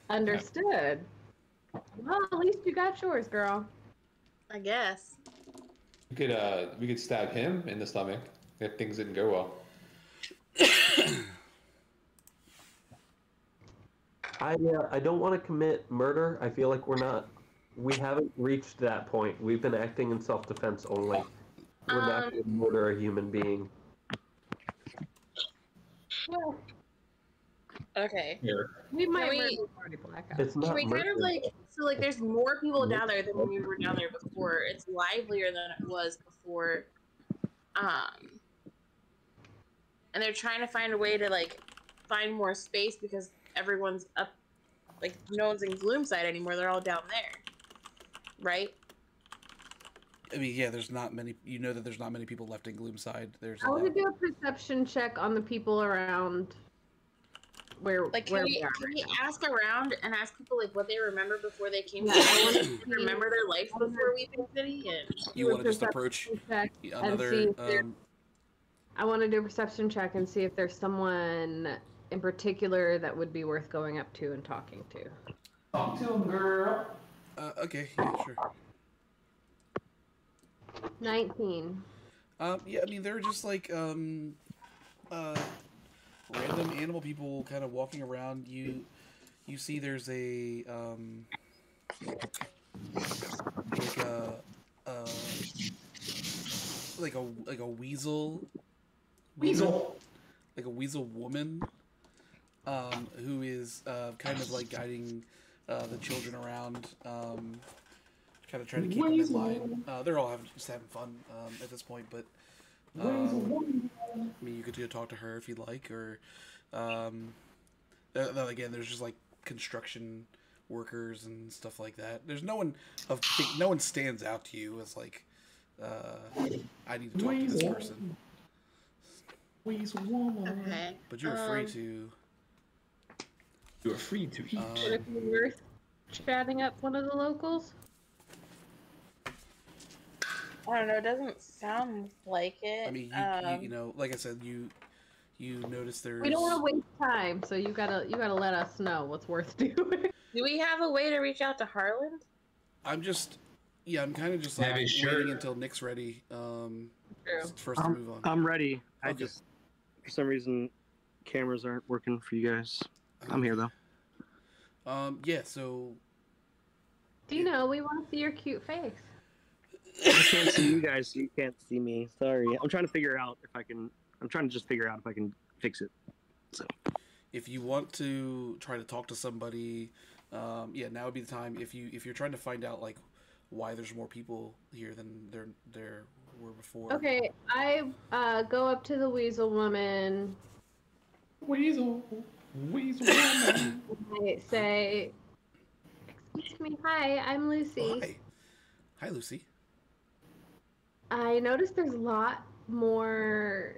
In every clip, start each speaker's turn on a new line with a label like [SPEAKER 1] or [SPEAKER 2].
[SPEAKER 1] Understood. Well, at least you got yours, girl.
[SPEAKER 2] I guess.
[SPEAKER 3] We could stab him in the stomach if things didn't go well.
[SPEAKER 4] I don't want to commit murder. I feel like we haven't reached that point. We've been acting in self-defense only. We're not going to murder a human being.
[SPEAKER 1] Well,
[SPEAKER 2] Okay.
[SPEAKER 1] we might
[SPEAKER 2] we-
[SPEAKER 1] murder Party Blackout.
[SPEAKER 4] It's
[SPEAKER 2] Can
[SPEAKER 4] not
[SPEAKER 2] we kind
[SPEAKER 4] murder.
[SPEAKER 2] of like there's more people down there than when we were down there before. It's livelier than it was before. And they're trying to find a way to like find more space because everyone's up, like no one's in Gloomside anymore. They're all down there, right?
[SPEAKER 5] I mean, yeah, there's not many. You know that there's not many people left in Gloomside. There's.
[SPEAKER 1] I want to do a perception check on the people around where.
[SPEAKER 2] Like,
[SPEAKER 1] where
[SPEAKER 2] can we ask around and ask people like what they remember before they came down? I want to remember their life before Weeping City. And
[SPEAKER 5] you want to just approach another.
[SPEAKER 1] I want to do a perception check and see if there's someone in particular that would be worth going up to and talking to.
[SPEAKER 3] Talk to him, girl.
[SPEAKER 5] Okay, yeah, sure.
[SPEAKER 1] 19.
[SPEAKER 5] Yeah, I mean, they're just like, random animal people kind of walking around. You see there's a, like a weasel. Like a weasel woman, who is, kind of like guiding, the children around, kind of trying to keep them in line. They're all just having fun at this point, but I mean, you could go talk to her if you'd like, or again, there's just like construction workers and stuff like that. There's no one stands out to you as like, I need to talk to this person.
[SPEAKER 2] okay.
[SPEAKER 5] But you're free to.
[SPEAKER 3] You are free to eat.
[SPEAKER 1] Would it be worth chatting up one of the locals?
[SPEAKER 2] I don't know. It doesn't sound like it.
[SPEAKER 5] I mean, you know, like I said, you notice there's.
[SPEAKER 1] We don't want to waste time, so you gotta let us know what's worth doing.
[SPEAKER 2] Do we have a way to reach out to Harland?
[SPEAKER 5] I'm kind of just like waiting until Nick's ready. For us to move on.
[SPEAKER 6] I'm ready.
[SPEAKER 5] Okay.
[SPEAKER 6] I just, for some reason, cameras aren't working for you guys. I'm here though.
[SPEAKER 5] Yeah. So.
[SPEAKER 1] Dino, we want to see your cute face.
[SPEAKER 6] I can't see you guys, so you can't see me. Sorry. I'm trying to figure out if I can. I'm trying to just figure out if I can fix it. So.
[SPEAKER 5] If you want to try to talk to somebody, yeah, now would be the time. If you're trying to find out like why there's more people here than there were before.
[SPEAKER 1] Okay, I go up to the weasel woman.
[SPEAKER 3] Weasel woman.
[SPEAKER 1] I say, "Excuse me, hi, I'm Lucy."
[SPEAKER 5] Oh, hi, Lucy.
[SPEAKER 1] I noticed there's a lot more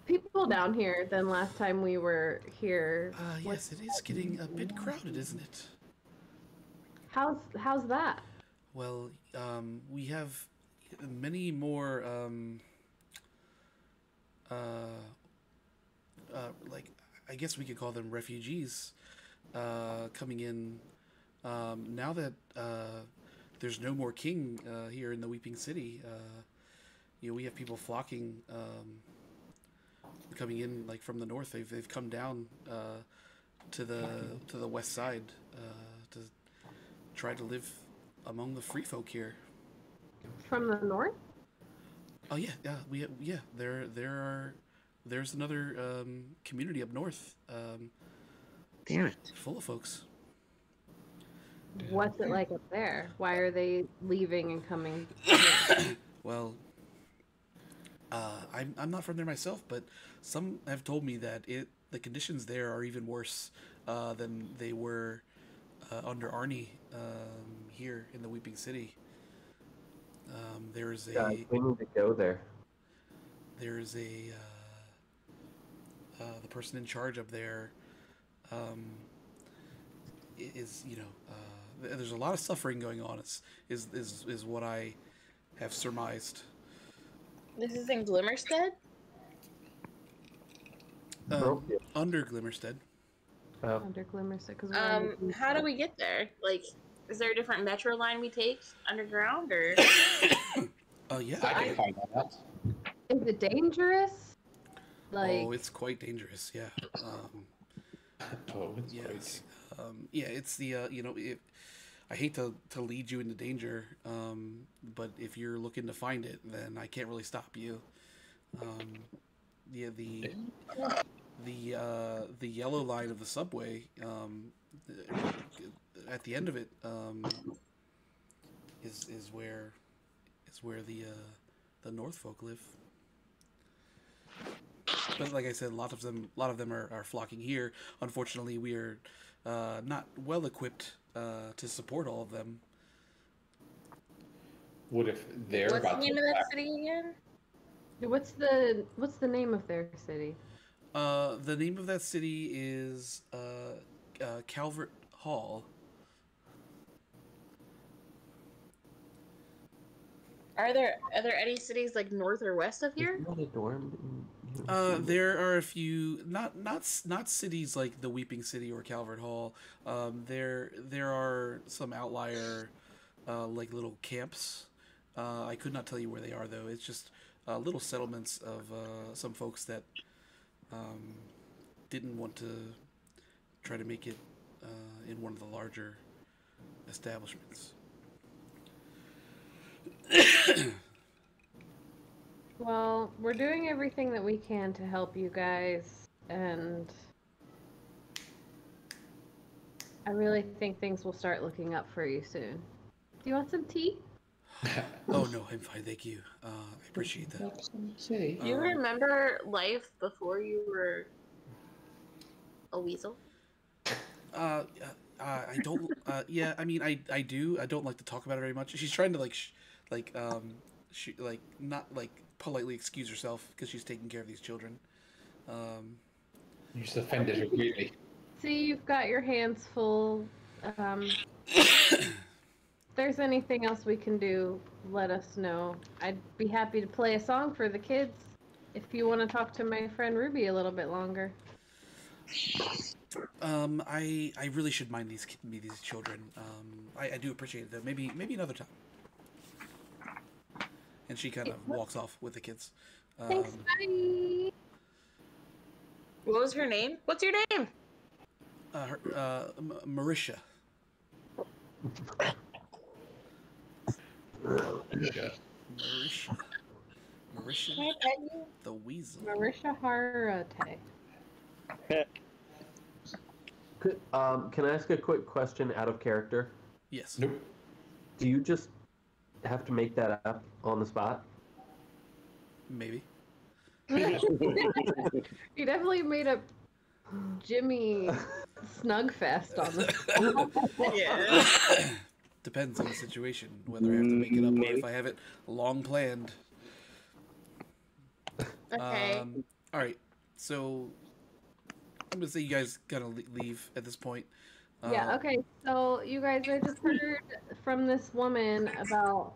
[SPEAKER 1] people down here than last time we were here.
[SPEAKER 5] Yes, it is getting a bit crowded, isn't it?
[SPEAKER 1] How's that?
[SPEAKER 5] Well, we have many more, like, I guess we could call them refugees, coming in, now that, there's no more king, here in the Weeping City. You know, we have people flocking, coming in, like, from the north. They've come down, to the west side, to try to live among the free folk here.
[SPEAKER 1] From the north?
[SPEAKER 5] Oh yeah. There's another community up north.
[SPEAKER 6] Damn it.
[SPEAKER 5] Full of folks.
[SPEAKER 1] What's it like up there? Why are they leaving and coming?
[SPEAKER 5] Well, I'm not from there myself, but some have told me that the conditions there are even worse than they were under Arnie here in the Weeping City. There's
[SPEAKER 4] we need to go there.
[SPEAKER 5] There's the person in charge up there is, you know, there's a lot of suffering going on. Is what I have surmised.
[SPEAKER 2] This is in Glimmerstead?
[SPEAKER 5] Under Glimmerstead.
[SPEAKER 4] Oh.
[SPEAKER 1] Under Glimmerset, because we're on the east
[SPEAKER 2] How do
[SPEAKER 1] side.
[SPEAKER 2] we get there? Like, is there a different metro line we take underground, or?
[SPEAKER 5] Yeah.
[SPEAKER 3] I can find that out.
[SPEAKER 1] Is it dangerous? Like,
[SPEAKER 5] Oh, it's quite dangerous. Yeah.
[SPEAKER 3] Oh, it's
[SPEAKER 5] Yes. Yeah, it's the I hate to lead you into danger, but if you're looking to find it, then I can't really stop you. Yeah, the yellow line of the subway, at the end of it, is where the North folk live. But like I said, a lot of them are flocking here. Unfortunately, we are not well equipped to support all of them.
[SPEAKER 3] What if they're
[SPEAKER 2] What's the
[SPEAKER 3] about
[SPEAKER 2] name
[SPEAKER 3] to
[SPEAKER 2] of that
[SPEAKER 3] attack?
[SPEAKER 2] city again?
[SPEAKER 1] what's the name of their city?
[SPEAKER 5] The name of that city is Calvert Hall.
[SPEAKER 2] Are there any cities like north or west of here?
[SPEAKER 4] Isn't that a dorm? in
[SPEAKER 5] There are a few, not cities like the Weeping City or Calvert Hall. There are some outlier, like little camps. I could not tell you where they are though. It's just little settlements of some folks that didn't want to try to make it in one of the larger establishments.
[SPEAKER 1] Well, we're doing everything that we can to help you guys, and I really think things will start looking up for you soon. Do you want some tea?
[SPEAKER 5] Oh no, I'm fine, thank you. I appreciate that.
[SPEAKER 3] Say.
[SPEAKER 2] Do you remember life before you were a weasel?
[SPEAKER 5] I don't. Yeah, I mean, I do. I don't like to talk about it very much. She's trying to she not like politely excuse herself because she's taking care of these children.
[SPEAKER 3] You just offended her greatly.
[SPEAKER 1] See, you've got your hands full. If there's anything else we can do, let us know. I'd be happy to play a song for the kids if you want to talk to my friend Ruby a little bit longer.
[SPEAKER 5] I really should mind these children. I do appreciate it though. Maybe another time. And she kind of walks off with the kids.
[SPEAKER 1] Thanks, bye.
[SPEAKER 2] What was her name? What's your name?
[SPEAKER 5] Marisha.
[SPEAKER 3] Yeah.
[SPEAKER 5] Marisha.
[SPEAKER 2] Can I pet you?
[SPEAKER 5] The weasel.
[SPEAKER 1] Marisha Harate.
[SPEAKER 4] Can I ask a quick question out of character?
[SPEAKER 5] Yes.
[SPEAKER 3] Nope.
[SPEAKER 4] Do you just have to make that up on the spot?
[SPEAKER 5] Maybe.
[SPEAKER 1] You definitely made a Jimmy Snugfest on the
[SPEAKER 2] Yeah.
[SPEAKER 5] Depends on the situation, whether I have to make it up or if I have it long planned.
[SPEAKER 2] Okay.
[SPEAKER 5] All right. So I'm gonna say you guys gotta leave at this point.
[SPEAKER 1] Yeah, okay. So you guys, I just heard from this woman about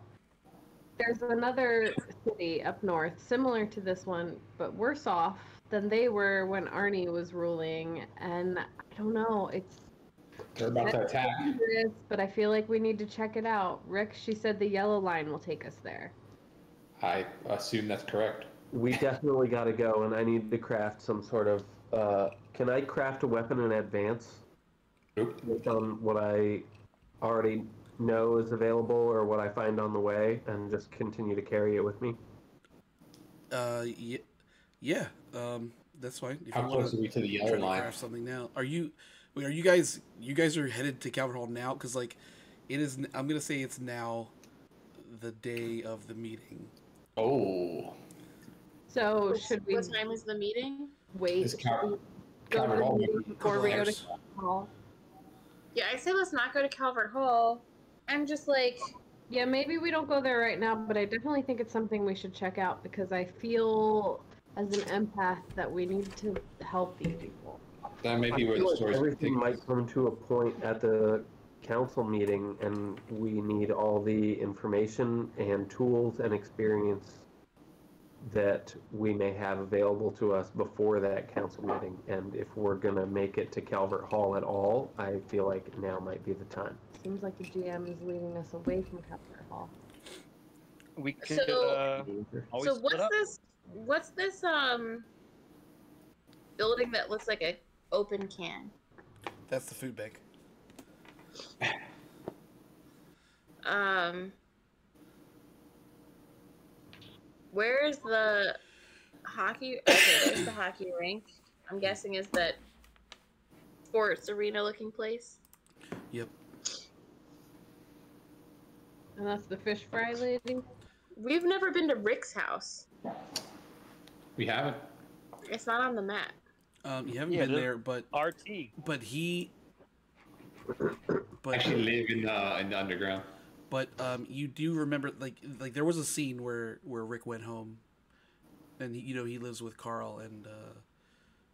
[SPEAKER 1] there's another city up north similar to this one, but worse off than they were when Arnie was ruling, and I don't know,
[SPEAKER 3] They're about to attack.
[SPEAKER 1] dangerous, but I feel like we need to check it out. Rick, she said the yellow line will take us there.
[SPEAKER 3] I assume that's correct.
[SPEAKER 4] We definitely got to go, and I need to craft some sort of. Can I craft a weapon in advance?
[SPEAKER 3] Nope.
[SPEAKER 4] Based on what I already know is available or what I find on the way, and just continue to carry it with me?
[SPEAKER 5] Yeah. That's fine. If
[SPEAKER 3] How
[SPEAKER 5] you
[SPEAKER 3] close
[SPEAKER 5] wanna
[SPEAKER 3] are we to the yellow
[SPEAKER 5] try to
[SPEAKER 3] line?
[SPEAKER 5] craft something now. Are you guys are headed to Calvert Hall now? Because like, it is. I'm gonna say it's now the day of the meeting.
[SPEAKER 3] Oh.
[SPEAKER 1] So should we
[SPEAKER 2] What time is the meeting?
[SPEAKER 1] wait
[SPEAKER 3] Is
[SPEAKER 1] to
[SPEAKER 3] Calvert
[SPEAKER 1] go to the
[SPEAKER 3] Hall
[SPEAKER 1] meeting before we go to
[SPEAKER 5] hours.
[SPEAKER 1] hall?
[SPEAKER 2] Yeah, I say let's not go to Calvert Hall. I'm just like,
[SPEAKER 1] Yeah, maybe we don't go there right now, but I definitely think it's something we should check out because I feel as an empath that we need to help these people.
[SPEAKER 3] That may
[SPEAKER 4] I
[SPEAKER 3] be where
[SPEAKER 4] feel
[SPEAKER 3] the
[SPEAKER 4] like
[SPEAKER 3] story's
[SPEAKER 4] everything
[SPEAKER 3] taking
[SPEAKER 4] might
[SPEAKER 3] us.
[SPEAKER 4] come to a point at the council meeting, and we need all the information and tools and experience that we may have available to us before that council meeting. And if we're gonna make it to Calvert Hall at all, I feel like now might be the time.
[SPEAKER 1] Seems like the GM is leading us away from Calvert Hall.
[SPEAKER 6] We could
[SPEAKER 2] So-
[SPEAKER 6] always
[SPEAKER 2] So
[SPEAKER 6] split up.
[SPEAKER 2] what's this building that looks like a open can?
[SPEAKER 5] That's the food bank.
[SPEAKER 2] Where's the hockey? Okay, there's the hockey rink. I'm guessing is that sports arena looking place.
[SPEAKER 5] Yep.
[SPEAKER 1] And that's the fish fry lady.
[SPEAKER 2] We've never been to Rick's house.
[SPEAKER 3] We haven't.
[SPEAKER 2] It's not on the map.
[SPEAKER 5] You haven't
[SPEAKER 6] Yeah,
[SPEAKER 5] been there, but
[SPEAKER 6] RT.
[SPEAKER 5] he.
[SPEAKER 3] I
[SPEAKER 5] But
[SPEAKER 3] actually live in the underground.
[SPEAKER 5] But you do remember like there was a scene where Rick went home, and he lives with Carl and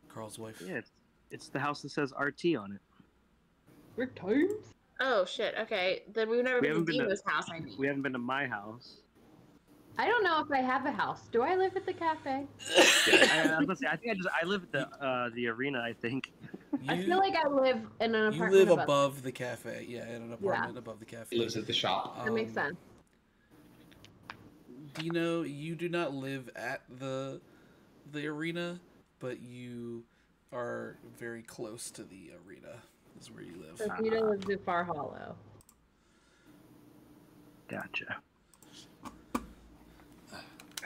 [SPEAKER 5] Carl's wife.
[SPEAKER 6] Yeah, it's the house that says RT on it.
[SPEAKER 1] Rick Times?
[SPEAKER 2] Oh shit. Okay, then we've never
[SPEAKER 6] We
[SPEAKER 2] been
[SPEAKER 6] haven't
[SPEAKER 2] to
[SPEAKER 6] been to-
[SPEAKER 2] Dino's house. I mean,
[SPEAKER 6] We haven't been to my house.
[SPEAKER 1] I don't know if I have a house. Do I live at the cafe?
[SPEAKER 6] I was gonna say, I live at the arena. I think.
[SPEAKER 1] I feel like I live in an
[SPEAKER 5] You
[SPEAKER 1] apartment.
[SPEAKER 5] live
[SPEAKER 1] above.
[SPEAKER 5] above the cafe, yeah, in an apartment above the cafe.
[SPEAKER 3] He lives at the shop.
[SPEAKER 1] That makes sense.
[SPEAKER 5] Dino, you do not live at the arena, but you are very close to the arena. Is where you live.
[SPEAKER 1] So Dino lives in Far Hollow.
[SPEAKER 6] Gotcha.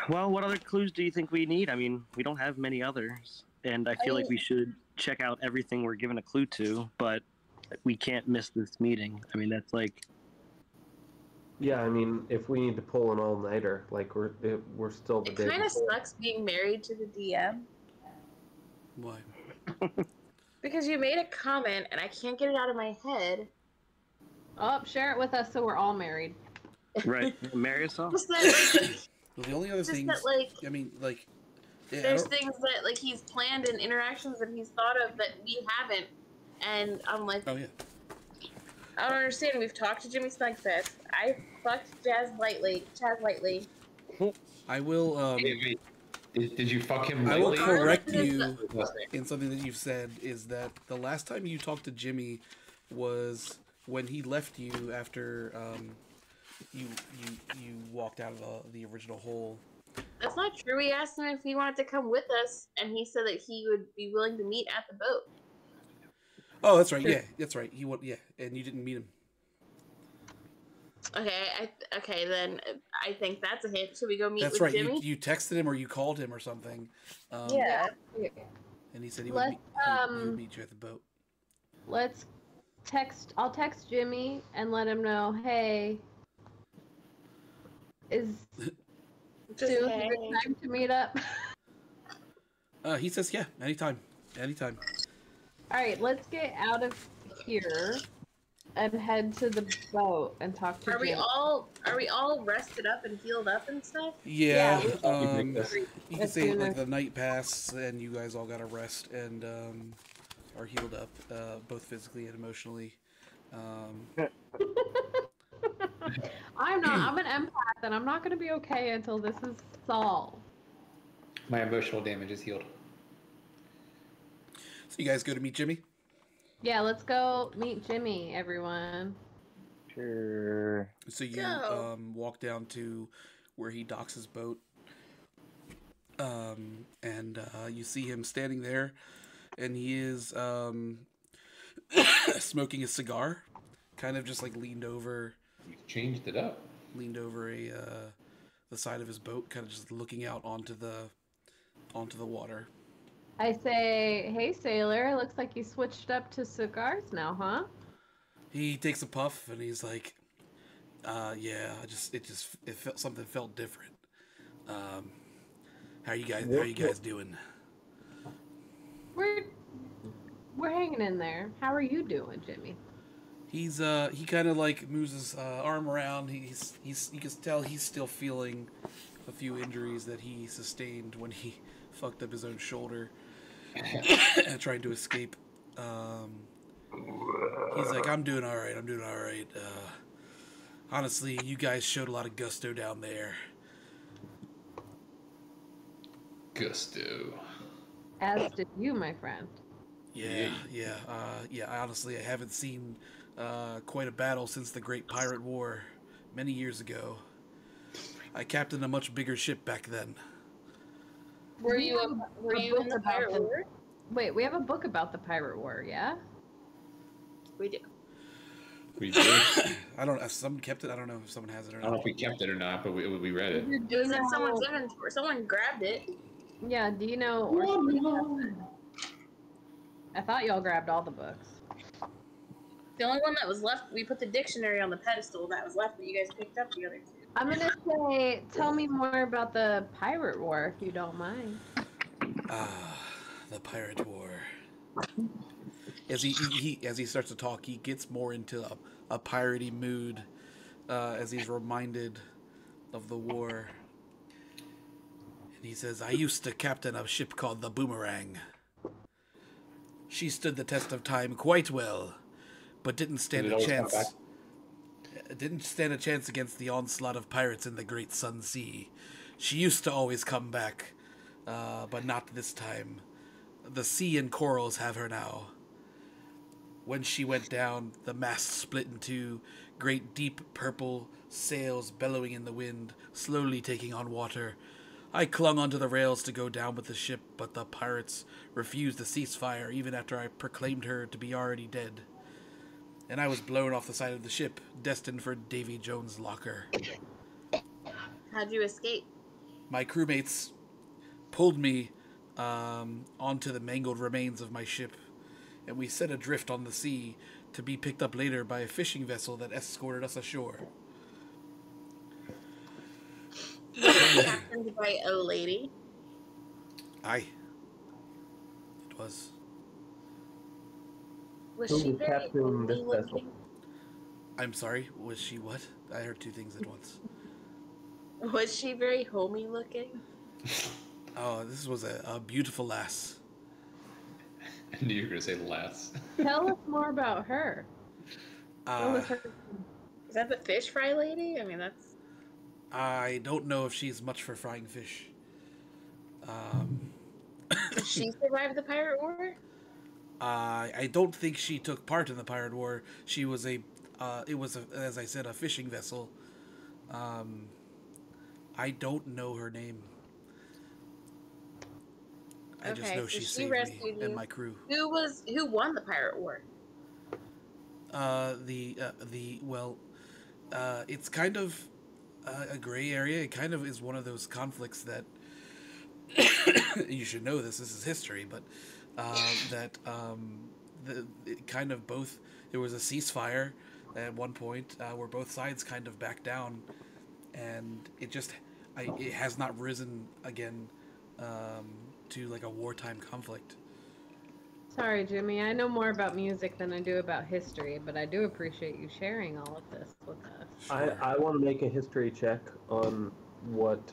[SPEAKER 6] Well, what other clues do you think we need? I mean, we don't have many others, and I feel like we should check out everything we're given a clue to, but we can't miss this meeting. I mean, that's like,
[SPEAKER 4] Yeah, I mean, if we need to pull an all-nighter, like we're still the
[SPEAKER 2] it
[SPEAKER 4] day
[SPEAKER 2] kind of
[SPEAKER 4] before.
[SPEAKER 2] sucks being married to the DM
[SPEAKER 5] Why?
[SPEAKER 2] because you made a comment and I can't get it out of my head.
[SPEAKER 1] Oh, share it with us so we're all married.
[SPEAKER 6] right, marry us off.
[SPEAKER 2] Just that,
[SPEAKER 5] Well, the only other
[SPEAKER 2] just
[SPEAKER 5] things,
[SPEAKER 2] that, like,
[SPEAKER 5] I mean, like, yeah, I
[SPEAKER 2] there's
[SPEAKER 5] don't-
[SPEAKER 2] things that like he's planned and interactions that he's thought of that we haven't, and I'm like,
[SPEAKER 5] oh yeah.
[SPEAKER 2] I don't understand. We've talked to Jimmy Snugfest. I fucked Chaz lightly.
[SPEAKER 5] I will.
[SPEAKER 3] Wait. Did you fuck him
[SPEAKER 5] I will
[SPEAKER 3] lately?
[SPEAKER 5] correct
[SPEAKER 2] Or-
[SPEAKER 5] you in something that you've said. Is that the last time you talked to Jimmy was when he left you after you walked out of the original hole.
[SPEAKER 2] That's not true. We asked him if he wanted to come with us, and he said that he would be willing to meet at the boat.
[SPEAKER 5] Oh, that's right. Yeah, that's right. He went. Yeah, and you didn't meet him.
[SPEAKER 2] Okay, then I think that's a hint. Should we go meet
[SPEAKER 5] That's
[SPEAKER 2] with
[SPEAKER 5] right.
[SPEAKER 2] Jimmy?
[SPEAKER 5] You texted him or you called him or something.
[SPEAKER 2] Yeah.
[SPEAKER 5] And he said he
[SPEAKER 1] Let's,
[SPEAKER 5] would meet you at the boat.
[SPEAKER 1] Let's text. I'll text Jimmy and let him know. Hey, is
[SPEAKER 2] Just
[SPEAKER 1] soon a
[SPEAKER 2] hey.
[SPEAKER 1] good time to meet up?
[SPEAKER 5] He says, yeah, anytime. Anytime.
[SPEAKER 1] All right, let's get out of here and head to the boat and talk to
[SPEAKER 2] Are we
[SPEAKER 1] Jimmy.
[SPEAKER 2] all rested up and healed up and stuff?
[SPEAKER 5] Yeah.
[SPEAKER 1] Yeah,
[SPEAKER 5] You can
[SPEAKER 1] as
[SPEAKER 5] say
[SPEAKER 1] soon
[SPEAKER 5] like
[SPEAKER 1] as-
[SPEAKER 5] the night passed and you guys all got a rest and are healed up, both physically and emotionally.
[SPEAKER 1] I'm not. I'm an empath, and I'm not going to be okay until this is solved.
[SPEAKER 3] My emotional damage is healed.
[SPEAKER 5] So you guys go to meet Jimmy?
[SPEAKER 1] Yeah, let's go meet Jimmy, everyone.
[SPEAKER 6] Sure.
[SPEAKER 5] So you
[SPEAKER 2] Go.
[SPEAKER 5] walk down to where he docks his boat, and you see him standing there, and he is smoking a cigar, kind of just like leaned over
[SPEAKER 3] You've changed it up.
[SPEAKER 5] the side of his boat, kind of just looking out onto the water.
[SPEAKER 1] I say, hey, sailor, looks like you switched up to cigars now, huh?
[SPEAKER 5] He takes a puff and he's like, yeah, it felt something felt different. How you guys doing?
[SPEAKER 1] We're hanging in there. How are you doing, Jimmy?
[SPEAKER 5] He's he kind of like moves his arm around. He's you can tell he's still feeling a few injuries that he sustained when he fucked up his own shoulder trying to escape. He's like, I'm doing all right. Honestly, you guys showed a lot of gusto down there.
[SPEAKER 3] Gusto.
[SPEAKER 1] As did you, my friend.
[SPEAKER 5] Yeah. Honestly, I haven't seen quite a battle since the Great Pirate War many years ago. I captained a much bigger ship back then.
[SPEAKER 2] Were
[SPEAKER 1] We
[SPEAKER 2] you
[SPEAKER 1] have
[SPEAKER 2] were
[SPEAKER 1] a
[SPEAKER 2] you
[SPEAKER 1] book
[SPEAKER 2] in the
[SPEAKER 1] about
[SPEAKER 2] Pirate
[SPEAKER 1] the-
[SPEAKER 2] War?
[SPEAKER 1] Wait, we have a book about the Pirate War, yeah?
[SPEAKER 2] We do.
[SPEAKER 3] We did.
[SPEAKER 5] I don't know if someone kept it. I don't know if someone has it or
[SPEAKER 3] I don't know
[SPEAKER 5] not.
[SPEAKER 3] if we kept it or not, but we read it.
[SPEAKER 1] Do
[SPEAKER 2] It was
[SPEAKER 1] you
[SPEAKER 2] in someone's
[SPEAKER 1] know-
[SPEAKER 2] inventory. Someone grabbed it.
[SPEAKER 1] Yeah, do you know? Or somebody has it? I thought y'all grabbed all the books.
[SPEAKER 2] The only one that was left, we put the dictionary on the pedestal that was left, but you guys picked up the other two.
[SPEAKER 1] I'm gonna say, tell me more about the Pirate War, if you don't mind.
[SPEAKER 5] The Pirate War. As he starts to talk, he gets more into a piratey mood as he's reminded of the war. And he says, "I used to captain a ship called the Boomerang. She stood the test of time quite well, but didn't stand
[SPEAKER 3] Did it
[SPEAKER 5] a
[SPEAKER 3] always come
[SPEAKER 5] chance.
[SPEAKER 3] back?
[SPEAKER 5] Didn't stand a chance against the onslaught of pirates in the Great Sun Sea. She used to always come back, but not this time. The sea and corals have her now. When she went down, the mast split in two, great deep purple sails bellowing in the wind, slowly taking on water. I clung onto the rails to go down with the ship, but the pirates refused the ceasefire even after I proclaimed her to be already dead. And I was blown off the side of the ship, destined for Davy Jones' locker.
[SPEAKER 2] How'd you escape?
[SPEAKER 5] My crewmates pulled me onto the mangled remains of my ship, and we set adrift on the sea to be picked up later by a fishing vessel that escorted us ashore.
[SPEAKER 2] Captained by a lady.
[SPEAKER 5] Aye. It was.
[SPEAKER 2] Was
[SPEAKER 4] Who
[SPEAKER 2] she
[SPEAKER 4] was
[SPEAKER 2] very
[SPEAKER 4] captaining this
[SPEAKER 2] homely
[SPEAKER 4] vessel?
[SPEAKER 2] looking?
[SPEAKER 5] I'm sorry, was she what? I heard two things at once.
[SPEAKER 2] Was she very homey looking?
[SPEAKER 5] Oh, this was a beautiful lass.
[SPEAKER 3] I knew you were gonna say less.
[SPEAKER 1] Tell us more about her. What was her?
[SPEAKER 2] Is that the fish fry lady? I mean, that's.
[SPEAKER 5] I don't know if she's much for frying fish.
[SPEAKER 2] Did she survive the pirate war?
[SPEAKER 5] I don't think she took part in the Pirate War. She was as I said, a fishing vessel. I don't know her name. I just know
[SPEAKER 2] so
[SPEAKER 5] she
[SPEAKER 2] she
[SPEAKER 5] saved
[SPEAKER 2] rescued
[SPEAKER 5] me and
[SPEAKER 2] you.
[SPEAKER 5] my crew.
[SPEAKER 2] Who won the pirate war?
[SPEAKER 5] It's kind of a gray area. It kind of is one of those conflicts that you should know this. This is history, but it kind of both. There was a ceasefire at one point where both sides kind of backed down, and it has not risen again to like a wartime conflict.
[SPEAKER 1] Sorry, Jimmy. I know more about music than I do about history, but I do appreciate you sharing all of this with us.
[SPEAKER 5] Sure.
[SPEAKER 4] I want to make a history check on what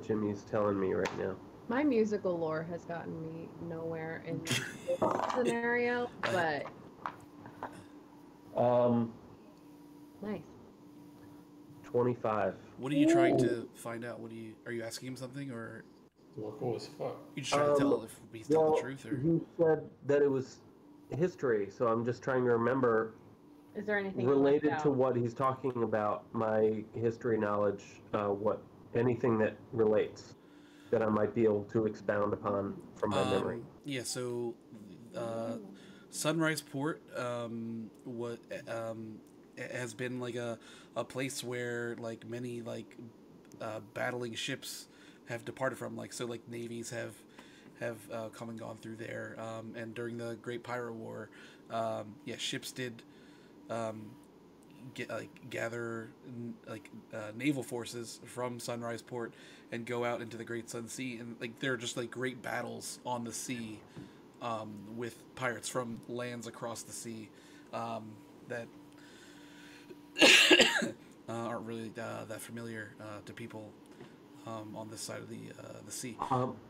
[SPEAKER 4] Jimmy's telling me right now.
[SPEAKER 1] My musical lore has gotten me nowhere in this scenario, but nice.
[SPEAKER 4] 25.
[SPEAKER 5] What are you trying to find out? Are you asking him something, or
[SPEAKER 3] Well, cool as fuck.
[SPEAKER 5] you just trying to tell if he's telling the truth? Or
[SPEAKER 4] He said that it was history, so I'm just trying to remember
[SPEAKER 1] Is there anything
[SPEAKER 4] related
[SPEAKER 1] left
[SPEAKER 4] to
[SPEAKER 1] out?
[SPEAKER 4] what he's talking about, my history knowledge, anything that relates that I might be able to expound upon from my memory.
[SPEAKER 5] Yeah, so Sunrise Port has been like a place where like many like battling ships have departed from. Like navies have come and gone through there. And during the Great Pirate War, ships did gather naval forces from Sunrise Port and go out into the Great Sun Sea, and like there are just like great battles on the sea with pirates from lands across the sea that aren't really that familiar to people on this side of the sea.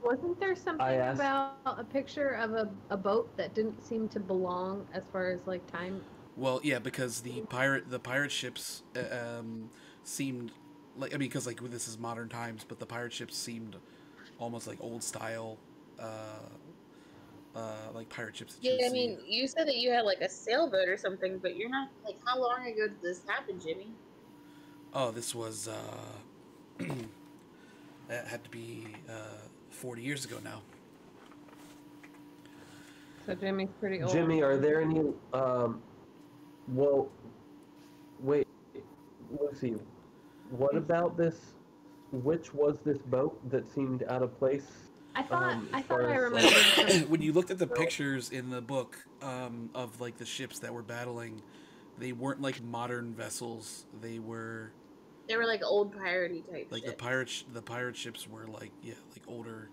[SPEAKER 1] Wasn't there something
[SPEAKER 4] asked-
[SPEAKER 1] about a picture of a boat that didn't seem to belong as far as like time?
[SPEAKER 5] Well, yeah, because the pirate ships seemed like, I mean, because like this is modern times, but the pirate ships seemed almost like old style, like pirate ships that
[SPEAKER 2] Yeah,
[SPEAKER 5] you
[SPEAKER 2] I
[SPEAKER 5] see.
[SPEAKER 2] mean, you said that you had like a sailboat or something, but you're not like. How long ago did this happen, Jimmy?
[SPEAKER 5] Oh, this was that had to be 40 years ago now.
[SPEAKER 1] So Jimmy's pretty old.
[SPEAKER 4] Jimmy, are there any? Well, wait. Let's see. What about this? Which was this boat that seemed out of place?
[SPEAKER 1] I thought
[SPEAKER 4] as
[SPEAKER 1] I
[SPEAKER 4] far as,
[SPEAKER 1] remembered. something.
[SPEAKER 5] When you looked at the pictures in the book of like the ships that were battling, they weren't like modern vessels. They were
[SPEAKER 2] They were like old piratey type
[SPEAKER 5] like
[SPEAKER 2] ships.
[SPEAKER 5] the pirate ships were like like older,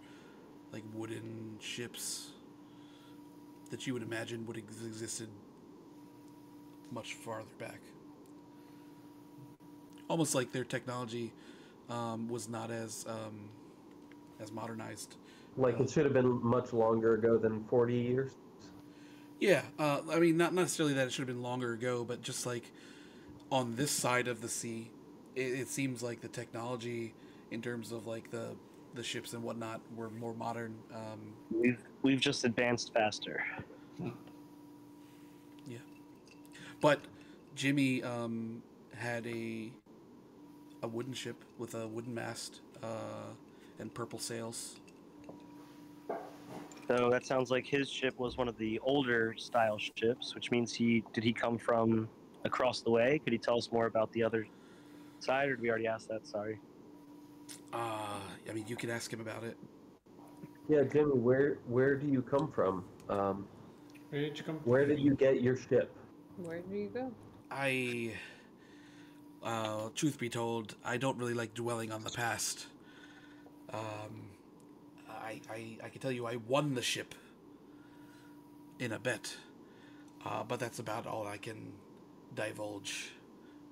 [SPEAKER 5] like wooden ships that you would imagine would have existed much farther back. Almost like their technology was not as modernized.
[SPEAKER 4] like it should have been much longer ago than 40 years.
[SPEAKER 5] Yeah, I mean, not necessarily that it should have been longer ago, but just like on this side of the sea, it seems like the technology in terms of like the ships and whatnot were more modern.
[SPEAKER 6] We've just advanced faster.
[SPEAKER 5] Yeah, but Jimmy had a wooden ship with a wooden mast and purple sails.
[SPEAKER 6] So that sounds like his ship was one of the older style ships, which means did he come from across the way? Could he tell us more about the other side, or did we already ask that? Sorry.
[SPEAKER 5] I mean, you could ask him about it.
[SPEAKER 4] Yeah, Jimmy, where do you come from?
[SPEAKER 3] Where did you come from?
[SPEAKER 4] Where did you get your ship?
[SPEAKER 1] Where do you go?
[SPEAKER 5] Truth be told, I don't really like dwelling on the past. I can tell you I won the ship in a bet, but that's about all I can divulge.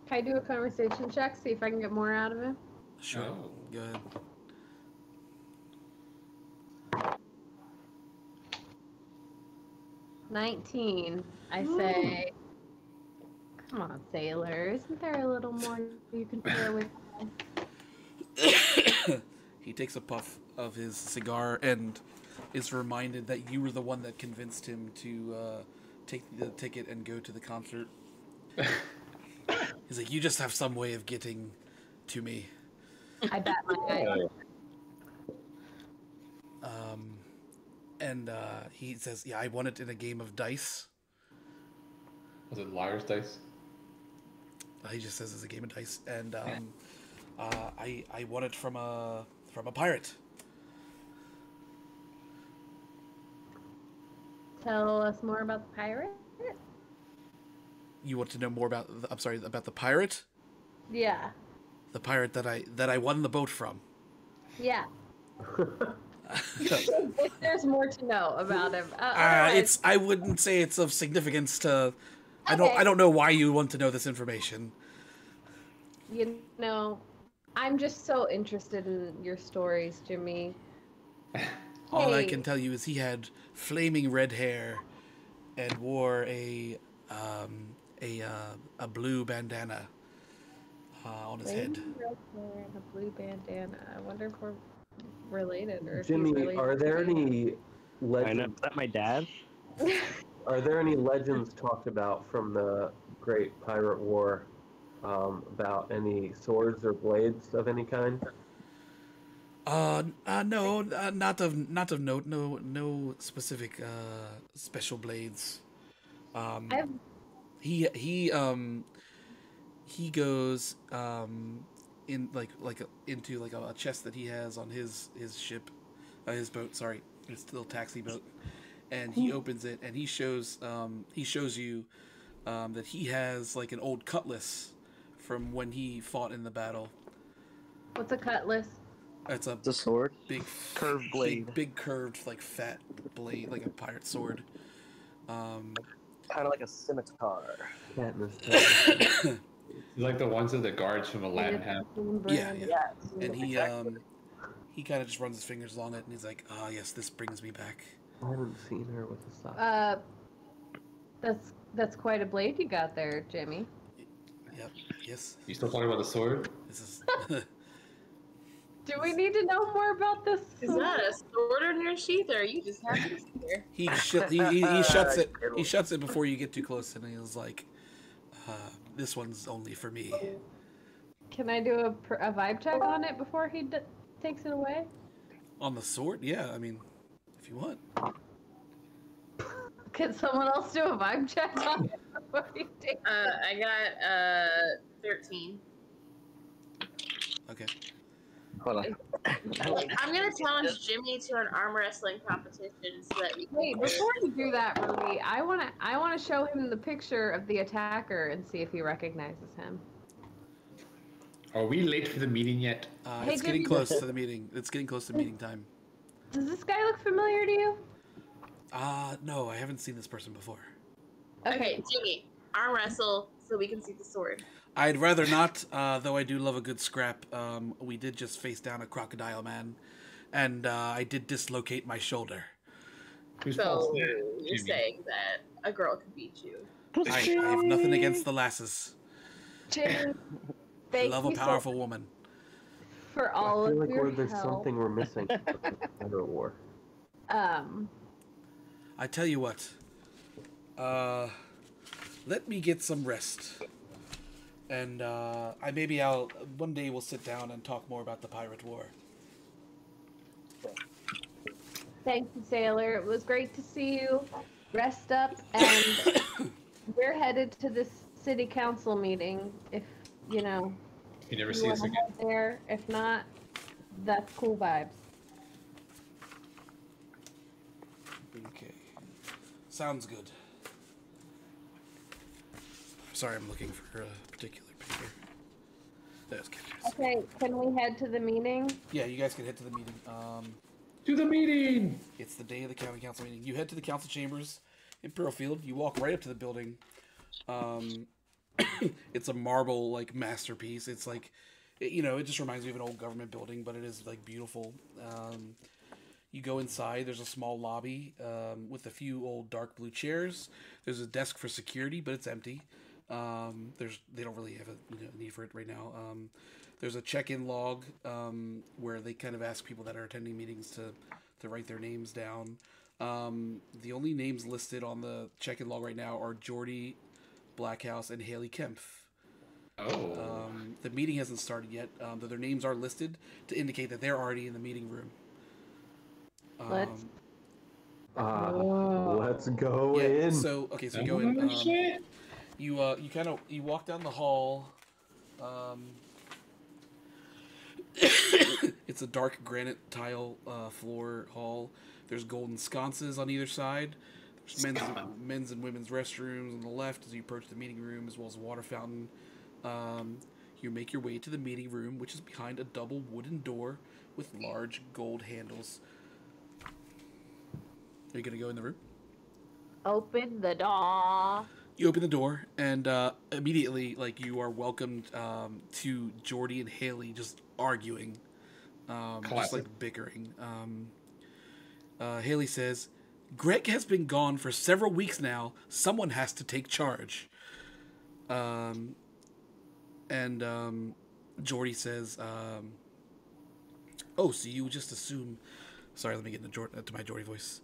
[SPEAKER 1] Can I do a conversation check? See if I can get more out of him.
[SPEAKER 5] Sure,
[SPEAKER 3] Oh.
[SPEAKER 5] good.
[SPEAKER 1] $19. I say, come on, sailor. Isn't there a little more you can share with us?
[SPEAKER 5] He takes a puff of his cigar and is reminded that you were the one that convinced him to take the ticket and go to the concert. He's like, you just have some way of getting to me.
[SPEAKER 1] I bet my eye.
[SPEAKER 5] And he says, yeah, I won it in a game of dice.
[SPEAKER 3] Was it liar's dice?
[SPEAKER 5] He just says it's a game of dice. And I won it from a pirate.
[SPEAKER 1] Tell us more about the pirate?
[SPEAKER 5] You want to know more about about the pirate?
[SPEAKER 1] Yeah.
[SPEAKER 5] The pirate that I won the boat from.
[SPEAKER 1] Yeah. If there's more to know about him.
[SPEAKER 5] I wouldn't say it's of significance to.
[SPEAKER 1] Okay.
[SPEAKER 5] I don't know why you want to know this information.
[SPEAKER 1] You know, I'm just so interested in your stories, Jimmy.
[SPEAKER 5] All I
[SPEAKER 1] Hey.
[SPEAKER 5] can tell you is he had flaming red hair, and wore a blue bandana on his head.
[SPEAKER 1] Flaming red hair and a blue bandana. I wonder if we're related or if
[SPEAKER 4] Jimmy,
[SPEAKER 1] he's related
[SPEAKER 4] are there
[SPEAKER 1] to me.
[SPEAKER 4] any
[SPEAKER 6] I know.
[SPEAKER 4] legends?
[SPEAKER 6] Is that my dad?
[SPEAKER 4] Are there any legends talked about from the Great Pirate War about any swords or blades of any kind?
[SPEAKER 5] No, not of note. No specific special blades.
[SPEAKER 1] I've
[SPEAKER 5] He goes in into like a chest that he has on his ship, his boat. Sorry, his little taxi boat, and he opens it and he shows you that he has like an old cutlass from when he fought in the battle.
[SPEAKER 1] What's a cutlass?
[SPEAKER 5] It's a
[SPEAKER 6] The sword.
[SPEAKER 5] big
[SPEAKER 6] Curved blade.
[SPEAKER 5] big curved like fat blade, like a pirate sword.
[SPEAKER 6] Kind of like a scimitar.
[SPEAKER 4] Katniss.
[SPEAKER 3] He's like the ones that the guards from Aladdin have.
[SPEAKER 5] Yeah.
[SPEAKER 6] Yes.
[SPEAKER 5] And he
[SPEAKER 6] Exactly.
[SPEAKER 5] he kind of just runs his fingers along it, and he's like, "Ah, yes, this brings me back."
[SPEAKER 4] I haven't seen her with a sock.
[SPEAKER 1] That's quite a blade you got there, Jimmy.
[SPEAKER 5] Yep. Yes.
[SPEAKER 3] You still talking about the sword?
[SPEAKER 5] This is
[SPEAKER 1] Do we need to know more about this?
[SPEAKER 2] Is that a sword in your sheath, or are you just happy to see her?
[SPEAKER 5] He shuts it. He shuts it before you get too close, and he's like, "This one's only for me."
[SPEAKER 1] Can I do a vibe check on it before he takes it away?
[SPEAKER 5] On the sword? Yeah, I mean, if you want.
[SPEAKER 1] Can someone else do a vibe check on it before he takes it?
[SPEAKER 2] I got 13.
[SPEAKER 5] Okay.
[SPEAKER 6] Hold on.
[SPEAKER 2] I'm gonna challenge Jimmy to an arm wrestling competition so that we can.
[SPEAKER 1] Wait, before you do that, Ruby, I wanna show him the picture of the attacker and see if he recognizes him.
[SPEAKER 3] Are we late for the meeting yet?
[SPEAKER 1] Hey,
[SPEAKER 5] It's getting
[SPEAKER 1] Jimmy,
[SPEAKER 5] close to the meeting. It's getting close to meeting time.
[SPEAKER 1] Does this guy look familiar to you?
[SPEAKER 5] No, I haven't seen this person before.
[SPEAKER 2] Okay, Jimmy, arm wrestle so we can see the sword.
[SPEAKER 5] I'd rather not, though I do love a good scrap. We did just face down a crocodile man, and I did dislocate my shoulder.
[SPEAKER 3] Who's
[SPEAKER 2] So
[SPEAKER 3] fault?
[SPEAKER 2] you're
[SPEAKER 3] Jimmy.
[SPEAKER 2] saying that a girl could beat you?
[SPEAKER 5] I have nothing against the lasses.
[SPEAKER 1] Jimmy,
[SPEAKER 5] I
[SPEAKER 1] thank
[SPEAKER 5] love a
[SPEAKER 1] you so
[SPEAKER 5] powerful woman.
[SPEAKER 1] for
[SPEAKER 4] I
[SPEAKER 1] all
[SPEAKER 4] feel
[SPEAKER 1] of
[SPEAKER 4] like
[SPEAKER 1] your
[SPEAKER 4] there's
[SPEAKER 1] help.
[SPEAKER 4] something we're missing with the Pathfinder War.
[SPEAKER 5] I tell you what. Let me get some rest. And one day we'll sit down and talk more about the pirate war.
[SPEAKER 1] Thank you, Sailor. It was great to see you. Rest up, and we're headed to this city council meeting. If
[SPEAKER 3] You never
[SPEAKER 1] you
[SPEAKER 3] see us
[SPEAKER 1] wanna
[SPEAKER 3] again.
[SPEAKER 1] head there. If not, that's cool vibes.
[SPEAKER 5] Okay. Sounds good. Sorry, I'm looking for a particular picture. There's pictures.
[SPEAKER 1] Okay, can we head to the meeting?
[SPEAKER 5] Yeah, you guys can head to the meeting.
[SPEAKER 3] To the meeting!
[SPEAKER 5] It's the day of the county council meeting. You head to the council chambers in Pearlfield. You walk right up to the building. It's a marble masterpiece. It's it just reminds me of an old government building, but it is beautiful. You go inside. There's a small lobby with a few old dark blue chairs. There's a desk for security, but it's empty. They don't really have a need for it right now. There's a check-in log where they kind of ask people that are attending meetings to write their names down. The only names listed on the check-in log right now are Jordy Blackhouse and Haley Kempf.
[SPEAKER 3] Oh.
[SPEAKER 5] The meeting hasn't started yet, though their names are listed to indicate that they're already in the meeting room.
[SPEAKER 1] Let's.
[SPEAKER 4] Let's go in.
[SPEAKER 5] So you go in. You walk down the hall. It's a dark granite tile floor hall. There's golden sconces on either side. There's men's and women's restrooms on the left as you approach the meeting room, as well as a water fountain. You make your way to the meeting room, which is behind a double wooden door with large gold handles. Are you gonna go in the room?
[SPEAKER 1] Open the door.
[SPEAKER 5] You open the door, and immediately, you are welcomed to Jordy and Haley just arguing, just bickering. Haley says, "Greg has been gone for several weeks now. Someone has to take charge." Jordy says, "Oh, so you just assume?" Sorry, let me get into my Jordy voice.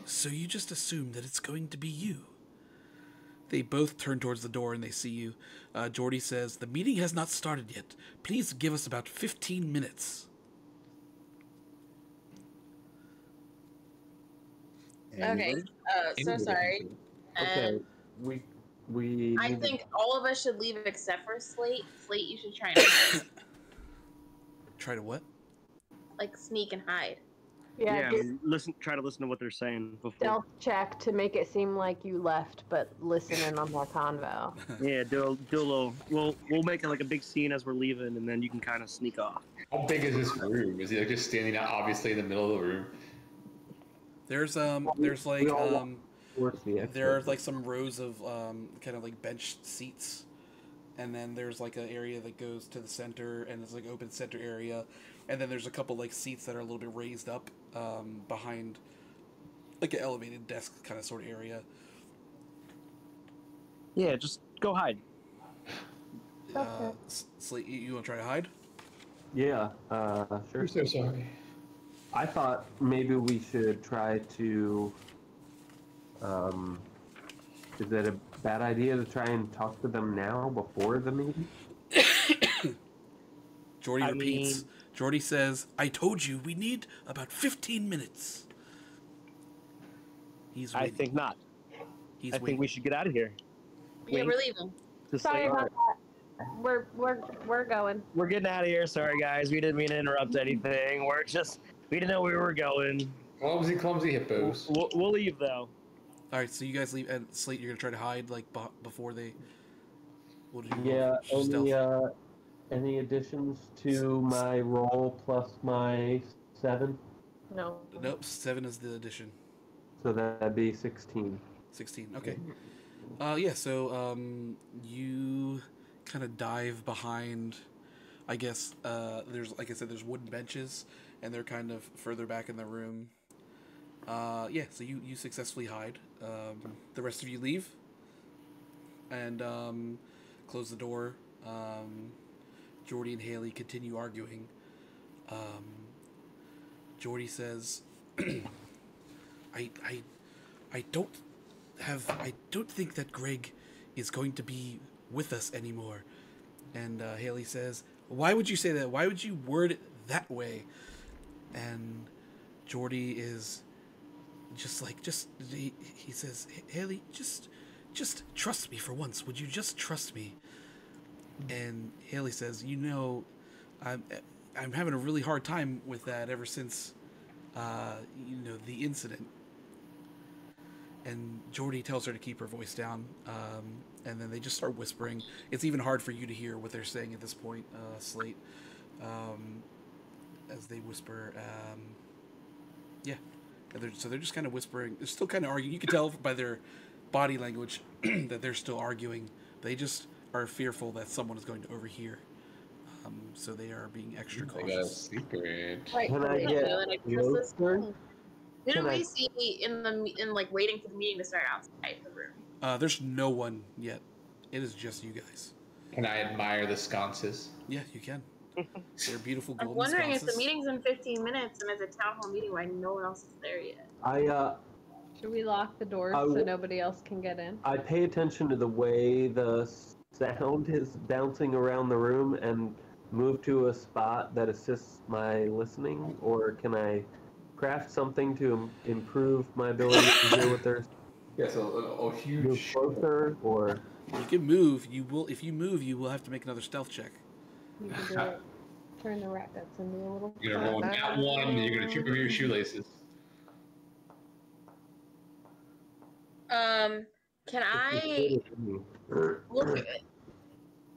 [SPEAKER 5] So you just assume that it's going to be you? They both turn towards the door and they see you. Jordy says, "The meeting has not started yet. Please give us about 15 minutes.
[SPEAKER 2] Okay. So sorry.
[SPEAKER 4] Okay, we.
[SPEAKER 2] I think all of us should leave except for Slate. Slate, you should try and hide.
[SPEAKER 5] Try to what?
[SPEAKER 2] Sneak and hide.
[SPEAKER 1] Yeah, do
[SPEAKER 6] Try to listen to what they're saying before.
[SPEAKER 1] stealth check to make it seem like you left, but listen in on their convo.
[SPEAKER 6] Yeah, do a little. We'll make it like a big scene as we're leaving, and then you can kind of sneak off.
[SPEAKER 3] How big is this room? Is he just standing out obviously in the middle of the room?
[SPEAKER 5] There's some rows of kind of bench seats, and then there's an area that goes to the center, and it's open center area, and then there's a couple seats that are a little bit raised up behind an elevated desk kind of sort of area.
[SPEAKER 6] Yeah, just go hide.
[SPEAKER 1] Okay.
[SPEAKER 5] Slate, you want to try to hide?
[SPEAKER 4] Yeah, sure.
[SPEAKER 3] We're so sorry.
[SPEAKER 4] I thought maybe we should try to. Is it a bad idea to try and talk to them now before the meeting?
[SPEAKER 5] Jordy
[SPEAKER 6] I
[SPEAKER 5] repeats.
[SPEAKER 6] mean-
[SPEAKER 5] Jordy says, "I told you we need about 15 minutes." He's
[SPEAKER 6] I
[SPEAKER 5] waiting.
[SPEAKER 6] think not.
[SPEAKER 5] He's
[SPEAKER 6] I
[SPEAKER 5] waiting.
[SPEAKER 6] think we should get out of here.
[SPEAKER 2] Yeah,
[SPEAKER 6] Wink.
[SPEAKER 2] we're leaving.
[SPEAKER 6] Just
[SPEAKER 1] Sorry
[SPEAKER 6] like,
[SPEAKER 1] about that. We're going.
[SPEAKER 6] we're getting out of here. Sorry, guys. We didn't mean to interrupt anything. We didn't know where we were going.
[SPEAKER 3] Clumsy hippos.
[SPEAKER 6] We'll leave though.
[SPEAKER 5] All right, so you guys leave, and Slate, you're gonna try to hide like before they. What did you?
[SPEAKER 4] Yeah.
[SPEAKER 5] roll? Stealth.
[SPEAKER 4] Any additions to my roll plus my 7?
[SPEAKER 1] No.
[SPEAKER 5] Nope, 7 is the addition.
[SPEAKER 4] So that'd be 16.
[SPEAKER 5] 16. Okay. Yeah. So you kind of dive behind. I guess there's, like I said, there's wooden benches, and they're kind of further back in the room. Yeah. So you successfully hide. The rest of you leave, and close the door. Jordy and Haley continue arguing. Jordy says, I don't think that Greg is going to be with us anymore. And Haley says, why would you say that? Why would you word it that way? And Jordy is he says, Haley, just trust me for once. Would you just trust me? And Haley says, I'm having a really hard time with that ever since the incident. And Jordy tells her to keep her voice down, and then they just start whispering. It's even hard for you to hear what they're saying at this point, Slate, as they whisper. Yeah, and they're just kind of whispering. They're still kind of arguing. You can tell by their body language that they're still arguing. They just are fearful that someone is going to overhear. So they are being extra
[SPEAKER 3] I got a
[SPEAKER 5] cautious.
[SPEAKER 3] secret.
[SPEAKER 1] Right.
[SPEAKER 4] Can I get closer?
[SPEAKER 2] Who do
[SPEAKER 4] Can I-
[SPEAKER 2] we see in like waiting for the meeting to start outside the room?
[SPEAKER 5] There's no one yet. It is just you guys.
[SPEAKER 3] Can I admire the sconces?
[SPEAKER 5] Yeah, you can. They're beautiful
[SPEAKER 2] I'm
[SPEAKER 5] golden
[SPEAKER 2] wondering if
[SPEAKER 5] sconces.
[SPEAKER 2] the meeting's in 15 minutes and it's a town hall meeting why no one else is there yet.
[SPEAKER 1] Should we lock the doors
[SPEAKER 4] I
[SPEAKER 1] so
[SPEAKER 4] w-
[SPEAKER 1] nobody else can get in?
[SPEAKER 4] I pay attention to the way the sound is bouncing around the room and move to a spot that assists my listening, or can I craft something to improve my ability to hear what they're
[SPEAKER 3] Yeah, so a
[SPEAKER 4] move
[SPEAKER 3] huge.
[SPEAKER 4] closer, or
[SPEAKER 5] You can move. If you move, you will have to make another stealth check.
[SPEAKER 1] You can do it. Turn the rackets into a little.
[SPEAKER 3] You're gonna roll that one, and you're gonna trip over your shoelaces.
[SPEAKER 2] Can I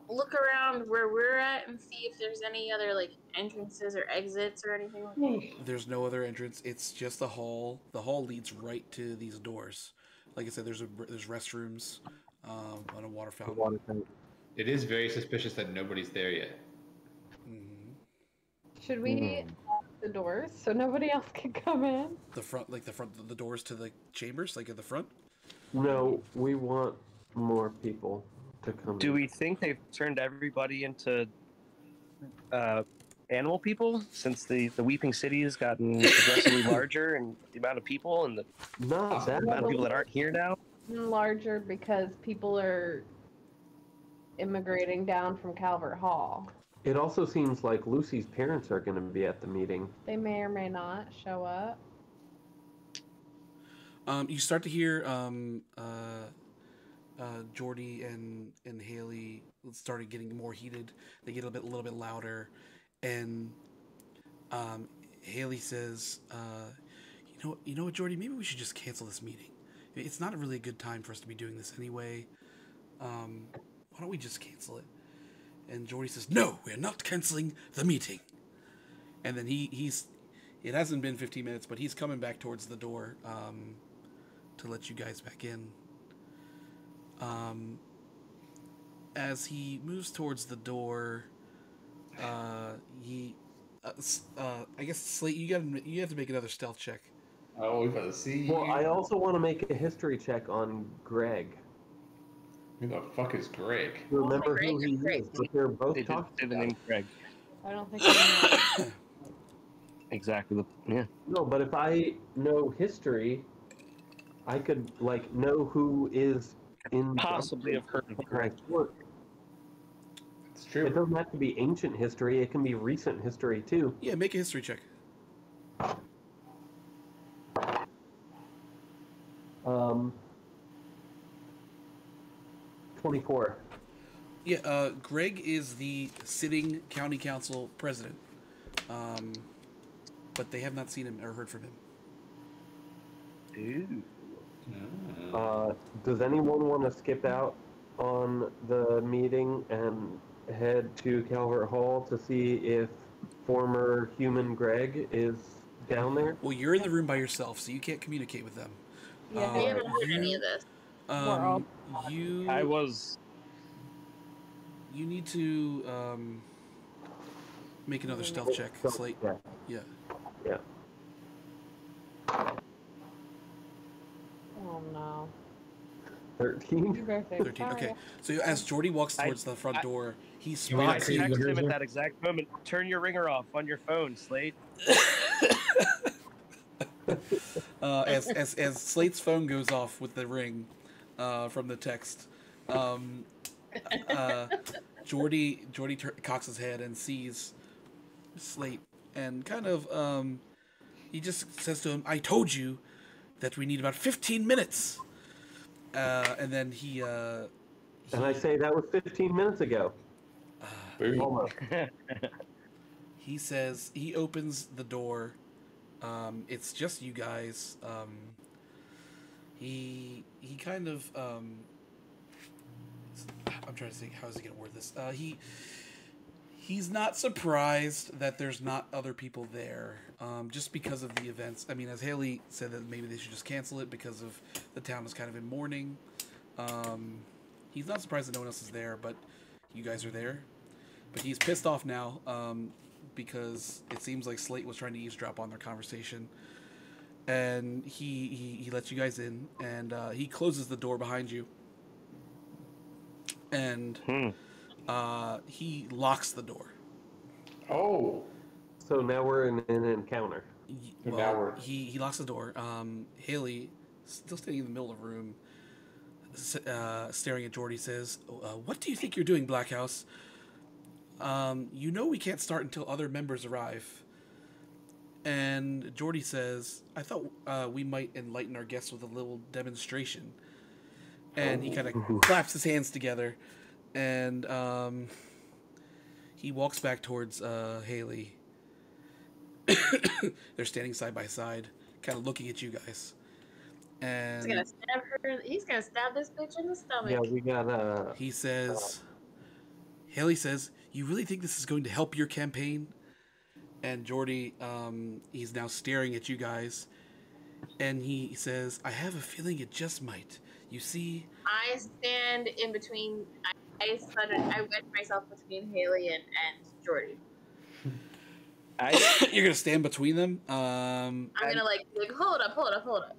[SPEAKER 2] look around where we're at and see if there's any other like entrances or exits or anything like that?
[SPEAKER 5] There's no other entrance. It's just a hall. The hall leads right to these doors. Like I said, there's restrooms, and a water fountain.
[SPEAKER 3] It is very suspicious that nobody's there yet.
[SPEAKER 1] Should we lock the doors so nobody else can come in?
[SPEAKER 5] The doors to the chambers, like at the front.
[SPEAKER 4] No, we want more people to come.
[SPEAKER 6] Do we think they've turned everybody into animal people since the Weeping City has gotten progressively larger and the amount of people and the
[SPEAKER 4] Not that
[SPEAKER 6] amount of people that aren't here now?
[SPEAKER 1] Larger because people are immigrating down from Calvert Hall.
[SPEAKER 4] It also seems like Lucy's parents are going to be at the meeting.
[SPEAKER 1] They may or may not show up.
[SPEAKER 5] You start to hear Jordy and Haley started getting more heated. They get a little bit louder, and Haley says, "You know what, Jordy? Maybe we should just cancel this meeting. It's not a really good time for us to be doing this anyway. Why don't we just cancel it?" And Jordy says, "No, we're not canceling the meeting." And then he's it hasn't been 15 minutes, but he's coming back towards the door to let you guys back in. As he moves towards the door, I guess Slate, you have to make another stealth check.
[SPEAKER 3] Oh, we gotta see.
[SPEAKER 4] Well, I also want to make a history check on Greg.
[SPEAKER 3] Who the fuck is Greg?
[SPEAKER 4] Remember
[SPEAKER 2] Greg
[SPEAKER 4] who he
[SPEAKER 2] or Greg?
[SPEAKER 4] is, but they're both
[SPEAKER 6] They did
[SPEAKER 4] talking
[SPEAKER 6] say the
[SPEAKER 4] about
[SPEAKER 6] name Greg.
[SPEAKER 1] I don't think I know.
[SPEAKER 6] Exactly. Yeah.
[SPEAKER 4] No, but if I know history, I could like know who is in
[SPEAKER 6] Possibly have heard of
[SPEAKER 4] my
[SPEAKER 6] Greg.
[SPEAKER 4] work.
[SPEAKER 3] It's true.
[SPEAKER 4] It doesn't have to be ancient history. It can be recent history too.
[SPEAKER 5] Yeah, make a history check.
[SPEAKER 4] 24.
[SPEAKER 5] Yeah, Greg is the sitting county council president, but they have not seen him or heard from him.
[SPEAKER 6] Ooh.
[SPEAKER 4] Does anyone want to skip out on the meeting and head to Calvert Hall to see if former human Greg is down there?
[SPEAKER 5] Well, you're in the room by yourself, so you can't communicate with them.
[SPEAKER 1] Yeah.
[SPEAKER 2] We haven't heard any of this.
[SPEAKER 1] We're all
[SPEAKER 5] You
[SPEAKER 6] I was.
[SPEAKER 5] you need to make another stealth check, Slate.
[SPEAKER 4] Yeah.
[SPEAKER 5] Yeah.
[SPEAKER 4] Yeah.
[SPEAKER 1] Oh no.
[SPEAKER 4] 13.
[SPEAKER 1] You better say
[SPEAKER 5] 13.
[SPEAKER 1] sorry.
[SPEAKER 5] Okay. So as Jordy walks towards the front door, he
[SPEAKER 3] we
[SPEAKER 5] spots
[SPEAKER 3] not
[SPEAKER 5] you.
[SPEAKER 6] Text him
[SPEAKER 3] User?
[SPEAKER 6] at that exact moment. Turn your ringer off on your phone, Slate.
[SPEAKER 5] As Slate's phone goes off with the ring from the text, Jordy cocks his head and sees Slate and kind of he just says to him, "I told you that we need about 15 minutes." And then he
[SPEAKER 4] And I say that was 15 minutes ago.
[SPEAKER 3] Boom.
[SPEAKER 4] Almost.
[SPEAKER 5] he says he opens the door. It's just you guys. He kind of I'm trying to think how is he gonna word this. He's not surprised that there's not other people there, just because of the events. I mean, as Haley said, that maybe they should just cancel it because of the town is kind of in mourning. He's not surprised that no one else is there, but you guys are there. But he's pissed off now because it seems like Slate was trying to eavesdrop on their conversation. And he lets you guys in, and he closes the door behind you. And he locks the door.
[SPEAKER 3] Oh.
[SPEAKER 4] So now we're in an encounter.
[SPEAKER 3] So now we're-
[SPEAKER 5] He locks the door. Haley, still standing in the middle of the room, staring at Jordy, says, "What do you think you're doing, Black House? You know we can't start until other members arrive." And Jordy says, "I thought we might enlighten our guests with a little demonstration." And he kind of claps his hands together, and he walks back towards Haley. They're standing side by side, kind of looking at you guys. And
[SPEAKER 2] He's gonna stab her. He's gonna stab this bitch in the stomach.
[SPEAKER 4] Yeah, we got
[SPEAKER 5] he says, Haley says, "You really think this is going to help your campaign?" And Jordy, he's now staring at you guys, and he says, "I have a feeling it just might. You see."
[SPEAKER 2] I stand in between. I wedge myself between Haley and Jordy.
[SPEAKER 5] You're gonna stand between them.
[SPEAKER 2] I'm gonna like hold up.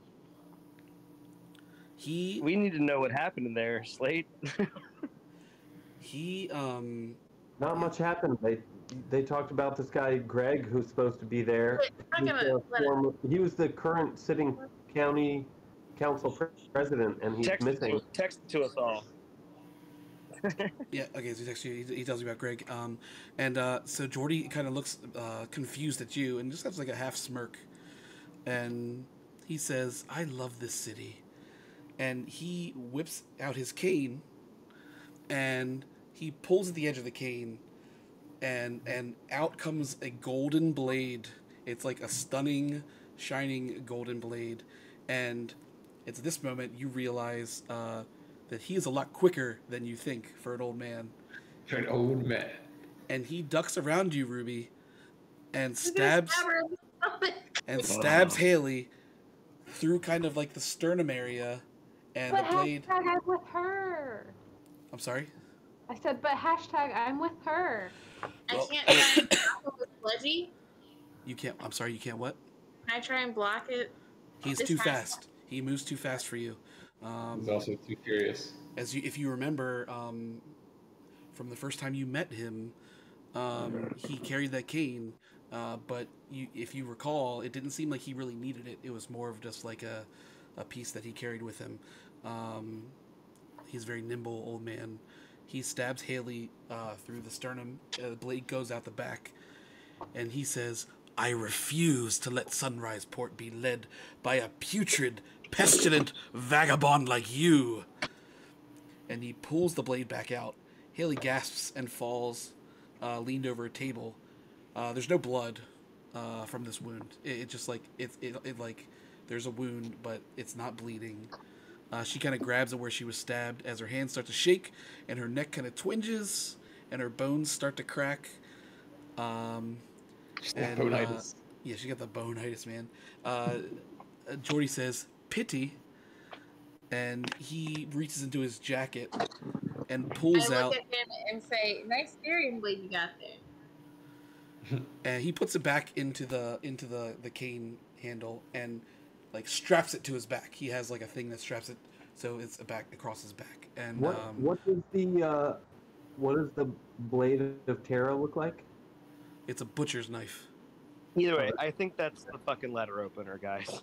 [SPEAKER 6] We need to know what happened in there, Slate.
[SPEAKER 5] He
[SPEAKER 4] not much happened. They talked about this guy Greg, who's supposed to be there.
[SPEAKER 2] Wait, I'm not gonna
[SPEAKER 4] He was the current sitting county council president, and he's missing.
[SPEAKER 6] Text to us all.
[SPEAKER 5] Yeah, okay, so he texts you, he tells you about Greg. And so Jordy kind of looks confused at you and just has like a half smirk. And he says, "I love this city." And he whips out his cane and he pulls at the edge of the cane, and out comes a golden blade. It's like a stunning, shining golden blade. And it's this moment you realize that he is a lot quicker than you think for an old man.
[SPEAKER 3] For an old man.
[SPEAKER 5] And he ducks around you, Ruby, and stabs Haley through kind of like the sternum area, and
[SPEAKER 1] But
[SPEAKER 5] the blade.
[SPEAKER 1] hashtag I'm with her.
[SPEAKER 5] I'm sorry.
[SPEAKER 1] I said, but hashtag I'm with her.
[SPEAKER 2] I
[SPEAKER 5] Well-
[SPEAKER 2] can't try and block it with Pledgy.
[SPEAKER 5] You can't. I'm sorry. You can't. What?
[SPEAKER 2] Can I try and block it?
[SPEAKER 5] He's
[SPEAKER 2] This
[SPEAKER 5] too
[SPEAKER 2] has-
[SPEAKER 5] fast. He moves too fast for you.
[SPEAKER 3] He's also too curious.
[SPEAKER 5] If you remember, from the first time you met him, he carried that cane, but if you recall, it didn't seem like he really needed it. It was more of just like a piece that he carried with him. He's a very nimble old man. He stabs Haley through the sternum. The blade goes out the back, and he says, "I refuse to let Sunrise Port be led by a putrid, pestilent vagabond like you." And he pulls the blade back out. Haley gasps and falls, leaned over a table. There's no blood from this wound. It just like it like there's a wound, but it's not bleeding. She kind of grabs at where she was stabbed as her hands start to shake and her neck kind of twinges and her bones start to crack.
[SPEAKER 3] Bonitis.
[SPEAKER 5] Yeah, she got the bonitis, man. Jordy says, "Pity," and he reaches into his jacket and pulls
[SPEAKER 2] I
[SPEAKER 5] out.
[SPEAKER 2] look at him and say, "Nice Therian blade you got there."
[SPEAKER 5] And he puts it back into the cane handle and like straps it to his back. He has like a thing that straps it so it's back across his back. And
[SPEAKER 4] what does the blade of Terra look like?
[SPEAKER 5] it's a butcher's knife.
[SPEAKER 6] Either way, I think that's the fucking letter opener, guys.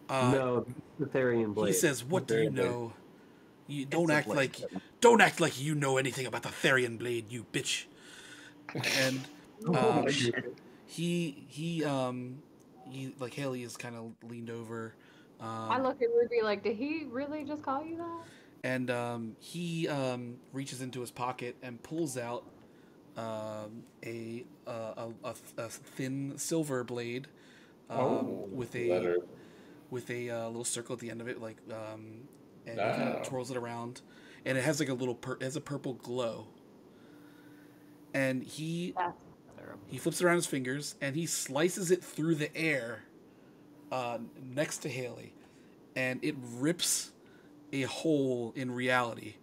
[SPEAKER 4] No, the Therian blade.
[SPEAKER 5] He sa's, "What do you
[SPEAKER 3] Therian blade.
[SPEAKER 5] know? You
[SPEAKER 6] It's
[SPEAKER 5] don't act like you know anything about the Therian blade, you bitch." And he like Haley is kind of leaned over.
[SPEAKER 1] I look at Ruby like, did he really just call you that?
[SPEAKER 5] And he reaches into his pocket and pulls out a thin silver blade with a little circle at the end of it, like and he kind of twirls it around, and it has like a little it has a purple glow. And he flips it around his fingers and he slices it through the air next to Haley, and it rips a hole in reality,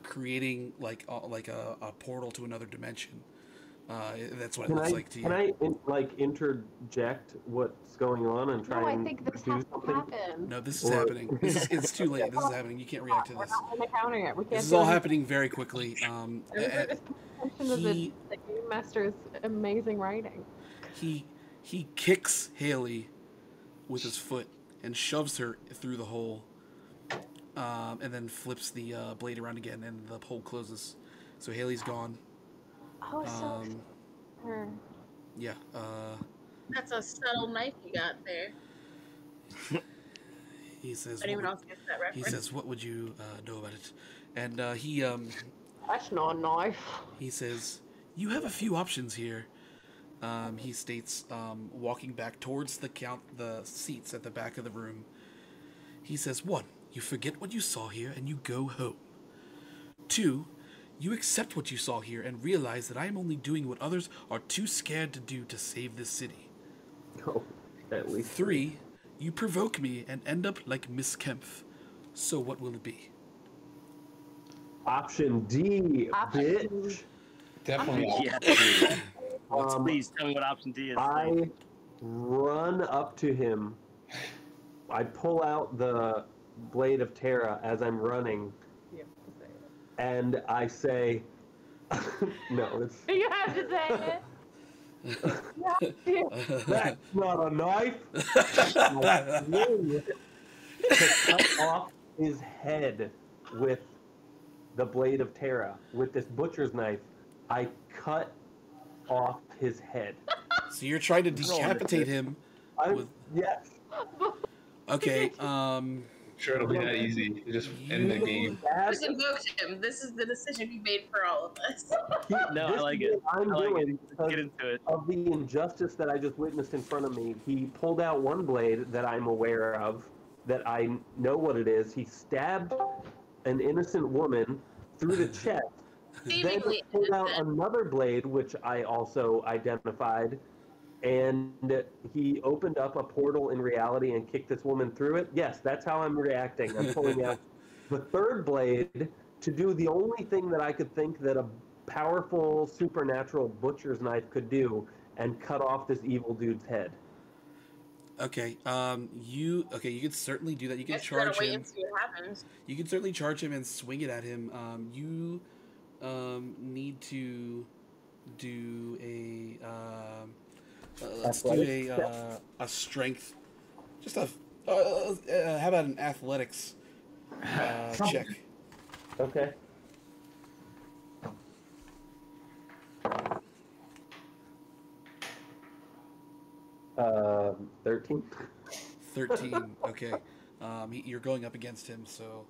[SPEAKER 5] creating like a portal to another dimension. That's what it looks like to you.
[SPEAKER 4] Can I interject what's going on and try
[SPEAKER 1] No, I
[SPEAKER 4] and
[SPEAKER 1] think this
[SPEAKER 4] do
[SPEAKER 1] has to
[SPEAKER 4] something?
[SPEAKER 1] happen.
[SPEAKER 5] No, this is happening. It's too late. This is happening. You can't react to
[SPEAKER 1] We're
[SPEAKER 5] this.
[SPEAKER 1] not on the counter yet. We can't
[SPEAKER 5] This is
[SPEAKER 1] do
[SPEAKER 5] all
[SPEAKER 1] anything.
[SPEAKER 5] happening very quickly.
[SPEAKER 1] Everybody just pay attention to the game master's amazing writing.
[SPEAKER 5] He kicks Haley with his foot and shoves her through the hole, and then flips the blade around again, and the hole closes. So Haley's gone.
[SPEAKER 1] Oh, so her.
[SPEAKER 5] Yeah.
[SPEAKER 2] That's a subtle knife you got there.
[SPEAKER 5] He says.
[SPEAKER 2] Anyone else gets that
[SPEAKER 5] He
[SPEAKER 2] reference?
[SPEAKER 5] says, "What would you know about it?" And
[SPEAKER 1] That's not a knife.
[SPEAKER 5] he says, "You have a few options here." He states, walking back towards the seats at the back of the room. He says, 1, you forget what you saw here and you go home. 2, you accept what you saw here and realize that I am only doing what others are too scared to do to save this city.
[SPEAKER 4] Oh, at least
[SPEAKER 5] 3, you provoke me and end up like Miss Kempf. So what will it be?
[SPEAKER 4] Option D,
[SPEAKER 1] Option
[SPEAKER 4] bitch.
[SPEAKER 3] Definitely.
[SPEAKER 6] Yeah. Please tell me what option D is.
[SPEAKER 4] I run up to him. I pull out the blade of Terra as I'm running,
[SPEAKER 1] You have to say it.
[SPEAKER 4] and I say, "No, it's
[SPEAKER 1] You have to say it. You have to.
[SPEAKER 4] that's not a knife." I swing to cut off his head with the blade of Terra. With this butcher's knife, I cut off his head.
[SPEAKER 5] So you're trying to decapitate him.
[SPEAKER 4] Yes.
[SPEAKER 5] Okay,
[SPEAKER 3] Sure, it'll be that easy. You just end the game.
[SPEAKER 2] Just invoked him. This is the decision he made for all of us.
[SPEAKER 6] No, I like
[SPEAKER 4] This is
[SPEAKER 6] it.
[SPEAKER 4] what I'm
[SPEAKER 6] I like
[SPEAKER 4] doing
[SPEAKER 6] it.
[SPEAKER 4] because
[SPEAKER 6] Get into it.
[SPEAKER 4] of the injustice that I just witnessed in front of me. He pulled out one blade that I'm aware of, that I know what it is. He stabbed an innocent woman through the chest. Then
[SPEAKER 2] Seemingly
[SPEAKER 4] pulled out
[SPEAKER 2] innocent.
[SPEAKER 4] another blade, which I also identified, and he opened up a portal in reality and kicked this woman through it. Yes, that's how I'm reacting. I'm pulling out the third blade to do the only thing that I could think that a powerful supernatural butcher's knife could do, and cut off this evil dude's head.
[SPEAKER 5] okay. You could certainly do that. You can
[SPEAKER 2] Guess we're gonna
[SPEAKER 5] charge
[SPEAKER 2] wait
[SPEAKER 5] him.
[SPEAKER 2] and see what happens.
[SPEAKER 5] You can certainly charge him and swing it at him. You need to do a let's do a strength. Just a how about an athletics check?
[SPEAKER 4] Okay. 13.
[SPEAKER 5] 13. Okay. You're going up against him, so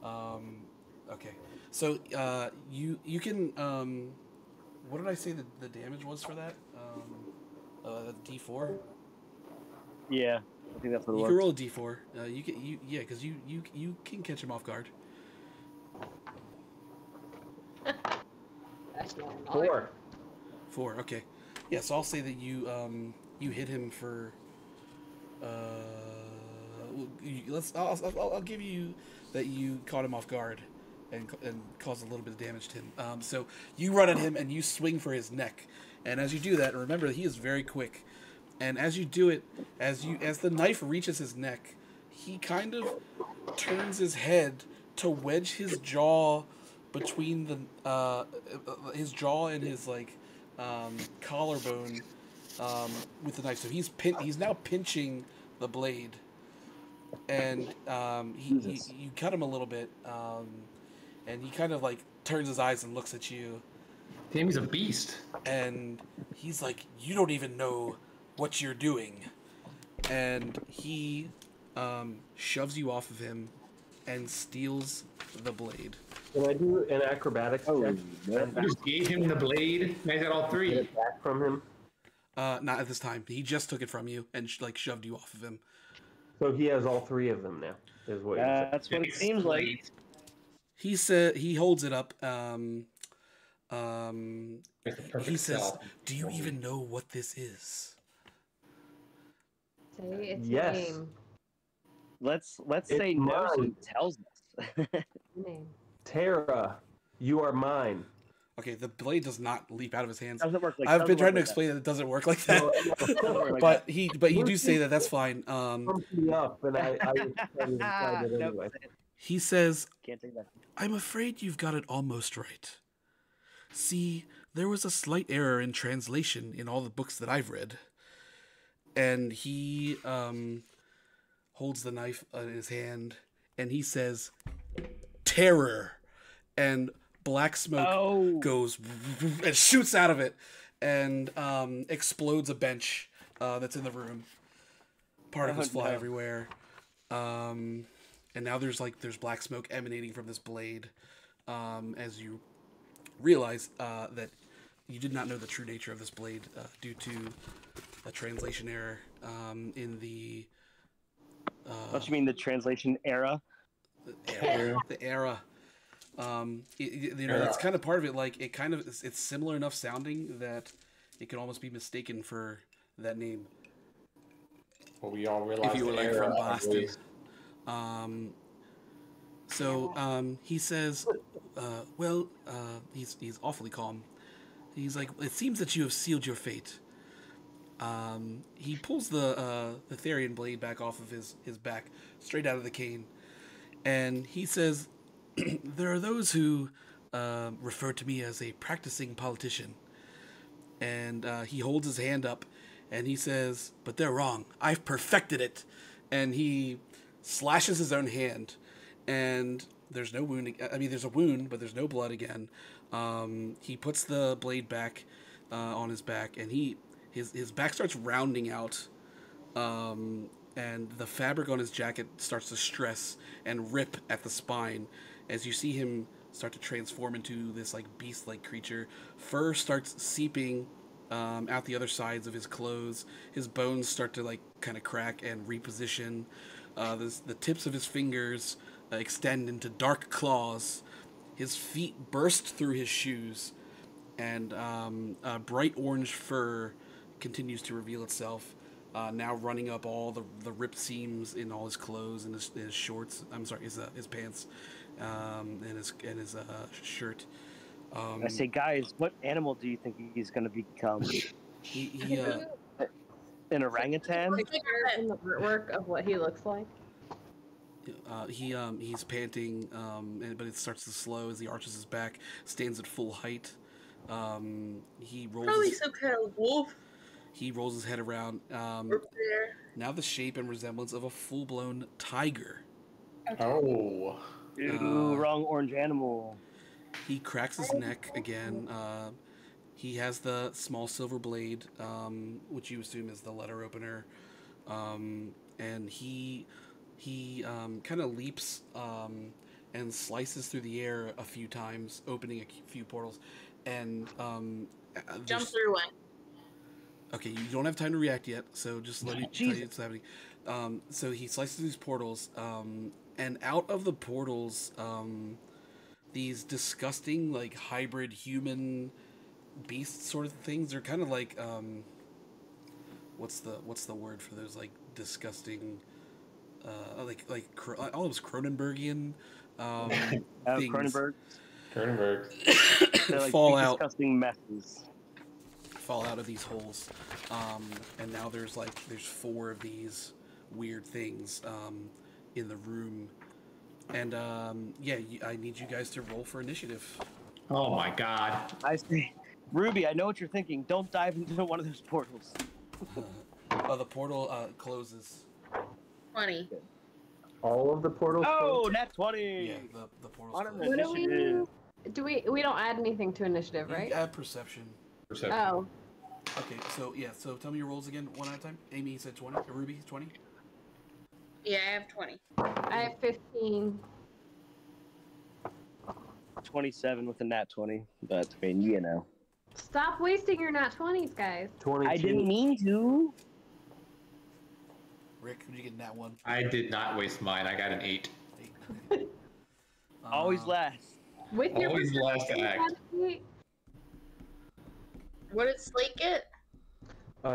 [SPEAKER 5] okay. So you can what did I say the damage was for that? D4.
[SPEAKER 6] Yeah, I think that's what it
[SPEAKER 5] You
[SPEAKER 6] was.
[SPEAKER 5] can roll a D4. Yeah, because you can catch him off guard.
[SPEAKER 1] That's not
[SPEAKER 4] 4.
[SPEAKER 5] 4. Okay. Yeah, so I'll say that you hit him for I'll give you that you caught him off guard and caused a little bit of damage to him. So you run at him and you swing for his neck, and as you do that, remember he is very quick. And as you do it, as the knife reaches his neck, he kind of turns his head to wedge his jaw between his jaw and his collarbone with the knife. So he's now pinching the blade, and you cut him a little bit, and he kind of turns his eyes and looks at you.
[SPEAKER 3] Damn, he's a beast.
[SPEAKER 5] And he's like, "You don't even know what you're doing," and he shoves you off of him and steals the blade.
[SPEAKER 4] Can I do an acrobatics check?
[SPEAKER 3] I just gave him the blade. Now he's got all
[SPEAKER 4] Get
[SPEAKER 3] 3.
[SPEAKER 4] it back from him.
[SPEAKER 5] Not at this time. He just took it from you and shoved you off of him.
[SPEAKER 4] So he has all 3 of them now. Is what you're saying.
[SPEAKER 6] That's what it seems like.
[SPEAKER 5] He said he holds it up. He says, "Do you even know what this is?"
[SPEAKER 1] Say its
[SPEAKER 4] Yes.
[SPEAKER 1] name.
[SPEAKER 6] Let's
[SPEAKER 4] It's
[SPEAKER 6] say no, so he
[SPEAKER 4] mine.
[SPEAKER 6] tells us.
[SPEAKER 1] Name.
[SPEAKER 4] Tara, you are mine.
[SPEAKER 5] Okay, the blade does not leap out of his hands.
[SPEAKER 6] Doesn't work like
[SPEAKER 5] I've been trying to
[SPEAKER 6] that.
[SPEAKER 5] explain that it doesn't work like that.
[SPEAKER 4] No,
[SPEAKER 6] Like
[SPEAKER 5] but you do say that. That's fine.
[SPEAKER 4] Pumped me up, and I decided to try it
[SPEAKER 6] Nope,
[SPEAKER 4] anyway.
[SPEAKER 5] He says,
[SPEAKER 6] can't take that.
[SPEAKER 5] "I'm afraid you've got it almost right. See, there was a slight error in translation in all the books that I've read." And he holds the knife in his hand, and he says, "Terror," and black smoke goes and shoots out of it, and explodes a bench that's in the room. Particles fly everywhere, and now there's black smoke emanating from this blade, as you realize that you did not know the true nature of this blade due to a translation error in the.
[SPEAKER 6] What you mean, the translation era?
[SPEAKER 5] The era. That's kind of part of it. It's similar enough sounding that it could almost be mistaken for that name.
[SPEAKER 3] Well, we all realize
[SPEAKER 5] If you were
[SPEAKER 3] the
[SPEAKER 5] from
[SPEAKER 3] era,
[SPEAKER 5] Boston.
[SPEAKER 3] at
[SPEAKER 5] He says, he's awfully calm. He's like, "It seems that you have sealed your fate." He pulls the Therian blade back off of his back, straight out of the cane, and he says, "There are those who refer to me as a practicing politician." And he holds his hand up, and he says, "But they're wrong. I've perfected it." And he slashes his own hand, and there's no wound. I mean, there's a wound, but there's no blood again. He puts the blade back on his back, and his back starts rounding out, and the fabric on his jacket starts to stress and rip at the spine as you see him start to transform into this beast-like creature. Fur starts seeping out the other sides of his clothes. His bones start to kind of crack and reposition. The tips of his fingers extend into dark claws. His feet burst through his shoes, and bright orange fur continues to reveal itself, now running up all the ripped seams in all his clothes and his shorts. I'm sorry, his pants, and his shirt.
[SPEAKER 6] I say, guys, what animal do you think he's going to become? An orangutan?
[SPEAKER 1] In the artwork of what he looks like.
[SPEAKER 5] He's panting, but it starts to slow as he arches his back, stands at full height. He rolls.
[SPEAKER 2] Probably some kind of wolf.
[SPEAKER 5] He rolls his head around.
[SPEAKER 2] Over there.
[SPEAKER 5] Now the shape and resemblance of a full-blown tiger.
[SPEAKER 3] Oh.
[SPEAKER 6] Ew, wrong orange animal.
[SPEAKER 5] He cracks his neck again. He has the small silver blade, which you assume is the letter opener, and he kind of leaps and slices through the air a few times, opening a few portals, and
[SPEAKER 2] Jump through one.
[SPEAKER 5] Okay, you don't have time to react yet, so just let me tell you what's happening. So he slices these portals, and out of the portals, these disgusting, like, hybrid human beast sort of things. They're kind of like, what's the word for those, like, disgusting, almost Cronenbergian things.
[SPEAKER 6] Cronenberg.
[SPEAKER 5] They're
[SPEAKER 6] like
[SPEAKER 5] fall
[SPEAKER 6] big,
[SPEAKER 5] out.
[SPEAKER 6] disgusting messes.
[SPEAKER 5] Fall out of these holes, and now there's 4 of these weird things in the room, and I need you guys to roll for initiative.
[SPEAKER 3] Oh my god.
[SPEAKER 6] I say, Ruby, I know what you're thinking. Don't dive into one of those portals.
[SPEAKER 5] The portal closes.
[SPEAKER 2] 20.
[SPEAKER 4] All of the portals.
[SPEAKER 6] Oh, nat 20.
[SPEAKER 5] Yeah, the portal's
[SPEAKER 6] On an
[SPEAKER 5] closed.
[SPEAKER 1] What do
[SPEAKER 6] initiative.
[SPEAKER 1] we don't add anything to initiative,
[SPEAKER 5] You
[SPEAKER 1] right?
[SPEAKER 5] add perception.
[SPEAKER 3] Perception.
[SPEAKER 1] Oh,
[SPEAKER 5] Okay, so tell me your rolls again, one at a time. Amy, you said 20. Ruby, 20.
[SPEAKER 2] Yeah, I have 20.
[SPEAKER 1] I have 15.
[SPEAKER 6] 27 with a nat 20. But, I mean, you know.
[SPEAKER 1] Stop wasting your nat 20s, guys.
[SPEAKER 4] 22.
[SPEAKER 6] I didn't mean to.
[SPEAKER 5] Rick, did you get that one?
[SPEAKER 3] I did not waste mine. I got an 8.
[SPEAKER 6] Always last.
[SPEAKER 1] With your
[SPEAKER 3] Always the last to
[SPEAKER 1] perception,
[SPEAKER 3] act.
[SPEAKER 1] Patty,
[SPEAKER 2] What did Slate get?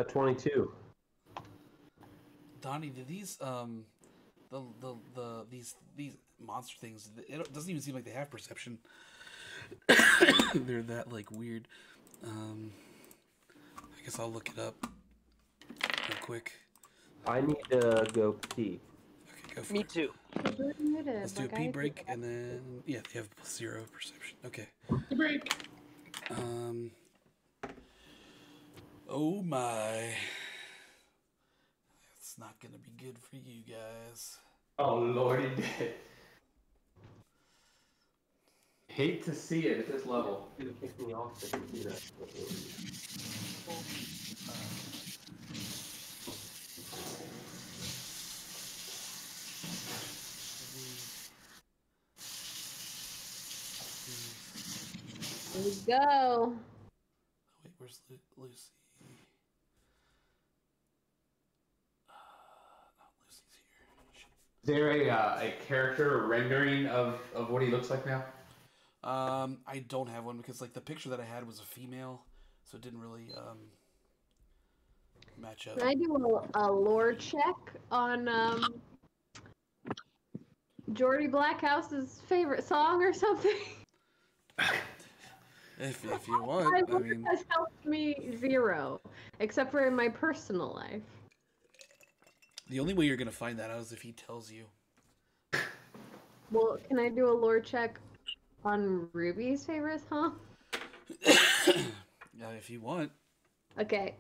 [SPEAKER 4] 22.
[SPEAKER 5] Donnie, did these these monster things? It doesn't even seem like they have perception. They're that like weird. I guess I'll look it up real quick.
[SPEAKER 4] I need to go pee.
[SPEAKER 5] Okay, go for
[SPEAKER 6] Me
[SPEAKER 5] it.
[SPEAKER 6] too.
[SPEAKER 1] you're muted,
[SPEAKER 5] Let's do a
[SPEAKER 1] like
[SPEAKER 5] pee
[SPEAKER 1] I
[SPEAKER 5] break,
[SPEAKER 1] did.
[SPEAKER 5] and then yeah, they have 0 perception. Okay.
[SPEAKER 3] Break.
[SPEAKER 5] Oh my. That's not gonna be good for you guys.
[SPEAKER 3] Oh lordy. Hate to see it at this level.
[SPEAKER 4] You're gonna kick me off if you do that.
[SPEAKER 1] There we go.
[SPEAKER 5] Wait, where's Lucy? Lucy's here. Shit.
[SPEAKER 3] Is there a character rendering of what he looks like now?
[SPEAKER 5] I don't have one because like the picture that I had was a female, so it didn't really match up.
[SPEAKER 1] Can I do a lore check on Jordy Blackhouse's favorite song or something?
[SPEAKER 5] If you want, I
[SPEAKER 1] Lore
[SPEAKER 5] mean,
[SPEAKER 1] has helped me 0, except for in my personal life.
[SPEAKER 5] the only way you're gonna find that out is if he tells you.
[SPEAKER 1] Well, can I do a lore check on Ruby's favorite song?
[SPEAKER 5] If you want.
[SPEAKER 1] Okay.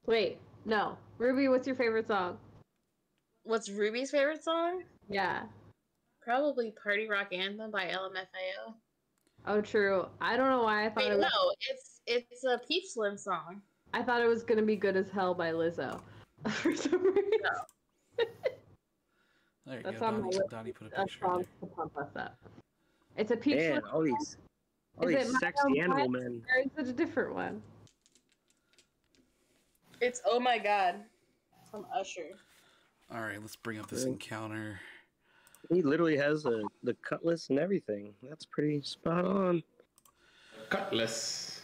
[SPEAKER 1] Wait, no. Ruby, what's your favorite song?
[SPEAKER 2] What's Ruby's favorite song?
[SPEAKER 1] Yeah.
[SPEAKER 2] Probably Party Rock Anthem by LMFAO.
[SPEAKER 1] Oh, true. I don't know why I thought
[SPEAKER 2] Wait,
[SPEAKER 1] it was,
[SPEAKER 2] no, it's a Peach Slim song.
[SPEAKER 1] I thought it was gonna be Good as Hell by Lizzo. For some reason.
[SPEAKER 2] No.
[SPEAKER 5] There you
[SPEAKER 1] That's
[SPEAKER 5] go.
[SPEAKER 1] on my list
[SPEAKER 5] Donnie put a
[SPEAKER 1] of
[SPEAKER 5] picture in
[SPEAKER 1] songs
[SPEAKER 5] there.
[SPEAKER 1] to pump us up. It's a Peach
[SPEAKER 6] Man,
[SPEAKER 1] Slim
[SPEAKER 6] all
[SPEAKER 1] song,
[SPEAKER 6] these
[SPEAKER 1] Is it My
[SPEAKER 6] sexy
[SPEAKER 1] Own
[SPEAKER 6] animal
[SPEAKER 1] Pet?
[SPEAKER 6] men.
[SPEAKER 1] or is it a different one?
[SPEAKER 2] It's Oh My God from Usher.
[SPEAKER 5] All right, let's bring up this
[SPEAKER 6] Okay.
[SPEAKER 5] encounter.
[SPEAKER 6] He literally has the cutlass and everything. That's pretty spot on.
[SPEAKER 3] Cutlass.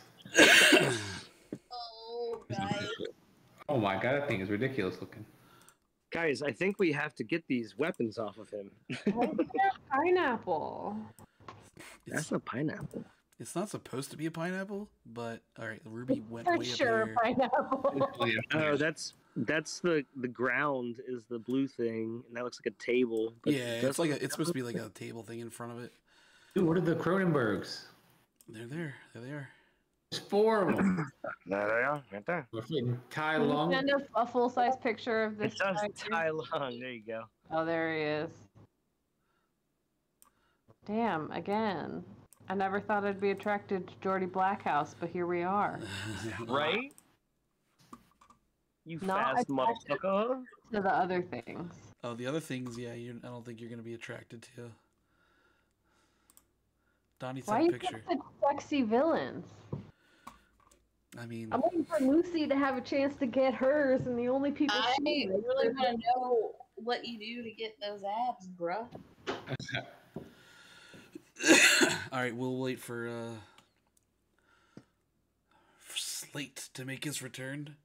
[SPEAKER 2] Oh, guys.
[SPEAKER 3] Oh my god, that thing is ridiculous looking.
[SPEAKER 6] Guys, I think we have to get these weapons off of him.
[SPEAKER 1] Why is there a pineapple?
[SPEAKER 6] That's a pineapple.
[SPEAKER 5] It's not supposed to be a pineapple, but all right, Ruby went
[SPEAKER 1] For
[SPEAKER 5] way
[SPEAKER 1] sure,
[SPEAKER 5] up here.
[SPEAKER 1] a pineapple.
[SPEAKER 6] Oh, that's That's the ground is the blue thing, and that looks like a table. But
[SPEAKER 5] Yeah, it's like it's supposed to be like a table thing in front of it.
[SPEAKER 3] Dude, what are the Cronenbergs?
[SPEAKER 5] They're there. There they are.
[SPEAKER 3] There's 4 of them.
[SPEAKER 6] There they are, right there.
[SPEAKER 3] We're fighting Tai
[SPEAKER 1] Can you
[SPEAKER 3] Lung.
[SPEAKER 1] send a full-size picture of this
[SPEAKER 6] It says
[SPEAKER 1] guy
[SPEAKER 6] Tai
[SPEAKER 1] here?
[SPEAKER 6] Lung. There you go.
[SPEAKER 1] Oh, there he is. Damn, again. I never thought I'd be attracted to Geordie Blackhouse, but here we are.
[SPEAKER 6] Right? You
[SPEAKER 1] Not
[SPEAKER 6] fast
[SPEAKER 1] attracted
[SPEAKER 6] motherfucker.
[SPEAKER 1] to the other things.
[SPEAKER 5] Oh, the other things, yeah, I don't think you're gonna be attracted to. Donnie
[SPEAKER 1] Why
[SPEAKER 5] sent
[SPEAKER 1] you
[SPEAKER 5] a
[SPEAKER 1] got
[SPEAKER 5] picture.
[SPEAKER 1] such sexy villains?
[SPEAKER 5] I mean,
[SPEAKER 1] I'm waiting for Lucy to have a chance to get hers, and the only people
[SPEAKER 2] I
[SPEAKER 1] she likes
[SPEAKER 2] really
[SPEAKER 1] are-
[SPEAKER 2] want to know what you do to get those abs, bruh.
[SPEAKER 5] all right, we'll wait for Slate to make his return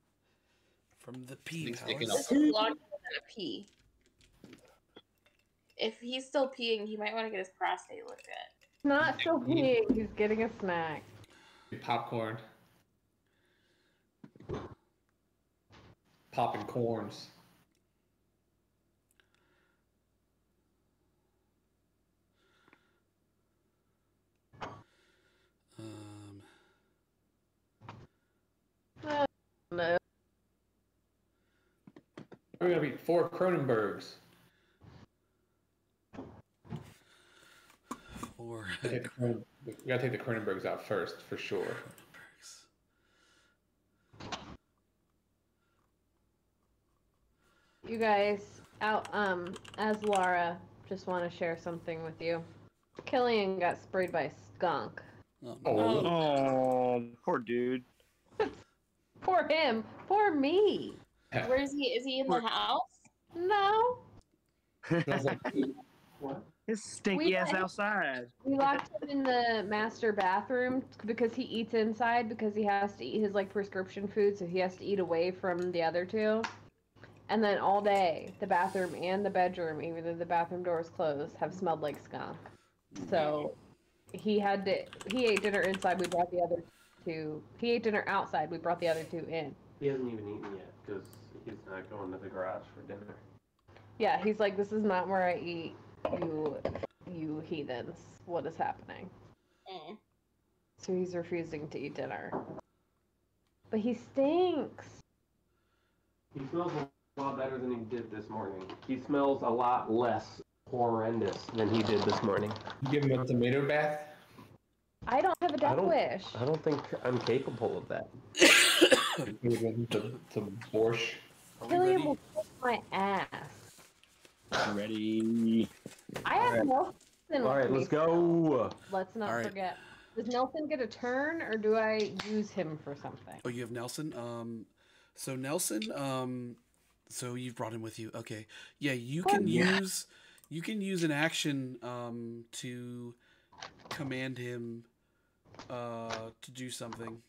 [SPEAKER 5] from the pee
[SPEAKER 3] He's taking
[SPEAKER 5] palace.
[SPEAKER 2] This is longer than a pee. If he's still peeing, he might want to get his prostate looked at.
[SPEAKER 1] Not so peeing, he's getting a snack.
[SPEAKER 3] Popcorn. Popping corns.
[SPEAKER 1] No.
[SPEAKER 3] We're gonna beat 4 Cronenbergs.
[SPEAKER 5] Or
[SPEAKER 3] We gotta take the Cronenbergs out first, for sure.
[SPEAKER 1] You guys, as Laura, just want to share something with you. Killian got sprayed by a skunk.
[SPEAKER 5] Oh,
[SPEAKER 3] Oh,
[SPEAKER 6] Oh, poor dude.
[SPEAKER 1] Poor him. Poor me.
[SPEAKER 2] Where is he? Is he in the house?
[SPEAKER 1] No.
[SPEAKER 3] smells like poop.
[SPEAKER 6] His stinky
[SPEAKER 1] We-
[SPEAKER 6] ass outside.
[SPEAKER 1] We locked him in the master bathroom because he eats inside because he has to eat his prescription food, so he has to eat away from the other two. And then all day, the bathroom and the bedroom, even though the bathroom door is closed, have smelled like skunk. So he ate dinner inside. We brought the other two. He ate dinner outside. We brought the other two in.
[SPEAKER 4] He hasn't even eaten yet because he's not going to the garage for dinner.
[SPEAKER 1] Yeah, he's like, this is not where I eat. You heathens. What is happening?
[SPEAKER 2] Mm.
[SPEAKER 1] So he's refusing to eat dinner. But he stinks.
[SPEAKER 4] He smells a lot better than he did this morning. He smells a lot less horrendous than he did this morning.
[SPEAKER 3] You give him a tomato bath?
[SPEAKER 1] I don't have a death wish.
[SPEAKER 4] I don't think I'm capable of that.
[SPEAKER 3] You give him some borscht?
[SPEAKER 5] are we
[SPEAKER 1] Killian
[SPEAKER 5] ready?
[SPEAKER 1] will kick my ass.
[SPEAKER 6] Ready?
[SPEAKER 1] I have Nelson.
[SPEAKER 4] All right, let's go.
[SPEAKER 1] Let's not
[SPEAKER 5] All right.
[SPEAKER 1] forget. Does Nelson get a turn, or do I use him for something?
[SPEAKER 5] Oh, you have Nelson. So Nelson. So you've brought him with you. Okay. Yeah, you can use an action to command him to do something.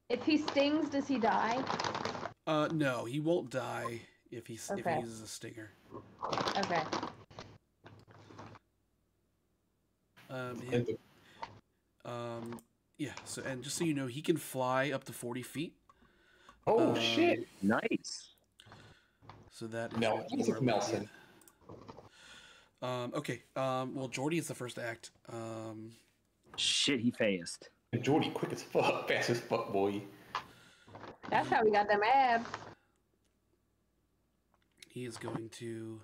[SPEAKER 1] If he stings, does he die?
[SPEAKER 5] No, he won't die if he
[SPEAKER 1] Okay.
[SPEAKER 5] uses a stinger.
[SPEAKER 1] Okay.
[SPEAKER 5] Him- yeah. So and just so you know, he can fly up to 40 feet.
[SPEAKER 3] Oh, shit.
[SPEAKER 6] Nice.
[SPEAKER 5] So that is
[SPEAKER 3] No,
[SPEAKER 5] what
[SPEAKER 3] it's
[SPEAKER 5] you are
[SPEAKER 3] Nelson.
[SPEAKER 5] looking at. Okay. Well, Jordy is the first to act.
[SPEAKER 6] Shit, he phased.
[SPEAKER 3] Jordy, quick as fuck, fast as fuck, boy.
[SPEAKER 1] That's how we got them abs.
[SPEAKER 5] He is going to.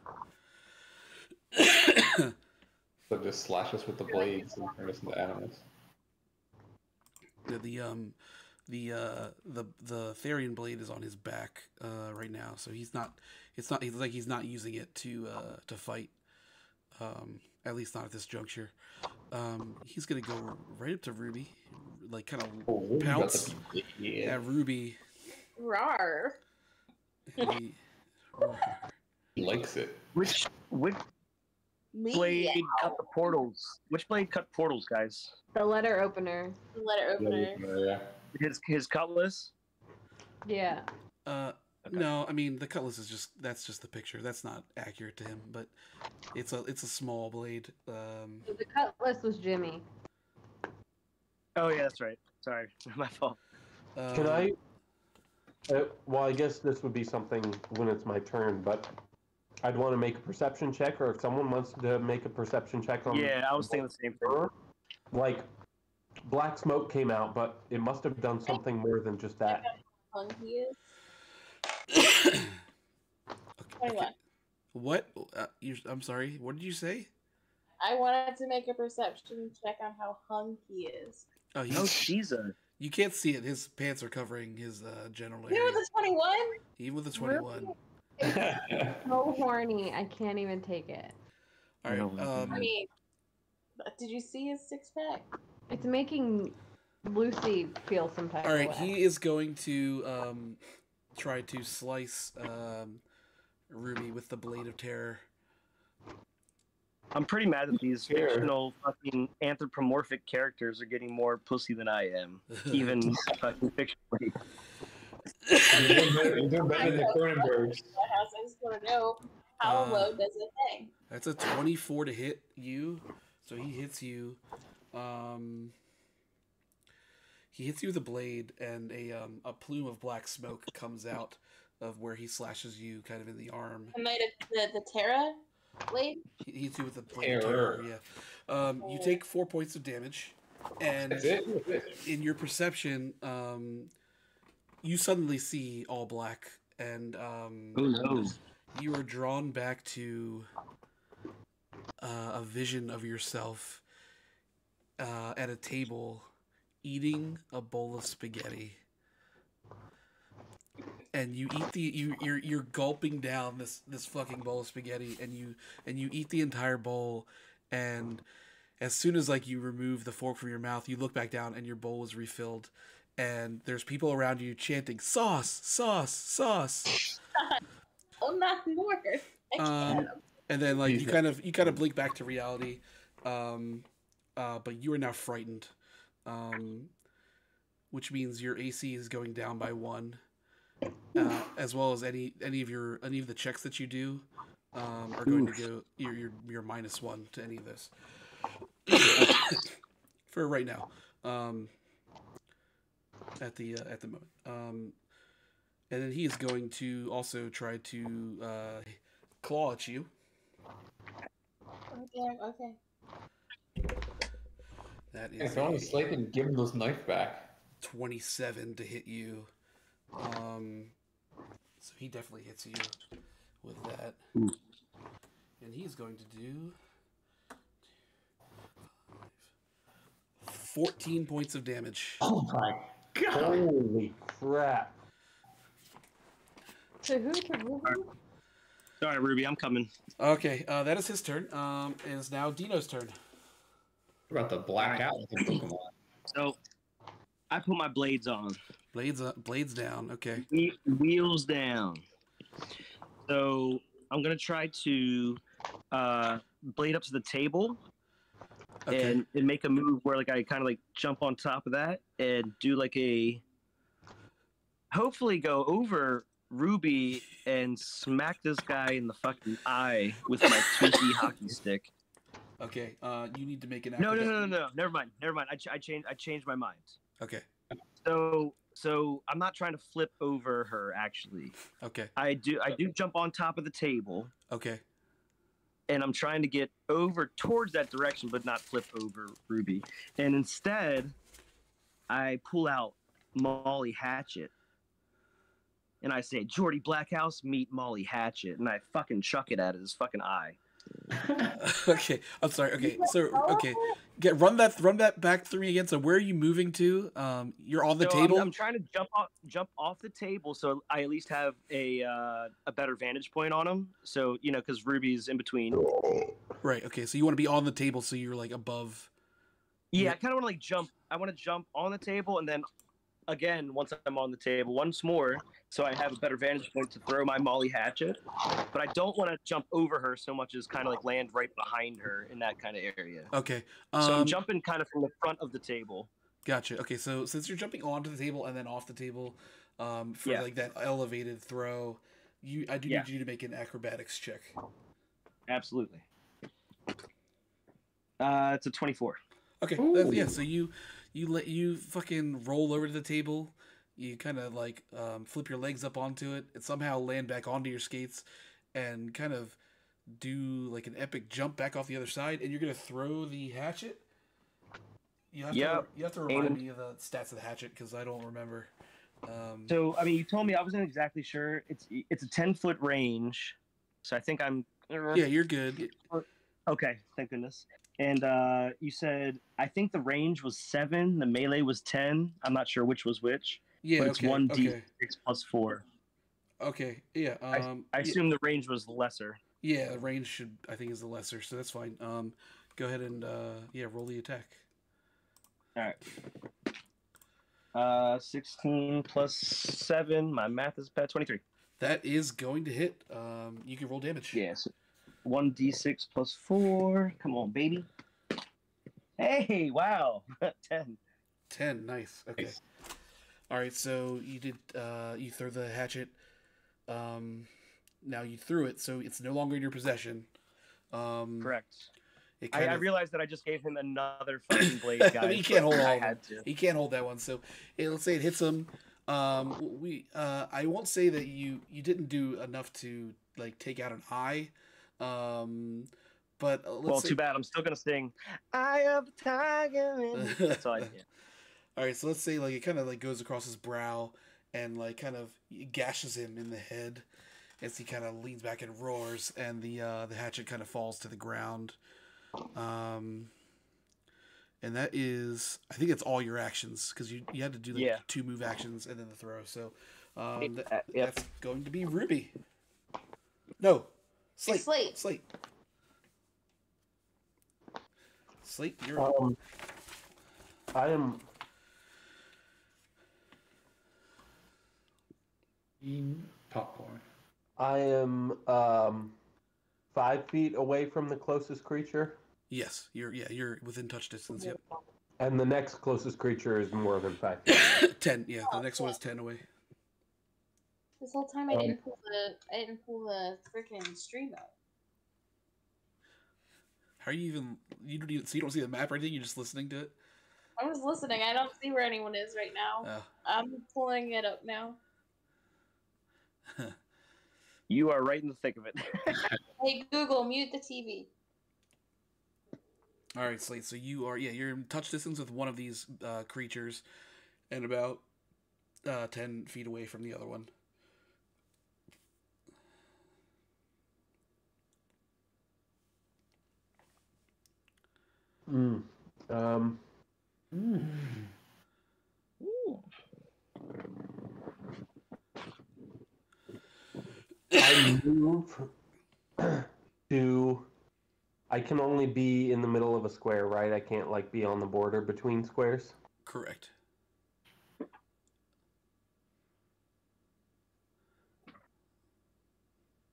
[SPEAKER 3] So just slash us with the blades and turn us into animals.
[SPEAKER 5] The Therian blade is on his back right now, so he's not. It's like he's not using it to fight. At least not at this juncture. He's gonna go right up to Ruby, like kind of
[SPEAKER 3] Ruby's
[SPEAKER 5] pounce
[SPEAKER 3] about to be- yeah.
[SPEAKER 5] at Ruby.
[SPEAKER 2] Rawr.
[SPEAKER 5] He,
[SPEAKER 3] He likes it.
[SPEAKER 6] Which
[SPEAKER 2] Me.
[SPEAKER 6] blade cut the portals? Which blade cut portals, guys?
[SPEAKER 1] The letter opener.
[SPEAKER 2] Letter opener.
[SPEAKER 3] Yeah.
[SPEAKER 6] His cutlass.
[SPEAKER 1] Yeah.
[SPEAKER 5] No, I mean the cutlass is that's just the picture. That's not accurate to him, but it's a small blade.
[SPEAKER 1] The cutlass was Jimmy.
[SPEAKER 6] Oh yeah, that's right. Sorry, my fault.
[SPEAKER 4] Can I Well, I guess this would be something when it's my turn, but I'd want to make a perception check, or if someone wants to make a perception check on.
[SPEAKER 6] Yeah, I was thinking the same thing.
[SPEAKER 4] Like, black smoke came out, but it must have done something more than just that.
[SPEAKER 2] How hung he is.
[SPEAKER 5] Okay.
[SPEAKER 2] 21.
[SPEAKER 5] What? I'm sorry. What did you say?
[SPEAKER 2] I wanted to make a perception check on how hung he is.
[SPEAKER 5] Oh,
[SPEAKER 6] Oh, Jesus.
[SPEAKER 5] You can't see it. His pants are covering his general area.
[SPEAKER 2] Even with a 21?
[SPEAKER 5] Even with a 21.
[SPEAKER 1] So horny, I can't even take it.
[SPEAKER 5] All right.
[SPEAKER 2] I mean, did you see his six pack?
[SPEAKER 1] It's making Lucy feel some type
[SPEAKER 5] All right.
[SPEAKER 1] of way.
[SPEAKER 5] He is going to try to slice Ruby with the blade of terror.
[SPEAKER 6] I'm pretty mad that these fictional fucking anthropomorphic characters are getting more pussy than I am, even fucking fictionally.
[SPEAKER 3] You're doing better than the Cronenbergs.
[SPEAKER 2] I just want to know how low does it hang?
[SPEAKER 5] That's a 24 to hit you. So he hits you. He hits you with a blade, and a plume of black smoke comes out of where he slashes you, kind of in the arm.
[SPEAKER 2] And the Terra blade?
[SPEAKER 5] He hits you with a blade of terror. Yeah. You take 4 points of damage, and
[SPEAKER 3] That's it?
[SPEAKER 5] in your perception, you suddenly see all black, and
[SPEAKER 6] Oh no.
[SPEAKER 5] you are drawn back to a vision of yourself at a table eating a bowl of spaghetti. And you eat you're gulping down this fucking bowl of spaghetti, and you eat the entire bowl, and as soon as like you remove the fork from your mouth, you look back down and your bowl is refilled, and there's people around you chanting sauce, sauce, sauce.
[SPEAKER 2] Oh, not more. I can't.
[SPEAKER 5] And then like you kind of blink back to reality, but you are now frightened, which means your AC is going down by 1. As well as any of the checks that you do are going to go. You're -1 to any of this for right now. At the moment, and then he is going to also try to claw at you.
[SPEAKER 2] Okay.
[SPEAKER 5] That
[SPEAKER 3] Yeah,
[SPEAKER 5] is
[SPEAKER 3] throw him a slate and give him those knife back.
[SPEAKER 5] 27 to hit you. So he definitely hits you with that. And he's going to do 14 points of damage.
[SPEAKER 3] Oh my god!
[SPEAKER 4] Holy crap!
[SPEAKER 1] To who? To Ruby?
[SPEAKER 6] Sorry, Ruby, I'm coming.
[SPEAKER 5] Okay, that is his turn. It is now Dino's turn.
[SPEAKER 3] We're about to black out with the Pokemon.
[SPEAKER 6] So, I put my blades on.
[SPEAKER 5] Blades down. Okay.
[SPEAKER 6] Wheels down. So I'm gonna try to blade up to the table and make a move where like I kind of like jump on top of that and do like hopefully go over Ruby and smack this guy in the fucking eye with my 2C hockey stick.
[SPEAKER 5] Okay. You need to make an.
[SPEAKER 6] No. Never mind. I changed my mind.
[SPEAKER 5] Okay.
[SPEAKER 6] So I'm not trying to flip over her, actually.
[SPEAKER 5] Okay.
[SPEAKER 6] I do jump on top of the table.
[SPEAKER 5] Okay.
[SPEAKER 6] And I'm trying to get over towards that direction, but not flip over Ruby. And instead, I pull out Molly Hatchet. And I say, Jordy Blackhouse, meet Molly Hatchet. And I fucking chuck it at his fucking eye.
[SPEAKER 5] Okay, I'm sorry. Okay, so run that back through me again. So where are you moving to? You're on the table.
[SPEAKER 6] I'm trying to jump off the table, so I at least have a better vantage point on him. So because Ruby's in between.
[SPEAKER 5] Right. Okay. So you want to be on the table, so you're like above.
[SPEAKER 6] Yeah, I kind of want to like jump. I want to jump on the table, and then again once I'm on the table, once more, so I have a better vantage point to throw my Molly Hatchet. But I don't want to jump over her so much as kind of like land right behind her in that kind of area.
[SPEAKER 5] Okay.
[SPEAKER 6] So I'm jumping kind of from the front of the table.
[SPEAKER 5] Gotcha. Okay, so since you're jumping onto the table and then off the table, for like that elevated throw, I do need you to make an acrobatics check.
[SPEAKER 6] Absolutely. It's a 24.
[SPEAKER 5] Okay. So you fucking roll over to the table. you kind of like flip your legs up onto it and somehow land back onto your skates and kind of do like an epic jump back off the other side, and you're gonna throw the hatchet.
[SPEAKER 6] Yep.
[SPEAKER 5] You have to remind
[SPEAKER 6] And
[SPEAKER 5] me of the stats of the hatchet because I don't remember.
[SPEAKER 6] so, I mean, you told me I wasn't exactly sure. It's a 10-foot range, so I think I'm.
[SPEAKER 5] Yeah, you're good.
[SPEAKER 6] Okay, thank goodness. And you said I think the range was 7, the melee was 10. I'm not sure which was which.
[SPEAKER 5] Yeah,
[SPEAKER 6] but it's
[SPEAKER 5] okay,
[SPEAKER 6] 1d6 plus 4.
[SPEAKER 5] Okay, yeah.
[SPEAKER 6] I assume the range was lesser.
[SPEAKER 5] Yeah, the range should I think is the lesser, so that's fine. Go ahead and roll the attack.
[SPEAKER 6] All right. 16 plus 7. My math is bad. 23.
[SPEAKER 5] That is going to hit. You can roll damage.
[SPEAKER 6] Yes. 1d6 plus 4. Come on, baby. Hey, wow. 10.
[SPEAKER 5] 10, nice. Okay.
[SPEAKER 3] Nice.
[SPEAKER 5] All right, so you did you throw the hatchet. Now you threw it, so it's no longer in your possession.
[SPEAKER 6] Correct.
[SPEAKER 5] I
[SPEAKER 6] realized that I just gave him another fucking blade, guys.
[SPEAKER 5] He can't hold all
[SPEAKER 6] I
[SPEAKER 5] of them.
[SPEAKER 6] had to.
[SPEAKER 5] He can't hold that one. So let's say it hits him. I won't say that you didn't do enough to like take out an eye. But let's say...
[SPEAKER 6] too bad. I'm still gonna sing "Eye of the Tiger." That's all I did.
[SPEAKER 5] All right, so let's say like it kind of like goes across his brow and like kind of gashes him in the head as he kind of leans back and roars, and the hatchet kind of falls to the ground. And that is, I think it's all your actions because you had to do like 2 move actions and then the throw. So that's going to be Ruby. No, Slate. Slate, you're up.
[SPEAKER 4] I am.
[SPEAKER 3] Popcorn.
[SPEAKER 4] I am 5 feet away from the closest creature.
[SPEAKER 5] Yes, you're within touch distance. Yep.
[SPEAKER 4] And the next closest creature is more than 5 feet.
[SPEAKER 5] 10. Yeah, the next one is 10 away.
[SPEAKER 2] This whole time I didn't pull the freaking stream up.
[SPEAKER 5] How are you even? So you don't see the map or anything? You're just listening to it.
[SPEAKER 2] I was listening. I don't see where anyone is right now.
[SPEAKER 5] Oh.
[SPEAKER 2] I'm pulling it up now.
[SPEAKER 6] You are right in the thick of it.
[SPEAKER 2] Hey Google, mute the TV.
[SPEAKER 5] All right, Slate. So you're in touch distance with one of these creatures, and about 10 feet away from the other one.
[SPEAKER 4] I move to. I can only be in the middle of a square, right? I can't like be on the border between squares.
[SPEAKER 5] Correct.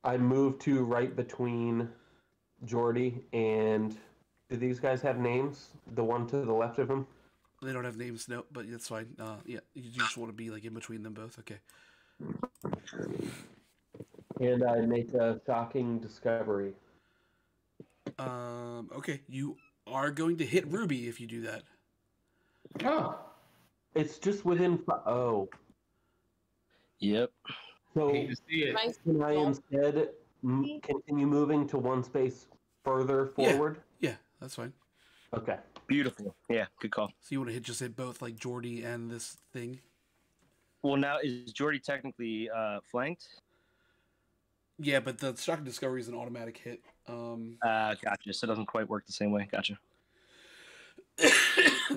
[SPEAKER 4] I move to right between Jordy and. Do these guys have names? The one to the left of him?
[SPEAKER 5] They don't have names, no, but that's fine. Yeah, you just want to be like in between them both. Okay.
[SPEAKER 4] And I make a shocking discovery.
[SPEAKER 5] Okay, you are going to hit Ruby if you do that.
[SPEAKER 3] Oh.
[SPEAKER 4] It's just within. Oh.
[SPEAKER 6] Yep.
[SPEAKER 4] So
[SPEAKER 3] Hate to see it.
[SPEAKER 4] can I instead continue moving to one space further forward?
[SPEAKER 5] Yeah, that's fine.
[SPEAKER 4] Okay.
[SPEAKER 6] Beautiful. Yeah, good call.
[SPEAKER 5] So you want to hit both like Jordy and this thing?
[SPEAKER 6] Well, now is Jordy technically flanked?
[SPEAKER 5] Yeah, but the shocking discovery is an automatic hit.
[SPEAKER 6] Gotcha. So it doesn't quite work the same way. Gotcha.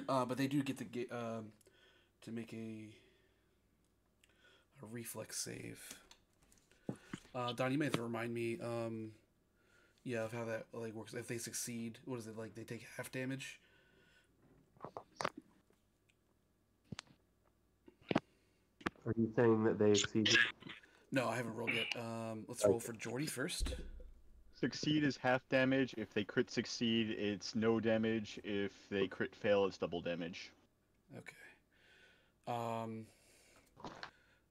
[SPEAKER 5] But they do get to make a reflex save. Don, you may have to remind me, of how that like works. If they succeed, what is it like? They take half damage.
[SPEAKER 4] Are you saying that they exceeded?
[SPEAKER 5] No, I haven't rolled yet. Let's roll for Jordy first.
[SPEAKER 7] Succeed is half damage. If they crit succeed, it's no damage. If they crit fail, it's double damage.
[SPEAKER 5] Okay.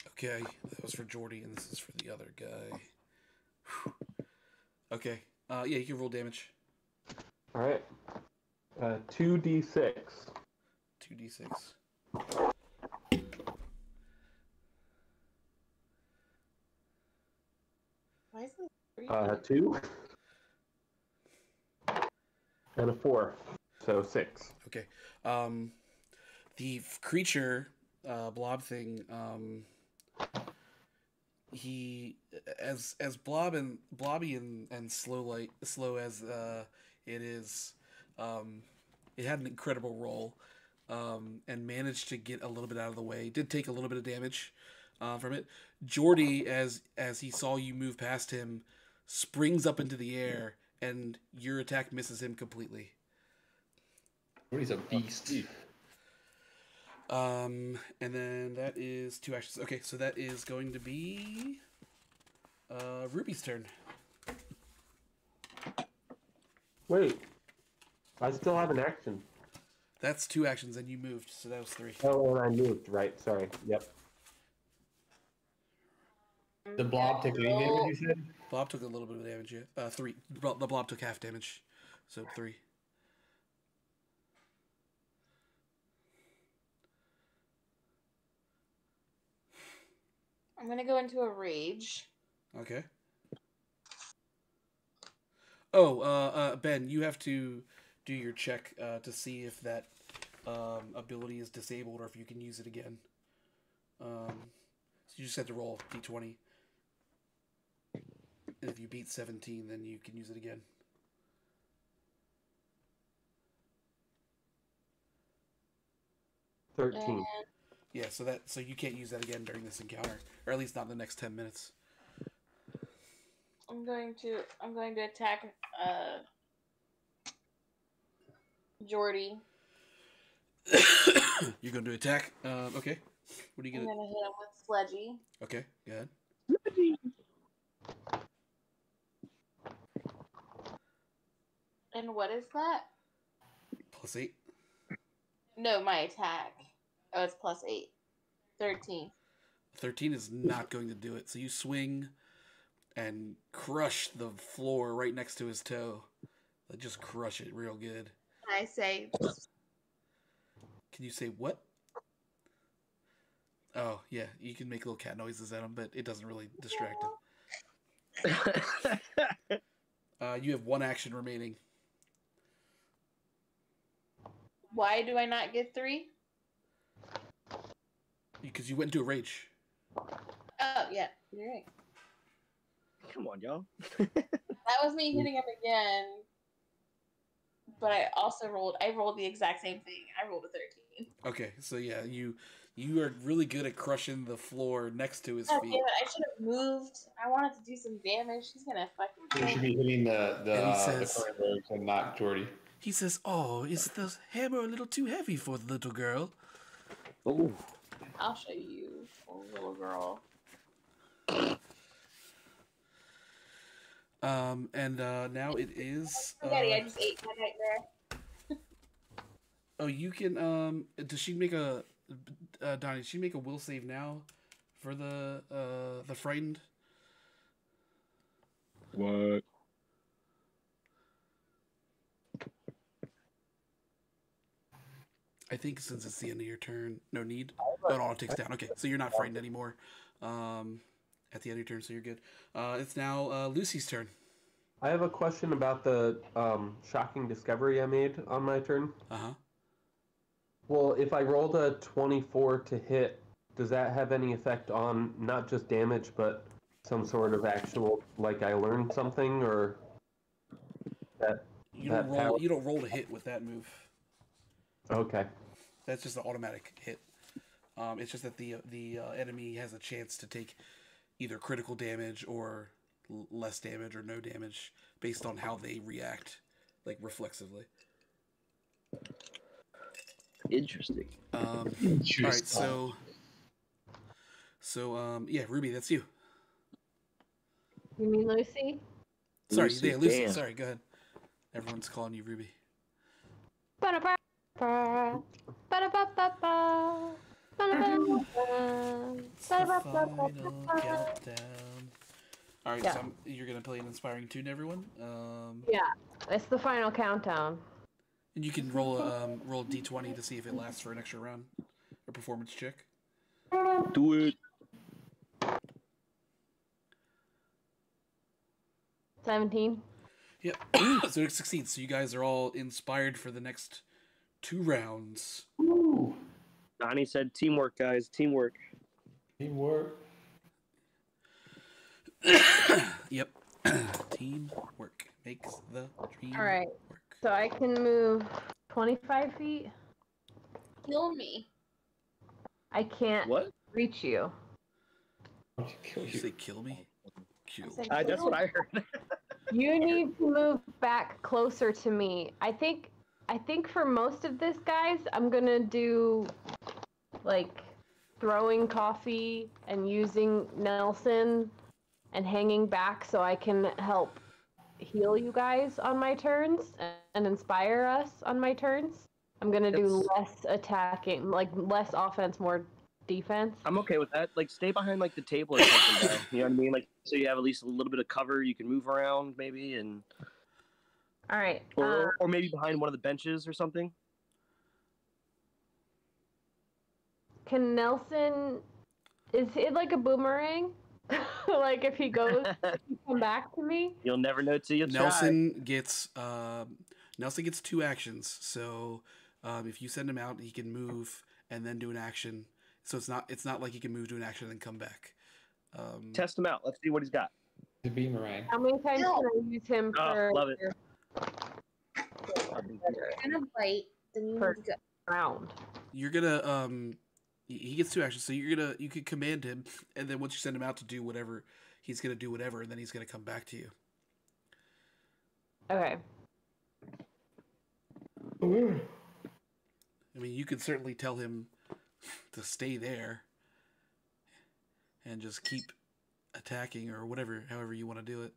[SPEAKER 5] Okay, that was for Jordy, and this is for the other guy. Whew. Okay. Yeah, you can roll damage.
[SPEAKER 4] All right. 2d6.
[SPEAKER 5] 2d6.
[SPEAKER 4] 2 and a 4, so 6.
[SPEAKER 5] Okay. The creature, blob thing, he as blobby and slow as it is, it had an incredible roll, and managed to get a little bit out of the way. Did take a little bit of damage from it. Jordy, as he saw you move past him, springs up into the air, and your attack misses him completely.
[SPEAKER 3] He's a beast.
[SPEAKER 5] And then that is 2 actions. Okay, so that is going to be Ruby's turn.
[SPEAKER 4] Wait, I still have an action.
[SPEAKER 5] That's 2 actions, and you moved, so that was 3.
[SPEAKER 4] Oh, and I moved, right, sorry. Yep.
[SPEAKER 3] The blob took any damage, you said?
[SPEAKER 5] Blob took a little bit of damage, yeah. 3. The blob took half damage, so 3.
[SPEAKER 2] I'm gonna go into a rage.
[SPEAKER 5] Okay. Oh, Ben, you have to do your check to see if that ability is disabled or if you can use it again. So you just have to roll d20. And if you beat 17, then you can use it again.
[SPEAKER 4] And 13.
[SPEAKER 5] Yeah, so you can't use that again during this encounter, or at least not in the next 10 minutes.
[SPEAKER 2] I'm going to attack Jordy.
[SPEAKER 5] You're going to attack. Okay. What are you
[SPEAKER 2] I'm
[SPEAKER 5] gonna?
[SPEAKER 2] gonna hit him with Sledgy.
[SPEAKER 5] Okay, go ahead.
[SPEAKER 2] And what is that?
[SPEAKER 5] +8.
[SPEAKER 2] No, my attack. Oh, it's +8. 13.
[SPEAKER 5] 13 is not going to do it. So you swing and crush the floor right next to his toe. Just crush it real good.
[SPEAKER 2] I say,
[SPEAKER 5] Can you say what? Oh, yeah. You can make little cat noises at him, but it doesn't really distract him. You have 1 action remaining.
[SPEAKER 2] why do I not get 3?
[SPEAKER 5] Because you went into a rage.
[SPEAKER 2] Oh, yeah, you're right.
[SPEAKER 6] Come on, y'all.
[SPEAKER 2] That was me hitting him again. But I rolled the exact same thing. I rolled a 13.
[SPEAKER 5] Okay, so yeah, you are really good at crushing the floor next to his
[SPEAKER 2] Oh,
[SPEAKER 5] feet.
[SPEAKER 2] damn it, I should have moved. I wanted to do some damage. He's gonna fucking
[SPEAKER 3] You
[SPEAKER 2] kill
[SPEAKER 3] should
[SPEAKER 2] me.
[SPEAKER 3] be hitting
[SPEAKER 5] And he
[SPEAKER 3] the
[SPEAKER 5] says-
[SPEAKER 3] current rogues and not Jordy.
[SPEAKER 5] He says, "Oh, is the hammer a little too heavy for the little girl?"
[SPEAKER 6] Oh,
[SPEAKER 2] I'll show you, oh, little girl.
[SPEAKER 5] And now it is.
[SPEAKER 2] Spaghetti, I just ate my nightmare.
[SPEAKER 5] Oh, you can. Does she make a? Donnie, does she make a will save now for the frightened?
[SPEAKER 6] what?
[SPEAKER 5] I think since it's the end of your turn, no need. Oh, no, it takes down. Okay, so you're not frightened anymore. At the end of your turn, so you're good. It's now Lucy's turn.
[SPEAKER 4] I have a question about the shocking discovery I made on my turn.
[SPEAKER 5] Uh-huh.
[SPEAKER 4] Well, if I rolled a 24 to hit, does that have any effect on not just damage, but some sort of actual, like I learned something, or that?
[SPEAKER 5] You don't roll. You don't roll to hit with that move.
[SPEAKER 4] Okay.
[SPEAKER 5] That's just an automatic hit. It's just that the enemy has a chance to take either critical damage or less damage or no damage based on how they react, like reflexively.
[SPEAKER 6] Interesting.
[SPEAKER 5] All right, so yeah, Ruby, that's you.
[SPEAKER 1] You mean Lucy?
[SPEAKER 5] Sorry,
[SPEAKER 6] Lucy,
[SPEAKER 5] yeah, Lucy.
[SPEAKER 6] damn.
[SPEAKER 5] Sorry, go ahead. Everyone's calling you Ruby.
[SPEAKER 1] Ba-da-ba-ba. Ba-da-ba-ba-ba. Ba-da-ba-ba-ba.
[SPEAKER 5] It's the final countdown. All right,
[SPEAKER 1] Yeah.
[SPEAKER 5] so you're gonna play an inspiring tune, everyone.
[SPEAKER 1] Yeah, it's the final countdown.
[SPEAKER 5] And you can roll roll d20 to see if it lasts for an extra round. A performance check.
[SPEAKER 6] Do it.
[SPEAKER 1] 17.
[SPEAKER 5] Yep. So it succeeds. So you guys are all inspired for the next 2 rounds.
[SPEAKER 3] Ooh.
[SPEAKER 6] Donnie said, "Teamwork, guys, teamwork."
[SPEAKER 3] Teamwork.
[SPEAKER 5] Yep. Teamwork makes the dream
[SPEAKER 1] All right.
[SPEAKER 5] work.
[SPEAKER 1] So I can move 25 feet.
[SPEAKER 2] Kill me.
[SPEAKER 1] I can't
[SPEAKER 6] What?
[SPEAKER 1] reach you.
[SPEAKER 3] I'll kill
[SPEAKER 5] Did you
[SPEAKER 3] you.
[SPEAKER 5] say kill me? Kill.
[SPEAKER 6] That's what I heard.
[SPEAKER 1] You need to move back closer to me. I think for most of this, guys, I'm gonna do like throwing coffee and using Nelson and hanging back so I can help heal you guys on my turns and inspire us on my turns. I'm gonna do less attacking, like less offense, more defense.
[SPEAKER 6] I'm okay with that. Like, stay behind like the table or something, though. You know what I mean? Like, so you have at least a little bit of cover. You can move around, maybe, and
[SPEAKER 1] All right.
[SPEAKER 6] or maybe behind one of the benches or something.
[SPEAKER 1] Can Nelson? Is it like a boomerang? Like if he goes, he come back to me.
[SPEAKER 6] You'll never know till you try.
[SPEAKER 5] Nelson gets 2 actions. So if you send him out, he can move and then do an action. So it's not like he can move, do an action, and then come back.
[SPEAKER 6] Test him out. Let's see what he's got.
[SPEAKER 3] The beamerang.
[SPEAKER 1] How many times can I use him per
[SPEAKER 6] Love it.
[SPEAKER 2] Kind of bite. Then you
[SPEAKER 1] Per-
[SPEAKER 2] need to go.
[SPEAKER 1] round?
[SPEAKER 5] You're gonna he gets 2 actions. So you could command him, and then once you send him out to do whatever, he's gonna do whatever, and then he's gonna come back to you.
[SPEAKER 1] Okay.
[SPEAKER 5] I mean, you could certainly tell him to stay there and just keep attacking or whatever, however you want to do it.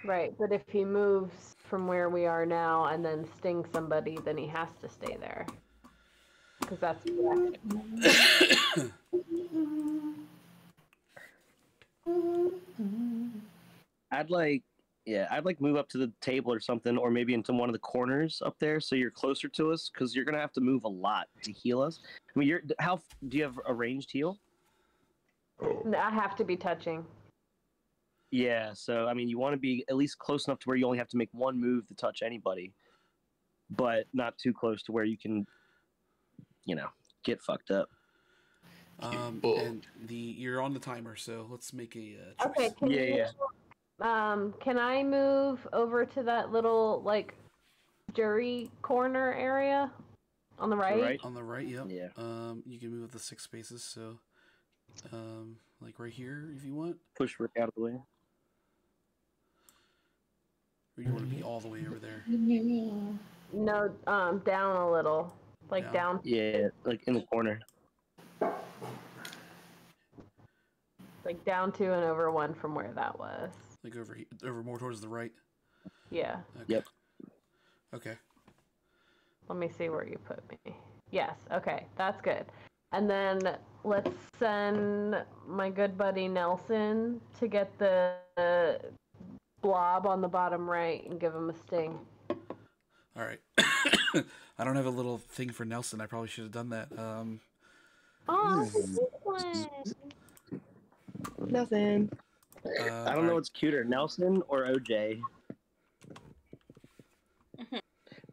[SPEAKER 1] Right, but if he moves from where we are now and then stings somebody, then he has to stay there. Because that's correct.
[SPEAKER 6] I'd like move up to the table or something, or maybe into one of the corners up there, so you're closer to us, because you're gonna have to move a lot to heal us. I mean, do you have a ranged heal?
[SPEAKER 1] I have to be touching.
[SPEAKER 6] Yeah, so I mean, you want to be at least close enough to where you only have to make one move to touch anybody, but not too close to where you can, get fucked up.
[SPEAKER 5] And you're on the timer, so let's make a choice.
[SPEAKER 1] Okay. Can I move over to that little jury corner area on the right?
[SPEAKER 5] On the right, yep.
[SPEAKER 6] Yeah.
[SPEAKER 5] You can move up the 6 spaces, so like right here if you want.
[SPEAKER 6] Push Rick out of the way.
[SPEAKER 5] Or you want to be all the way over there.
[SPEAKER 1] No, down a little, down.
[SPEAKER 6] Yeah, like in the corner.
[SPEAKER 1] Like down 2 and over 1 from where that was.
[SPEAKER 5] Like over more towards the right.
[SPEAKER 1] Yeah.
[SPEAKER 5] Okay.
[SPEAKER 6] Yep.
[SPEAKER 5] Okay.
[SPEAKER 1] Let me see where you put me. Yes. Okay, that's good. And then let's send my good buddy Nelson to get the blob on the bottom right and give him a sting.
[SPEAKER 5] All right. I don't have a little thing for Nelson. I probably should have done that.
[SPEAKER 1] Oh, this one.
[SPEAKER 6] Nothing. I don't know what's cuter, Nelson or OJ.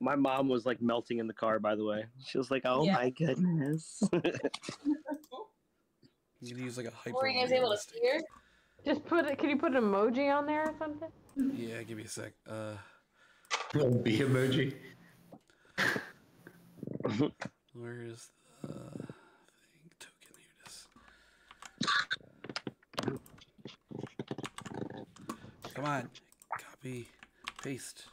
[SPEAKER 6] My mom was like melting in the car, by the way. She was like, "Oh my goodness."
[SPEAKER 5] I'm gonna use like a hyper.
[SPEAKER 2] Were you guys able to steer?
[SPEAKER 1] Just can you put an emoji on there or something?
[SPEAKER 5] Yeah, give me a sec.
[SPEAKER 3] Little bee emoji.
[SPEAKER 5] Where is the thing token? Here it is. Come on, copy, paste.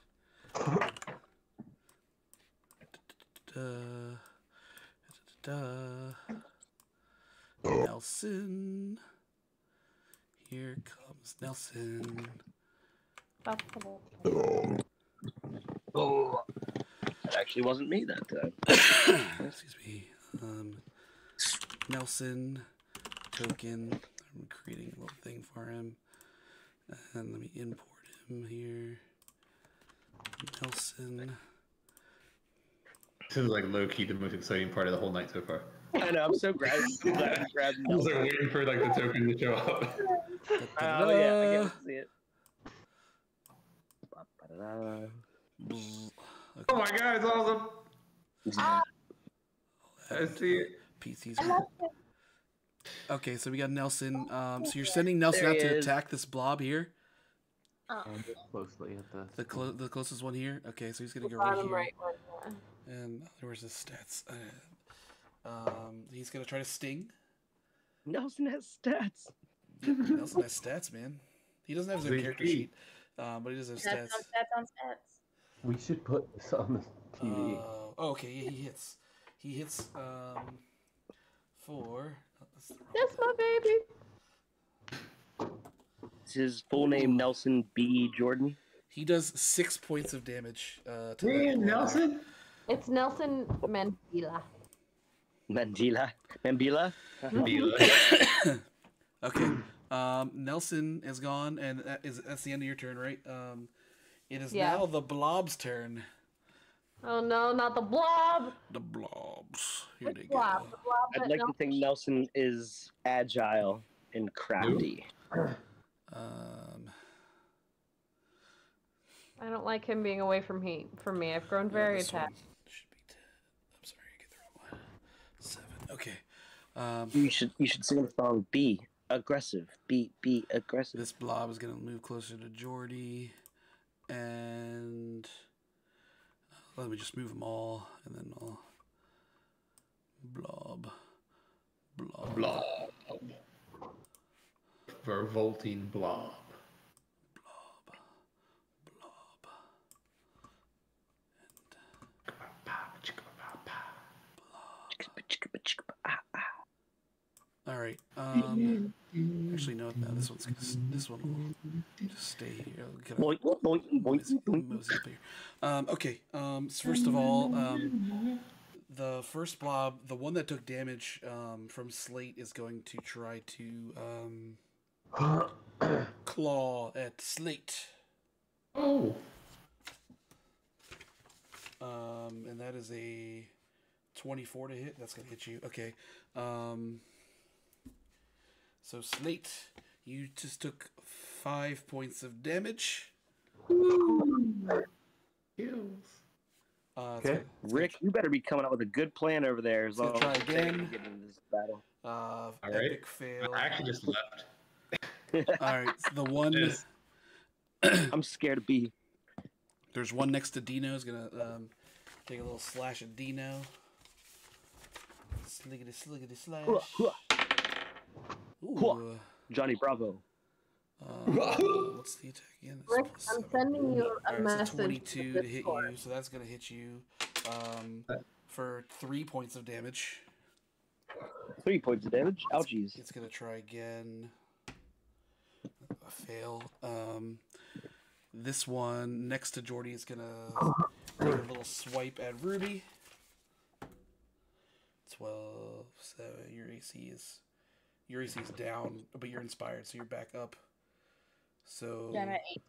[SPEAKER 5] Nelson. Here comes Nelson.
[SPEAKER 6] Oh, it actually wasn't me that time.
[SPEAKER 5] Excuse me. Nelson token. I'm creating a little thing for him. And let me import him here. Nelson.
[SPEAKER 3] This is like low key the most exciting part of the whole night so far.
[SPEAKER 6] I know. I'm so glad you grabbed
[SPEAKER 3] I was like waiting for like the token to show up.
[SPEAKER 6] Oh yeah, I get to see it.
[SPEAKER 3] Oh my god, it's awesome! I see it.
[SPEAKER 5] PC's good. Okay, so we got Nelson. So you're sending Nelson
[SPEAKER 6] There
[SPEAKER 5] out
[SPEAKER 6] he
[SPEAKER 5] to
[SPEAKER 6] is.
[SPEAKER 5] attack this blob here,
[SPEAKER 4] Look closely at this.
[SPEAKER 5] the closest one here. Okay, so he's gonna
[SPEAKER 1] The
[SPEAKER 5] go right
[SPEAKER 1] bottom
[SPEAKER 5] here.
[SPEAKER 1] right one. Yeah.
[SPEAKER 5] And where's his stats? He's gonna try to sting.
[SPEAKER 6] Nelson has stats.
[SPEAKER 5] Yeah, Nelson has stats, man. He doesn't have his own
[SPEAKER 3] He's
[SPEAKER 5] character
[SPEAKER 3] cheap.
[SPEAKER 5] sheet, but he does have
[SPEAKER 2] Stats
[SPEAKER 5] stats.
[SPEAKER 2] on stats on stats.
[SPEAKER 4] We should put this on the TV.
[SPEAKER 5] Oh, okay, yeah, he hits. He hits for. Oh, that's the wrong
[SPEAKER 1] That's
[SPEAKER 5] one.
[SPEAKER 1] my baby.
[SPEAKER 6] Is his full name Nelson B. Jordan?
[SPEAKER 5] He does 6 points of damage. To that
[SPEAKER 3] Man,
[SPEAKER 5] blob.
[SPEAKER 3] Nelson.
[SPEAKER 1] It's Nelson Mandela.
[SPEAKER 6] Mambila?
[SPEAKER 5] Okay. Nelson is gone, and that's the end of your turn, right? It is
[SPEAKER 1] Yeah.
[SPEAKER 5] now the blob's turn.
[SPEAKER 1] Oh no, not the blob.
[SPEAKER 5] The blobs. Here
[SPEAKER 1] Which
[SPEAKER 5] they
[SPEAKER 1] blob?
[SPEAKER 5] go.
[SPEAKER 1] The blob
[SPEAKER 6] I'd
[SPEAKER 1] that
[SPEAKER 6] like to think Nelson is agile and crafty.
[SPEAKER 1] I don't like him being away from me. I've grown very
[SPEAKER 5] This one
[SPEAKER 1] attached.
[SPEAKER 5] should be 10. I'm sorry, I get the wrong one. 7. Okay.
[SPEAKER 6] You should sing the song Be Aggressive. Be aggressive.
[SPEAKER 5] This blob is gonna move closer to Jordy, and let me just move them all, and then I'll blob.
[SPEAKER 3] Blob. Revolting blob.
[SPEAKER 5] All right. Actually, no. This one's gonna. This one will just stay here.
[SPEAKER 6] Boink, boink, boink, boink.
[SPEAKER 5] Mosey up here. Okay. So first of all, the first blob, the one that took damage from Slate, is going to try to claw at Slate.
[SPEAKER 3] Oh.
[SPEAKER 5] And that is a 24 to hit. That's gonna hit you. Okay. So Slate, you just took 5 points of damage.
[SPEAKER 3] Kills.
[SPEAKER 4] Okay.
[SPEAKER 6] Rick, you better be coming up with a good plan over there. As
[SPEAKER 5] Let's
[SPEAKER 6] long
[SPEAKER 5] try
[SPEAKER 6] as
[SPEAKER 5] again.
[SPEAKER 6] get into this battle.
[SPEAKER 3] right.
[SPEAKER 5] Epic fail.
[SPEAKER 3] I actually just left.
[SPEAKER 5] All right, so the one.
[SPEAKER 3] Yes.
[SPEAKER 6] I'm scared of B.
[SPEAKER 5] There's one next to Dino. Is gonna take a little slash at Dino. Sliggity slash. Ooh.
[SPEAKER 6] Johnny Bravo.
[SPEAKER 5] What's the attack again? It's
[SPEAKER 1] Rick,
[SPEAKER 5] plus
[SPEAKER 1] I'm
[SPEAKER 5] 7.
[SPEAKER 1] sending you a
[SPEAKER 5] Alright, so
[SPEAKER 1] message.
[SPEAKER 5] 22 to hit
[SPEAKER 1] Discord.
[SPEAKER 5] you, so that's gonna hit you for 3 points of damage.
[SPEAKER 6] 3 points of damage. Ouchies.
[SPEAKER 5] It's gonna try again. A fail. This one next to Jordy is gonna take a little swipe at Ruby. 12. So your AC is down, but you're inspired, so you're back up. So
[SPEAKER 2] Yeah, I'm at 8.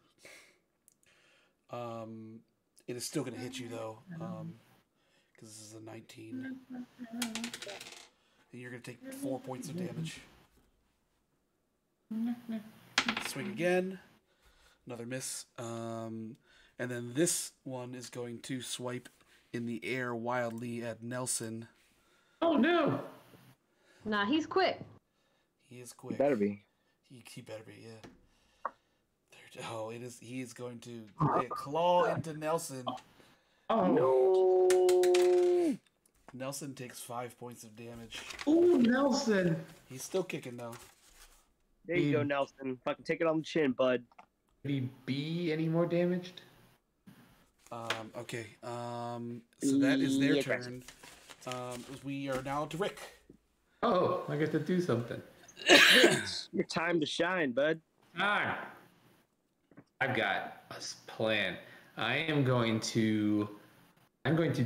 [SPEAKER 5] it is still gonna hit you though, because this is a 19, and you're gonna take 4 points of damage. Swing again, another miss, and then this one is going to swipe in the air wildly at Nelson.
[SPEAKER 3] Oh no!
[SPEAKER 1] Nah, he's quick.
[SPEAKER 5] He is quick.
[SPEAKER 6] Better be.
[SPEAKER 5] He better be, yeah. Oh, it is. He is going to claw into Nelson.
[SPEAKER 3] Oh
[SPEAKER 6] No.
[SPEAKER 5] Nelson takes 5 points of damage.
[SPEAKER 3] Ooh, Nelson!
[SPEAKER 5] He's still kicking though.
[SPEAKER 6] There you go, Nelson. Fucking take it on the chin, bud.
[SPEAKER 3] Did he be any more damaged?
[SPEAKER 5] Okay. So that is their
[SPEAKER 6] Yeah,
[SPEAKER 5] turn. We are now to Rick.
[SPEAKER 3] Oh, I get to do something.
[SPEAKER 6] It's your time to shine, bud.
[SPEAKER 3] Ah, I've got a plan. I'm going to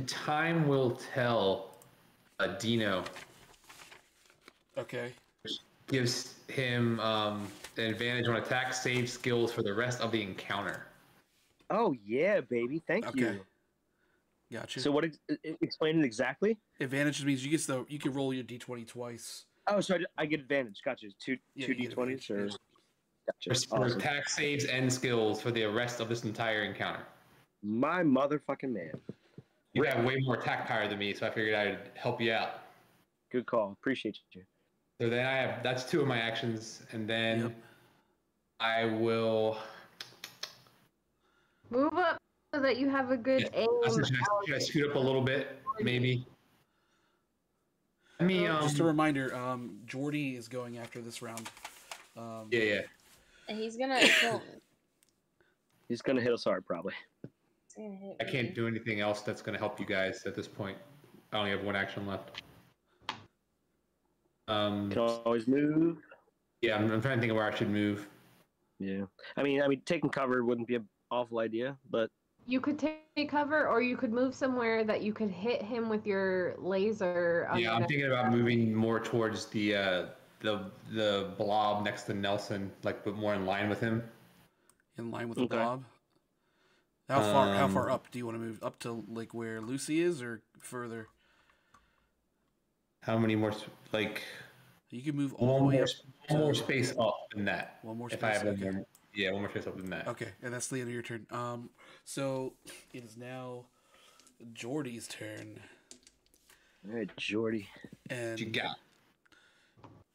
[SPEAKER 3] time will tell Dino.
[SPEAKER 5] Okay.
[SPEAKER 3] Gives him an advantage on attack save skills for the rest of the encounter.
[SPEAKER 6] Oh yeah, baby. Thank
[SPEAKER 5] Okay.
[SPEAKER 6] you.
[SPEAKER 5] Gotcha.
[SPEAKER 6] So what? Explain it exactly.
[SPEAKER 5] Advantage means you can roll your d20 twice.
[SPEAKER 6] Oh, so I get advantage. Gotcha. Two
[SPEAKER 5] Yeah, you get
[SPEAKER 6] d20s or.
[SPEAKER 5] advantage,
[SPEAKER 6] Gotcha.
[SPEAKER 3] For
[SPEAKER 6] Awesome.
[SPEAKER 3] attack saves and skills for the rest of this entire encounter.
[SPEAKER 6] My motherfucking man.
[SPEAKER 3] You have way more attack power than me, so I figured I'd help you out.
[SPEAKER 6] Good call. Appreciate you.
[SPEAKER 3] So then that's 2 of my actions, and then
[SPEAKER 5] Yep.
[SPEAKER 3] I will.
[SPEAKER 1] Move up so that you have a good aim.
[SPEAKER 3] Should I scoot up a little bit, maybe? Let me.
[SPEAKER 5] Just a reminder, Jordy is going after this round.
[SPEAKER 3] Yeah.
[SPEAKER 2] And he's gonna kill me.
[SPEAKER 6] He's gonna hit us hard, probably.
[SPEAKER 2] He's gonna hit
[SPEAKER 3] I
[SPEAKER 2] me.
[SPEAKER 3] can't do anything else that's going to help you guys at this point. I only have 1 action left.
[SPEAKER 6] Can always move.
[SPEAKER 3] Yeah, I'm trying to think of where I should move.
[SPEAKER 6] Yeah. I mean, taking cover wouldn't be an awful idea, but
[SPEAKER 1] You could take cover, or you could move somewhere that you could hit him with your laser.
[SPEAKER 3] Yeah, I'm thinking about moving more towards the blob next to Nelson, like, but more in line with him.
[SPEAKER 5] In line with the
[SPEAKER 6] Okay.
[SPEAKER 5] blob. How far up do you want to move? Up to like where Lucy is, or further?
[SPEAKER 3] How many more? Like
[SPEAKER 5] You can move all the way up.
[SPEAKER 3] one more space up than that.
[SPEAKER 5] One more
[SPEAKER 3] If I
[SPEAKER 5] space,
[SPEAKER 3] have one
[SPEAKER 5] okay.
[SPEAKER 3] more. Yeah, one more space up than that.
[SPEAKER 5] Okay, and that's the end of your turn. So it is now Jordy's turn,
[SPEAKER 6] all right, Jordy.
[SPEAKER 5] and
[SPEAKER 3] What you got?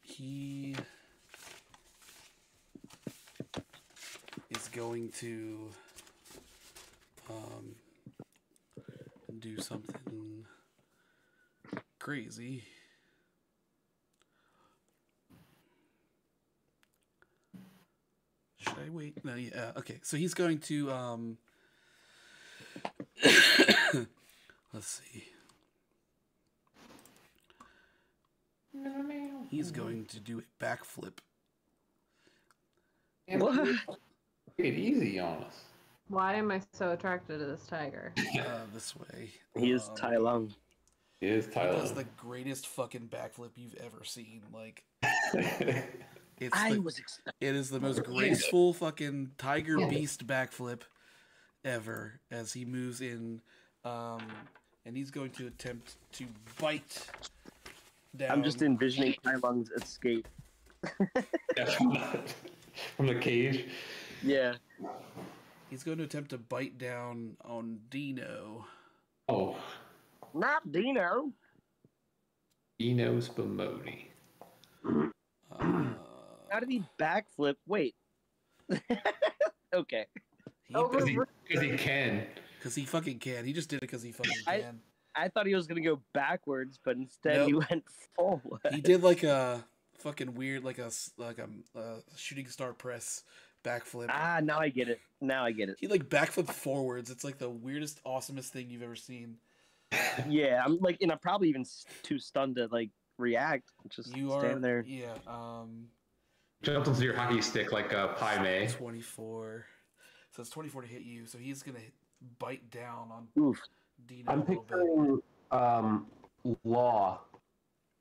[SPEAKER 5] he is going to do something crazy. Should I wait? No, yeah. Okay, so he's going to let's see. He's going to do a backflip.
[SPEAKER 6] What?
[SPEAKER 3] Take it easy on us.
[SPEAKER 1] Why am I so attracted to this tiger?
[SPEAKER 5] This way.
[SPEAKER 6] He is Tai Lung.
[SPEAKER 3] It is
[SPEAKER 5] He
[SPEAKER 3] Tyler.
[SPEAKER 5] does the greatest fucking backflip you've ever seen. Like, it is the most graceful fucking tiger beast backflip ever as he moves in, and he's going to attempt to bite down.
[SPEAKER 6] I'm just envisioning Tai Lung's escape.
[SPEAKER 3] From the cage.
[SPEAKER 6] Yeah.
[SPEAKER 5] He's going to attempt to bite down on Dino.
[SPEAKER 3] Oh,
[SPEAKER 6] Not Dino.
[SPEAKER 3] Dino Spumoni.
[SPEAKER 6] How did he backflip? Wait. Okay.
[SPEAKER 3] Because he can.
[SPEAKER 5] Because he fucking can. He just did it because he fucking can.
[SPEAKER 6] I thought he was gonna go backwards, but instead he went forward.
[SPEAKER 5] He did like a fucking weird, like a shooting star press backflip.
[SPEAKER 6] Ah, now I get it.
[SPEAKER 5] He like backflipped forwards. It's like the weirdest, awesomest thing you've ever seen.
[SPEAKER 6] Yeah, I'm like, and I'm probably even too stunned to like react. Just stand there.
[SPEAKER 5] Yeah.
[SPEAKER 3] Jumped into your hockey stick like Pai Mei.
[SPEAKER 5] 24. So it's 24 to hit you. So he's gonna bite down on
[SPEAKER 6] Oof.
[SPEAKER 5] Dino
[SPEAKER 4] I'm
[SPEAKER 5] a little bit.
[SPEAKER 4] picturing Law.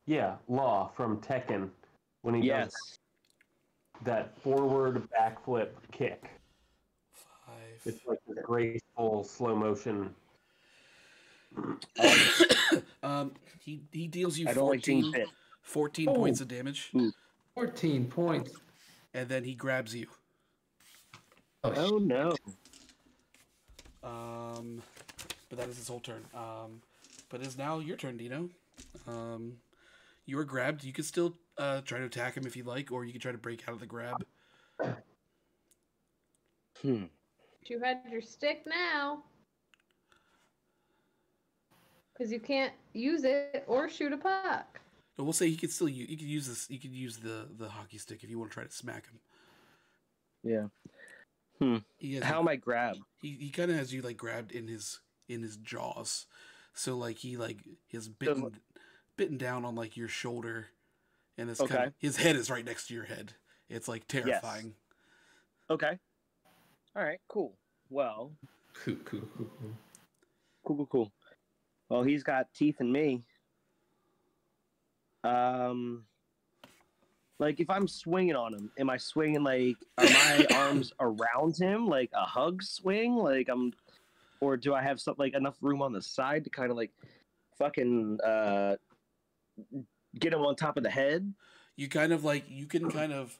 [SPEAKER 4] Yeah, Law from Tekken when he
[SPEAKER 6] Yes.
[SPEAKER 4] does that forward backflip kick.
[SPEAKER 5] 5.
[SPEAKER 4] It's like a graceful slow motion.
[SPEAKER 5] He deals you
[SPEAKER 6] I'd only seen
[SPEAKER 5] 14
[SPEAKER 6] it.
[SPEAKER 5] points of damage,
[SPEAKER 3] 14 points.
[SPEAKER 5] and then he grabs you.
[SPEAKER 6] Oh no.
[SPEAKER 5] But that is his whole turn. But it is now your turn, Dino. You are grabbed. You can still try to attack him if you like, or you can try to break out of the grab.
[SPEAKER 1] You had your stick now. Because you can't use it or shoot a puck.
[SPEAKER 5] But we'll say he could still you could use this. You could use the hockey stick if you want to try to smack him.
[SPEAKER 6] Yeah.
[SPEAKER 5] He has
[SPEAKER 6] How am I grabbed?
[SPEAKER 5] He kind of has you like grabbed in his jaws, so like he like is bitten down on like your shoulder, and it's
[SPEAKER 6] Okay.
[SPEAKER 5] His head is right next to your head. It's like terrifying.
[SPEAKER 6] Okay. All right. Cool. Well. Cool. Well, he's got teeth in me. Like if I'm swinging on him, am I swinging like are my arms around him like a hug swing? Like or do I have something like enough room on the side to kind of like fucking get him on top of the head?
[SPEAKER 5] You can kind of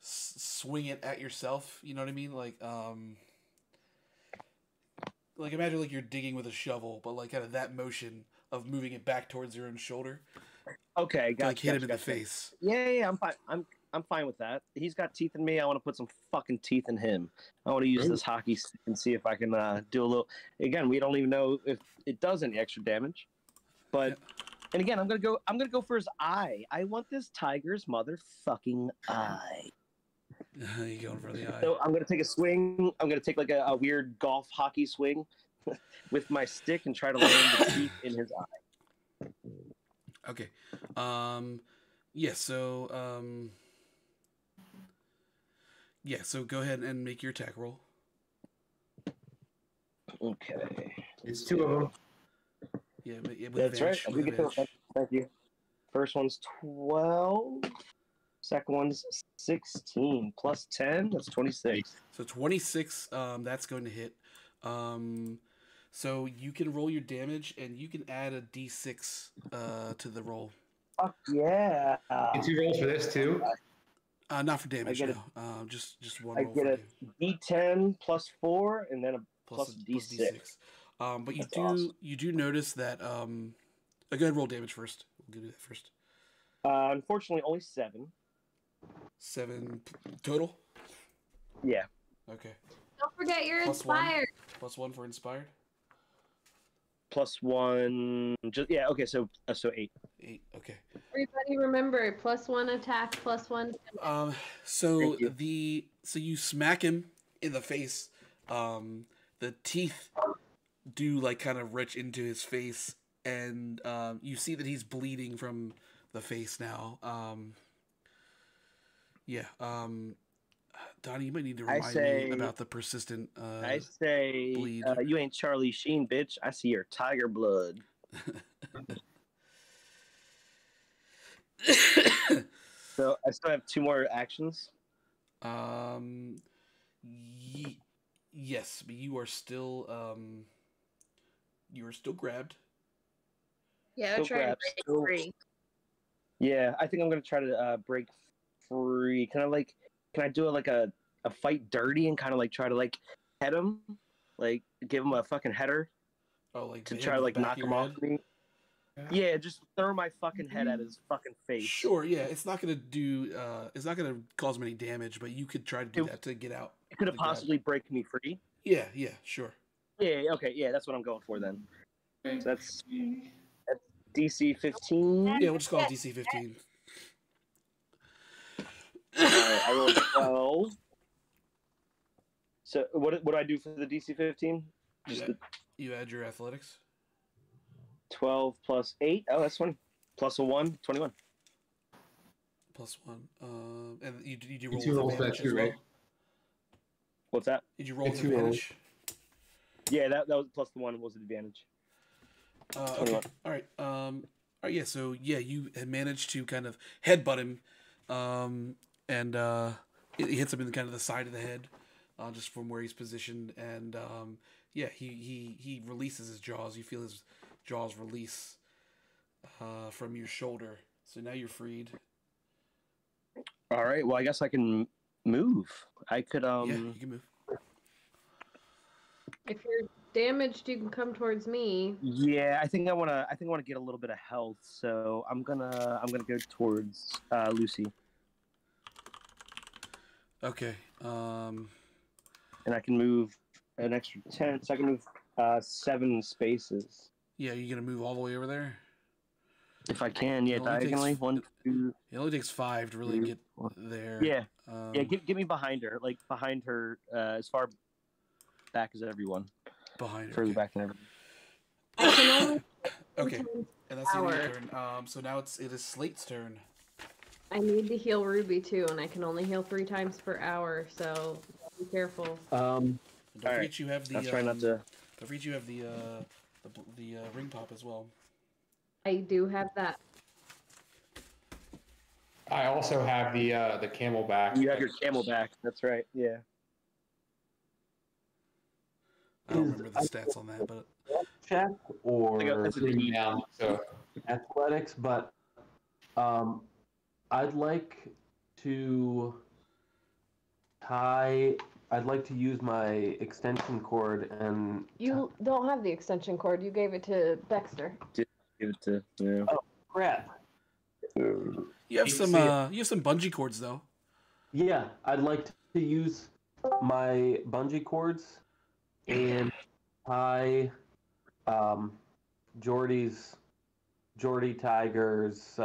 [SPEAKER 5] swing it at yourself. You know what I mean? Like imagine like you're digging with a shovel, but like kind of that motion of moving it back towards your own shoulder.
[SPEAKER 6] Okay,
[SPEAKER 5] To, like hit him in the face.
[SPEAKER 6] Yeah, I'm fine. I'm fine with that. He's got teeth in me. I want to put some fucking teeth in him. I want to use this hockey stick and see if I can do a little. Again, we don't even know if it does any extra damage, but. Yeah. And again, I'm gonna go for his eye. I want this tiger's motherfucking eye.
[SPEAKER 5] You going for the eye?
[SPEAKER 6] So I'm gonna take a swing. I'm gonna take like a weird golf hockey swing with my stick and try to land the teeth in his eye.
[SPEAKER 5] Okay. Yeah. So. Yeah. So go ahead and make your attack roll.
[SPEAKER 6] Okay.
[SPEAKER 3] It's 2 of them.
[SPEAKER 5] Yeah,
[SPEAKER 6] that's right. Thank you. First one's 12. Second one's 16 plus 10. That's 26.
[SPEAKER 5] So 26. That's going to hit. So you can roll your damage, and you can add a d6 to the roll.
[SPEAKER 6] Fuck yeah!
[SPEAKER 3] Get 2 rolls for this too.
[SPEAKER 5] Not for damage. No. Just one.
[SPEAKER 6] I
[SPEAKER 5] roll
[SPEAKER 6] get a d10 plus 4, and then a plus d6.
[SPEAKER 5] Plus d6. But you do notice that go ahead, roll damage first. We'll do that first.
[SPEAKER 6] Unfortunately, only 7.
[SPEAKER 5] 7 total.
[SPEAKER 6] Yeah.
[SPEAKER 5] Okay.
[SPEAKER 1] Don't forget you're inspired.
[SPEAKER 5] +1 for inspired.
[SPEAKER 6] +1. Okay. So 8.
[SPEAKER 5] 8. Okay.
[SPEAKER 1] Everybody remember +1 attack, +1.
[SPEAKER 5] So you smack him in the face. The teeth do like kind of reach into his face, and you see that he's bleeding from the face now. Donnie, you might need to remind me about the persistent
[SPEAKER 6] I say
[SPEAKER 5] bleed.
[SPEAKER 6] You ain't Charlie Sheen, bitch. I see your tiger blood. So I still have 2 more actions.
[SPEAKER 5] Yes, but you are still grabbed.
[SPEAKER 2] Yeah, try to break free.
[SPEAKER 6] Yeah, I think I'm gonna try to break free. Can I do a fight dirty and kind of like try to like head him, like give him a fucking header?
[SPEAKER 5] Oh, like
[SPEAKER 6] to try to like knock him off me. Yeah, just throw my fucking head at his fucking face.
[SPEAKER 5] Sure, yeah, it's not gonna cause him any damage, but you could try to do that to get out.
[SPEAKER 6] It could have possibly break me free.
[SPEAKER 5] Yeah, sure.
[SPEAKER 6] Yeah, okay, yeah, that's what I'm going for then. So that's DC 15.
[SPEAKER 5] Yeah, we'll just call it DC 15.
[SPEAKER 6] I rolled 12. So what do I do for the DC 15?
[SPEAKER 5] You add your athletics.
[SPEAKER 6] 12 plus 8. Oh, that's 20. Plus a 1, 21.
[SPEAKER 5] Plus 1. And you roll
[SPEAKER 3] with advantage as well?
[SPEAKER 6] Right? What's that?
[SPEAKER 5] Did you roll with advantage?
[SPEAKER 6] Yeah, that was plus the 1 was an advantage.
[SPEAKER 5] Okay. All right. Yeah. So you had managed to kind of headbutt him, and it hits him in kind of the side of the head, just from where he's positioned, and he releases his jaws. You feel his jaws release from your shoulder. So now you're freed.
[SPEAKER 6] All right. Well, I guess I can move. I could.
[SPEAKER 5] Yeah, you can move.
[SPEAKER 1] If you're damaged, you can come towards me.
[SPEAKER 6] Yeah, I think I wanna get a little bit of health, so I'm gonna go towards Lucy.
[SPEAKER 5] Okay.
[SPEAKER 6] And I can move an extra 10, so I can move 7 spaces.
[SPEAKER 5] Yeah, you're gonna move all the way over there?
[SPEAKER 6] If I can, yeah, diagonally. 1, 2.
[SPEAKER 5] It only takes 5 to really get there.
[SPEAKER 6] Yeah. Get me behind her, like behind her, as far back as everyone.
[SPEAKER 5] Behind her.
[SPEAKER 6] Further back than everyone.
[SPEAKER 5] Okay. And that's your turn. So now it is Slate's turn.
[SPEAKER 1] I need to heal Ruby too, and I can only heal 3 times per hour, so be careful.
[SPEAKER 5] Don't forget you have the.
[SPEAKER 6] I'll try not to.
[SPEAKER 5] Don't forget you have the ring pop as well.
[SPEAKER 1] I do have that.
[SPEAKER 3] I also have the camelback.
[SPEAKER 6] You have your camelback. That's right. Yeah.
[SPEAKER 5] I don't remember the stats on that, but
[SPEAKER 4] check or
[SPEAKER 3] down, so.
[SPEAKER 4] athletics, but I'd like to tie. I'd like to use my extension cord and.
[SPEAKER 1] You don't have the extension cord. You gave it to Dexter.
[SPEAKER 6] Give it to yeah.
[SPEAKER 4] Oh crap!
[SPEAKER 5] You have some bungee cords though.
[SPEAKER 4] Yeah, I'd like to use my bungee cords and tie Jordy Tiger's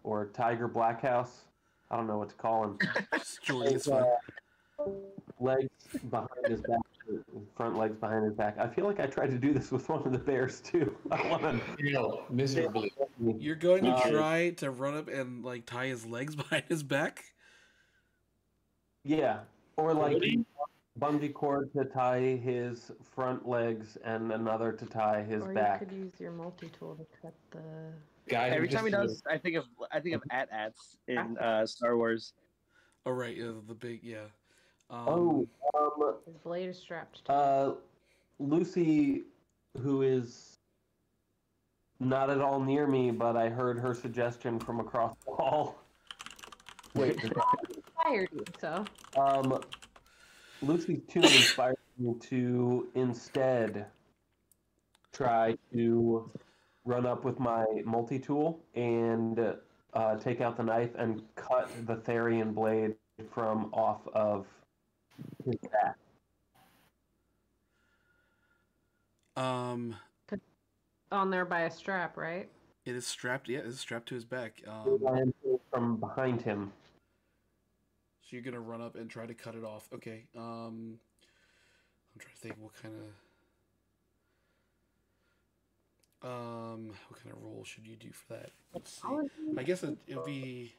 [SPEAKER 4] or Tiger Blackhouse. I don't know what to call him.
[SPEAKER 5] Jordy is
[SPEAKER 4] His,
[SPEAKER 5] fine.
[SPEAKER 4] legs behind his back, front legs behind his back. I feel like I tried to do this with one of the bears too. I want to
[SPEAKER 3] miserably.
[SPEAKER 5] You're going to try to run up and like tie his legs behind his back?
[SPEAKER 4] Yeah, or like bungee cord to tie his front legs and another to tie his
[SPEAKER 1] Or
[SPEAKER 4] back.
[SPEAKER 1] you could use your multi-tool to cut the...
[SPEAKER 3] Guy
[SPEAKER 6] Every time he does, I think of AT-ATs in Star Wars.
[SPEAKER 5] Oh right, yeah, the big
[SPEAKER 1] His blade is strapped to
[SPEAKER 4] Lucy, who is not at all near me, but I heard her suggestion from across the hall. Wait,
[SPEAKER 1] inspired you, so...
[SPEAKER 4] Lucy's tune inspired me to instead try to run up with my multi-tool and take out the knife and cut the Therian blade from off of his back.
[SPEAKER 1] On there by a strap, right?
[SPEAKER 5] It is strapped. Yeah, it is strapped to his back.
[SPEAKER 4] From behind him.
[SPEAKER 5] So you're gonna run up and try to cut it off. Okay. I'm trying to think what kind of roll should you do for that? Let's see. I guess it'll be.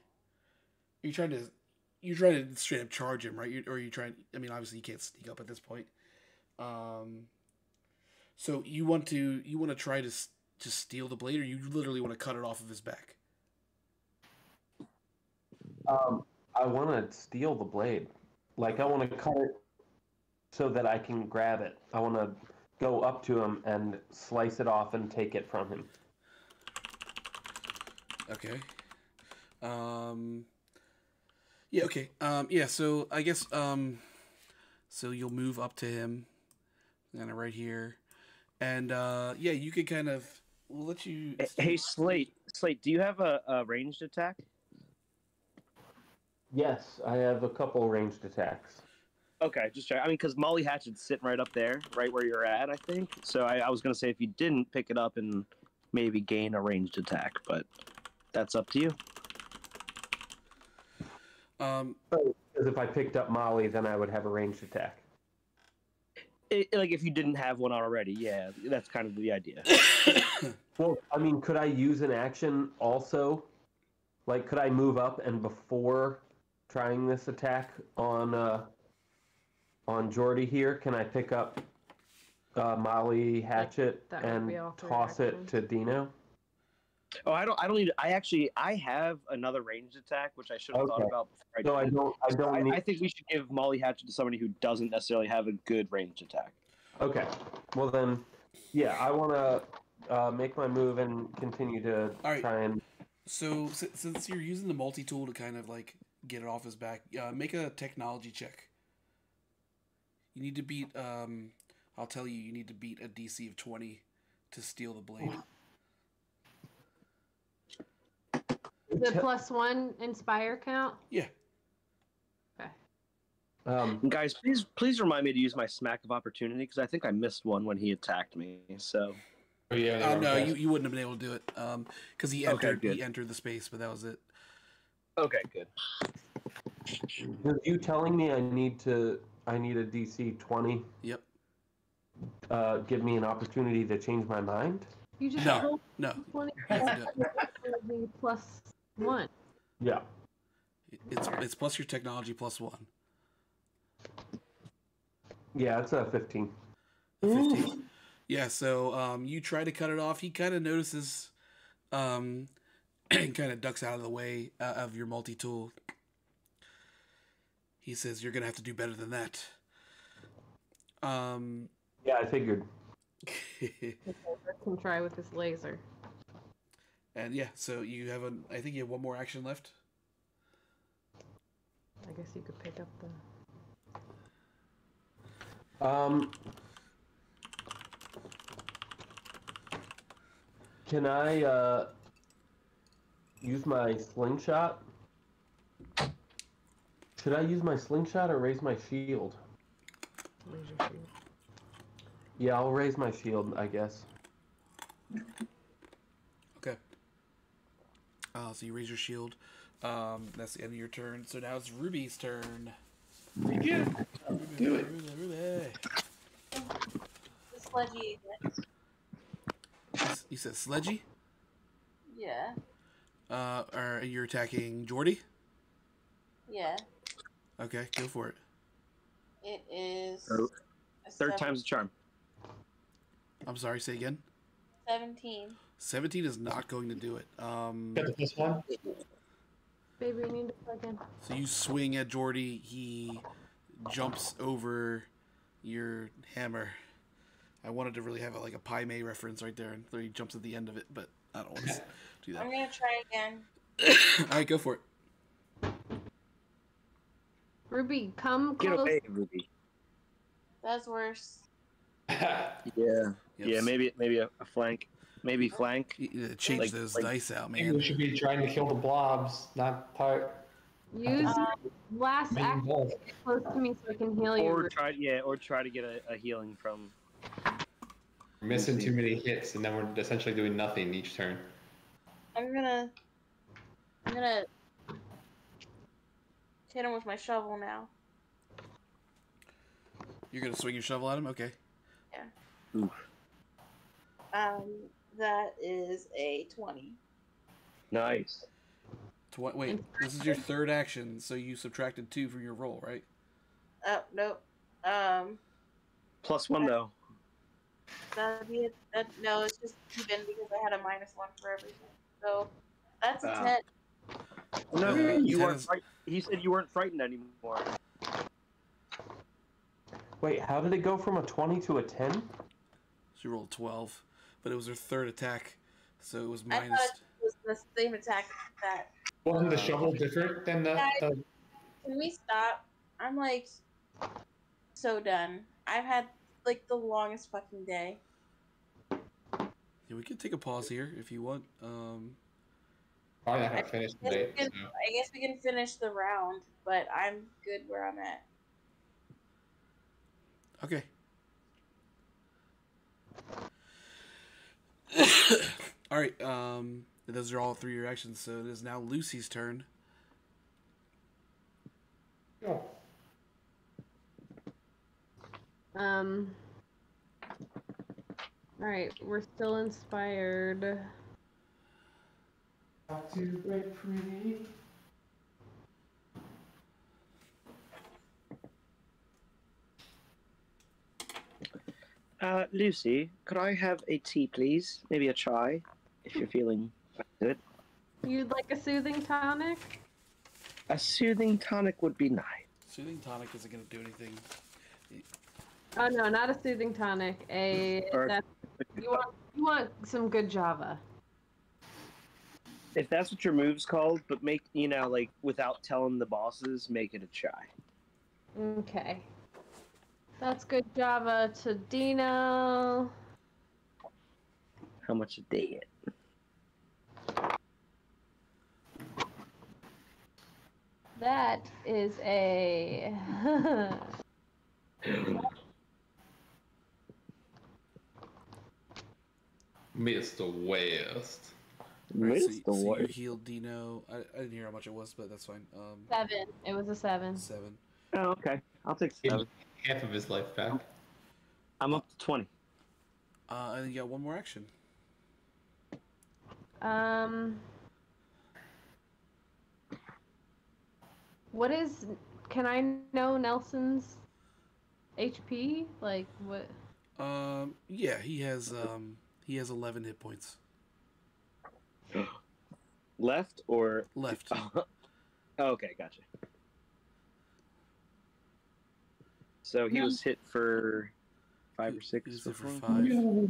[SPEAKER 5] You're trying to straight up charge him, right? Or you trying? I mean, obviously you can't sneak up at this point. So you want to try to steal the blade, or you literally want to cut it off of his back?
[SPEAKER 4] I want to steal the blade. Like, I want to cut it so that I can grab it. I want to go up to him and slice it off and take it from him.
[SPEAKER 5] Okay. Yeah, okay. Yeah, so I guess, so you'll move up to him, kind of right here. And, yeah, you could kind of, we'll let you...
[SPEAKER 6] Hey, Slate, do you have a ranged attack?
[SPEAKER 4] Yes, I have a couple ranged attacks.
[SPEAKER 6] Okay, just try. I mean, because Molly Hatchet's sitting right up there, right where you're at, I think. So I was going to say if you didn't pick it up and maybe gain a ranged attack, but that's up to you.
[SPEAKER 4] Because if I picked up Molly, then I would have a ranged attack.
[SPEAKER 6] Like if you didn't have one already, yeah, that's kind of the idea.
[SPEAKER 4] Well, I mean, could I use an action also? Like, could I move up and before trying this attack on Jordy here, can I pick up Molly Hatchet and toss it to Dino?
[SPEAKER 6] Oh, I don't need. I have another ranged attack, which I should have thought about before. I think we should give Molly Hatchet to somebody who doesn't necessarily have a good ranged attack.
[SPEAKER 4] Okay. Well then, yeah, I want to make my move and continue to try and.
[SPEAKER 5] So since you're using the multi-tool to kind of like get it off his back, make a technology check. You need to beat. I'll tell you, you need to beat a DC of 20 to steal the blade.
[SPEAKER 1] Is it +1 inspire count?
[SPEAKER 5] Yeah.
[SPEAKER 1] Okay.
[SPEAKER 6] Guys, please remind me to use my smack of opportunity because I think I missed one when he attacked me. So.
[SPEAKER 3] Oh yeah.
[SPEAKER 5] No, you wouldn't have been able to do it because he entered the space, but that was it.
[SPEAKER 6] Okay, good.
[SPEAKER 4] Are you telling me I need a DC 20?
[SPEAKER 5] Yep.
[SPEAKER 4] Give me an opportunity to change my mind?
[SPEAKER 1] You just
[SPEAKER 5] no.
[SPEAKER 1] +1.
[SPEAKER 4] Yeah.
[SPEAKER 5] It's plus your technology +1.
[SPEAKER 4] Yeah, it's a 15.
[SPEAKER 5] 15. Yeah, so you try to cut it off. He kind of notices, and kind of ducks out of the way of your multi-tool. He says, "You're gonna have to do better than that."
[SPEAKER 4] Yeah, I figured.
[SPEAKER 1] Can try with his laser.
[SPEAKER 5] And yeah, so you have I think you have one more action left.
[SPEAKER 1] I guess you could pick up the.
[SPEAKER 4] Um, can I use my slingshot? Should I use my slingshot or raise my shield?
[SPEAKER 8] Raise your shield.
[SPEAKER 4] Yeah, I'll raise my shield, I guess.
[SPEAKER 5] Okay. So you raise your shield. That's the end of your turn. So now it's Ruby's turn.
[SPEAKER 3] Yeah. Do it.
[SPEAKER 5] Ruby.
[SPEAKER 2] The sludgy.
[SPEAKER 5] You said Sledgy?
[SPEAKER 2] Yeah.
[SPEAKER 5] Are you attacking Jordy?
[SPEAKER 2] Yeah.
[SPEAKER 5] Okay, go for it.
[SPEAKER 2] It is.
[SPEAKER 6] Third time's the charm.
[SPEAKER 5] I'm sorry, say again.
[SPEAKER 2] 17.
[SPEAKER 5] 17 is not going to do it.
[SPEAKER 3] Got the plus one.
[SPEAKER 1] Baby, we need to plug in.
[SPEAKER 5] So you swing at Jordy. He jumps over your hammer. I wanted to really have like a Pai Mei reference right there, and he jumps at the end of it, but I don't want to do that.
[SPEAKER 2] I'm gonna try again.
[SPEAKER 5] All right, go for it.
[SPEAKER 1] Ruby, come
[SPEAKER 6] Get
[SPEAKER 1] close.
[SPEAKER 6] away, Ruby.
[SPEAKER 2] That's worse.
[SPEAKER 6] Yeah.
[SPEAKER 5] Yep.
[SPEAKER 6] Yeah, maybe a flank. Maybe flank.
[SPEAKER 5] Change
[SPEAKER 6] Like-
[SPEAKER 5] those
[SPEAKER 6] like-
[SPEAKER 5] dice out,
[SPEAKER 3] Maybe
[SPEAKER 5] man.
[SPEAKER 3] we should be trying to kill the blobs, not part.
[SPEAKER 1] Use your last
[SPEAKER 3] Main
[SPEAKER 1] action
[SPEAKER 3] goal.
[SPEAKER 1] to get close to me so I can heal you.
[SPEAKER 6] Or try to get a healing from.
[SPEAKER 3] We're missing too many hits, and then we're essentially doing nothing each turn.
[SPEAKER 2] I'm gonna hit him with my shovel now.
[SPEAKER 5] You're gonna swing your shovel at him, okay?
[SPEAKER 6] Oof.
[SPEAKER 2] That is a 20.
[SPEAKER 6] Nice.
[SPEAKER 5] Wait, this is your third action, so you subtracted 2 from your roll, right?
[SPEAKER 2] Oh, nope.
[SPEAKER 6] +1 though.
[SPEAKER 2] That'd be it. No, it's just even because I had a -1 for everything. So that's a 10.
[SPEAKER 6] No, you
[SPEAKER 5] 10
[SPEAKER 6] weren't.
[SPEAKER 5] is-
[SPEAKER 6] He said you weren't frightened anymore.
[SPEAKER 4] Wait, how did it go from a 20 to a 10?
[SPEAKER 5] So you rolled 12, but it was her third attack, so it was
[SPEAKER 2] I
[SPEAKER 5] minus.
[SPEAKER 2] thought it was the same attack that.
[SPEAKER 3] Wasn't the shovel different than the?
[SPEAKER 2] Can we stop? I'm like so done. I've had like the longest fucking day.
[SPEAKER 5] Yeah, we can take a pause here if you want.
[SPEAKER 3] Probably not gonna finish today. So.
[SPEAKER 2] I guess we can finish the round, but I'm good where I'm at.
[SPEAKER 5] Okay. All right. Those are all 3 of your actions. So it is now Lucy's turn.
[SPEAKER 3] Oh.
[SPEAKER 1] All right, we're still inspired.
[SPEAKER 3] Not too great for me.
[SPEAKER 6] Lucy, could I have a tea, please? Maybe a chai, if you're feeling good.
[SPEAKER 1] You'd like a soothing tonic?
[SPEAKER 6] A soothing tonic would be nice.
[SPEAKER 5] Soothing tonic isn't going to do anything.
[SPEAKER 1] Oh no, not a soothing tonic. You want some good Java.
[SPEAKER 6] If that's what your move's called, but make, like, without telling the bosses, make it a chai.
[SPEAKER 1] Okay. That's good Java to Dino.
[SPEAKER 6] How much a day?
[SPEAKER 1] That is a
[SPEAKER 3] Mr. West.
[SPEAKER 5] Right,
[SPEAKER 6] Missed the
[SPEAKER 5] so you
[SPEAKER 6] word.
[SPEAKER 5] healed Dino. I didn't hear how much it was, but that's fine.
[SPEAKER 1] 7. It was a 7.
[SPEAKER 5] 7.
[SPEAKER 6] Oh, okay. I'll take
[SPEAKER 3] Give
[SPEAKER 6] 7.
[SPEAKER 3] half of his life back.
[SPEAKER 6] I'm up to 20.
[SPEAKER 5] And then you got one more action.
[SPEAKER 1] What is? Can I know Nelson's HP? Like what?
[SPEAKER 5] Yeah, he has 11 hit points
[SPEAKER 6] Left or
[SPEAKER 5] left.
[SPEAKER 6] Oh, okay, gotcha. So he was hit for 5 or 6.
[SPEAKER 5] He was hit for
[SPEAKER 6] before?
[SPEAKER 5] 5.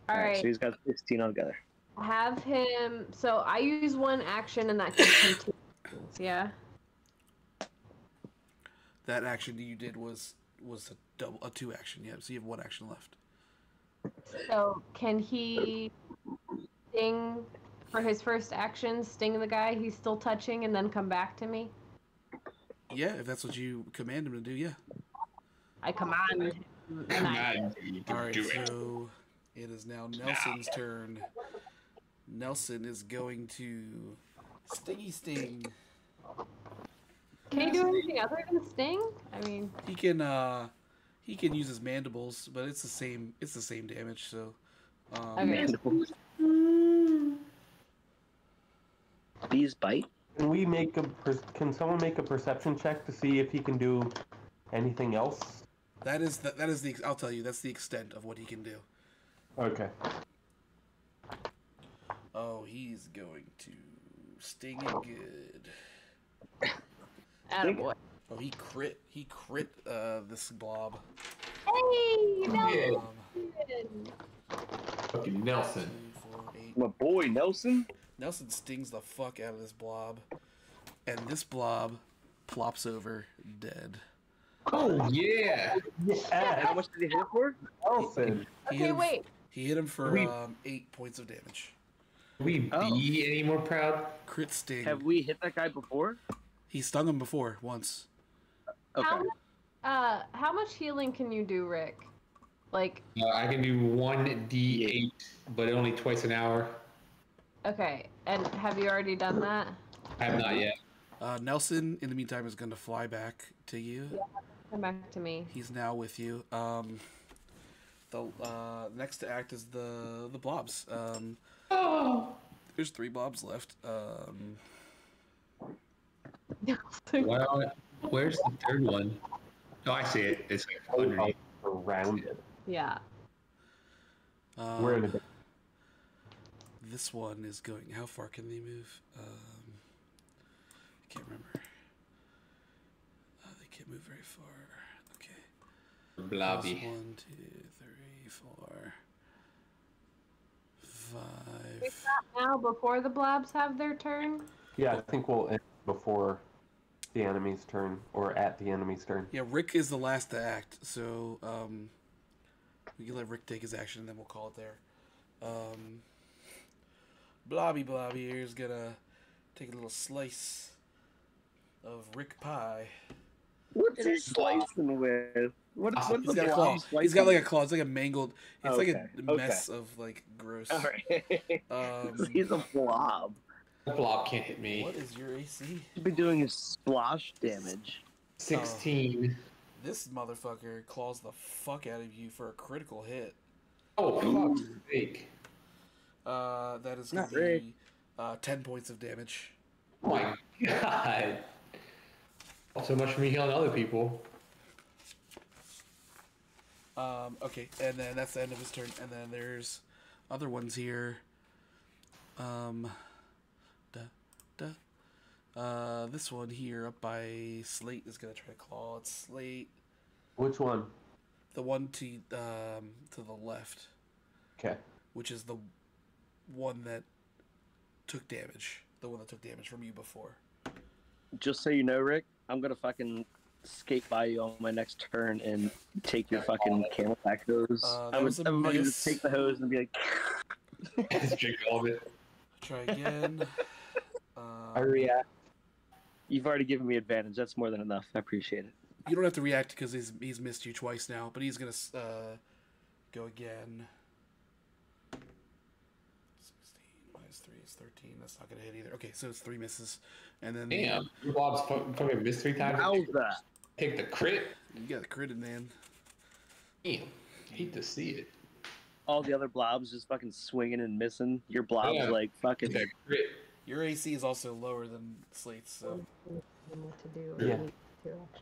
[SPEAKER 1] All right.
[SPEAKER 6] So he's got 16 altogether.
[SPEAKER 1] Have him. So I use one action, and that gives him 2 actions. Yeah.
[SPEAKER 5] That action that you did was a a 2 action. Yeah, so you have 1 action left.
[SPEAKER 1] So can he sting for his first action? Sting the guy he's still touching, and then come back to me.
[SPEAKER 5] Yeah, if that's what you command him to do. Yeah.
[SPEAKER 1] I command him, and I.
[SPEAKER 5] All right. So it is now Nelson's turn. Nelson is going to sting.
[SPEAKER 1] Can he do anything other than sting? I mean,
[SPEAKER 5] He can use his mandibles, but it's the same damage. So
[SPEAKER 1] okay.
[SPEAKER 6] Mandibles. Bees bite.
[SPEAKER 4] Can someone make a perception check to see if he can do anything else?
[SPEAKER 5] that is the I'll tell you, that's the extent of what he can do.
[SPEAKER 4] Okay.
[SPEAKER 5] Oh, he's going to sting it good.
[SPEAKER 1] Attaboy.
[SPEAKER 5] Oh, he crit this blob.
[SPEAKER 1] Hey, Nelson.
[SPEAKER 3] Fucking Nelson.
[SPEAKER 5] 2, 4, 8.
[SPEAKER 6] My boy Nelson.
[SPEAKER 5] Nelson stings the fuck out of this blob, and this blob plops over dead.
[SPEAKER 3] Oh yeah.
[SPEAKER 6] How much did he hit for?
[SPEAKER 4] Nelson.
[SPEAKER 5] He
[SPEAKER 1] Okay,
[SPEAKER 5] hit him,
[SPEAKER 1] wait.
[SPEAKER 5] He hit him for 8 points of damage.
[SPEAKER 3] Can we be any more proud?
[SPEAKER 5] Crit sting.
[SPEAKER 6] Have we hit that guy before?
[SPEAKER 5] He stung him before once.
[SPEAKER 6] Okay.
[SPEAKER 1] How much healing can you do, Rick? Like,
[SPEAKER 3] I can do 1d8, but only twice an hour.
[SPEAKER 1] okay, and have you already done that?
[SPEAKER 3] I have not yet.
[SPEAKER 5] Nelson, in the meantime, is going to fly back to you.
[SPEAKER 1] Yeah, come back to me.
[SPEAKER 5] He's now with you. The next to act is the blobs. There's 3 blobs left.
[SPEAKER 3] Well, where's the third one? Oh, I see it. It's like underneath.
[SPEAKER 4] Around it.
[SPEAKER 1] Yeah.
[SPEAKER 4] We're in a bit.
[SPEAKER 5] This one is going. How far can they move? I can't remember. They can't move very far. Okay.
[SPEAKER 3] Blobby.
[SPEAKER 5] 1, 2, 3, 4, 5.
[SPEAKER 1] We stop now before the blobs have their turn.
[SPEAKER 4] Yeah, I think we'll end before the enemy's turn, or at the enemy's turn.
[SPEAKER 5] Yeah, Rick is the last to act, so we can let Rick take his action, and then we'll call it there. Blobby here is gonna take a little slice of Rick pie.
[SPEAKER 6] What's he slicing with? What's
[SPEAKER 5] He's
[SPEAKER 6] the
[SPEAKER 5] got a claw.
[SPEAKER 6] blob
[SPEAKER 5] He's
[SPEAKER 6] slicing
[SPEAKER 5] got like a
[SPEAKER 6] with?
[SPEAKER 5] claw. It's like a mangled. It's like a
[SPEAKER 6] Okay,
[SPEAKER 5] mess of like gross.
[SPEAKER 6] All right. He's a blob.
[SPEAKER 3] The blob can't hit me.
[SPEAKER 5] What is your AC?
[SPEAKER 6] He's been doing his splosh damage.
[SPEAKER 3] 16.
[SPEAKER 5] This motherfucker claws the fuck out of you for a critical hit.
[SPEAKER 3] Oh, fuck's sake.
[SPEAKER 5] That is gonna
[SPEAKER 6] Not Rick.
[SPEAKER 5] be 10 points of damage.
[SPEAKER 3] Oh my god. So much for me healing other people.
[SPEAKER 5] Okay, and then that's the end of his turn. And then there's other ones here. This one here up by Slate is gonna try to claw at Slate.
[SPEAKER 4] Which one?
[SPEAKER 5] The one to the left,
[SPEAKER 4] Okay.
[SPEAKER 5] which is the one that took damage. The one that took damage from you before.
[SPEAKER 6] Just so you know, Rick, I'm gonna fucking skate by you on my next turn and take your fucking camelback hose.
[SPEAKER 5] That was a
[SPEAKER 6] I'm gonna
[SPEAKER 5] miss.
[SPEAKER 6] just take the hose and be like,
[SPEAKER 3] Just drink all of it.
[SPEAKER 5] Try again.
[SPEAKER 4] I react.
[SPEAKER 6] you've already given me advantage. That's more than enough. I appreciate it.
[SPEAKER 5] You don't have to react because he's missed you twice now, but he's gonna go again. 16 minus 3 is 13. That's not gonna hit either. Okay, so it's 3 misses, and then
[SPEAKER 3] Damn. Your blob's fucking missed 3 times.
[SPEAKER 6] How's that?
[SPEAKER 3] Take the crit.
[SPEAKER 5] you got critted, man.
[SPEAKER 3] Damn. Hate to see it.
[SPEAKER 6] All the other blobs just fucking swinging and missing. Your blob's
[SPEAKER 3] Yeah.
[SPEAKER 6] like fucking.
[SPEAKER 3] That crit.
[SPEAKER 5] Your AC is also lower than Slate's, so.
[SPEAKER 8] What to do?
[SPEAKER 4] Yeah.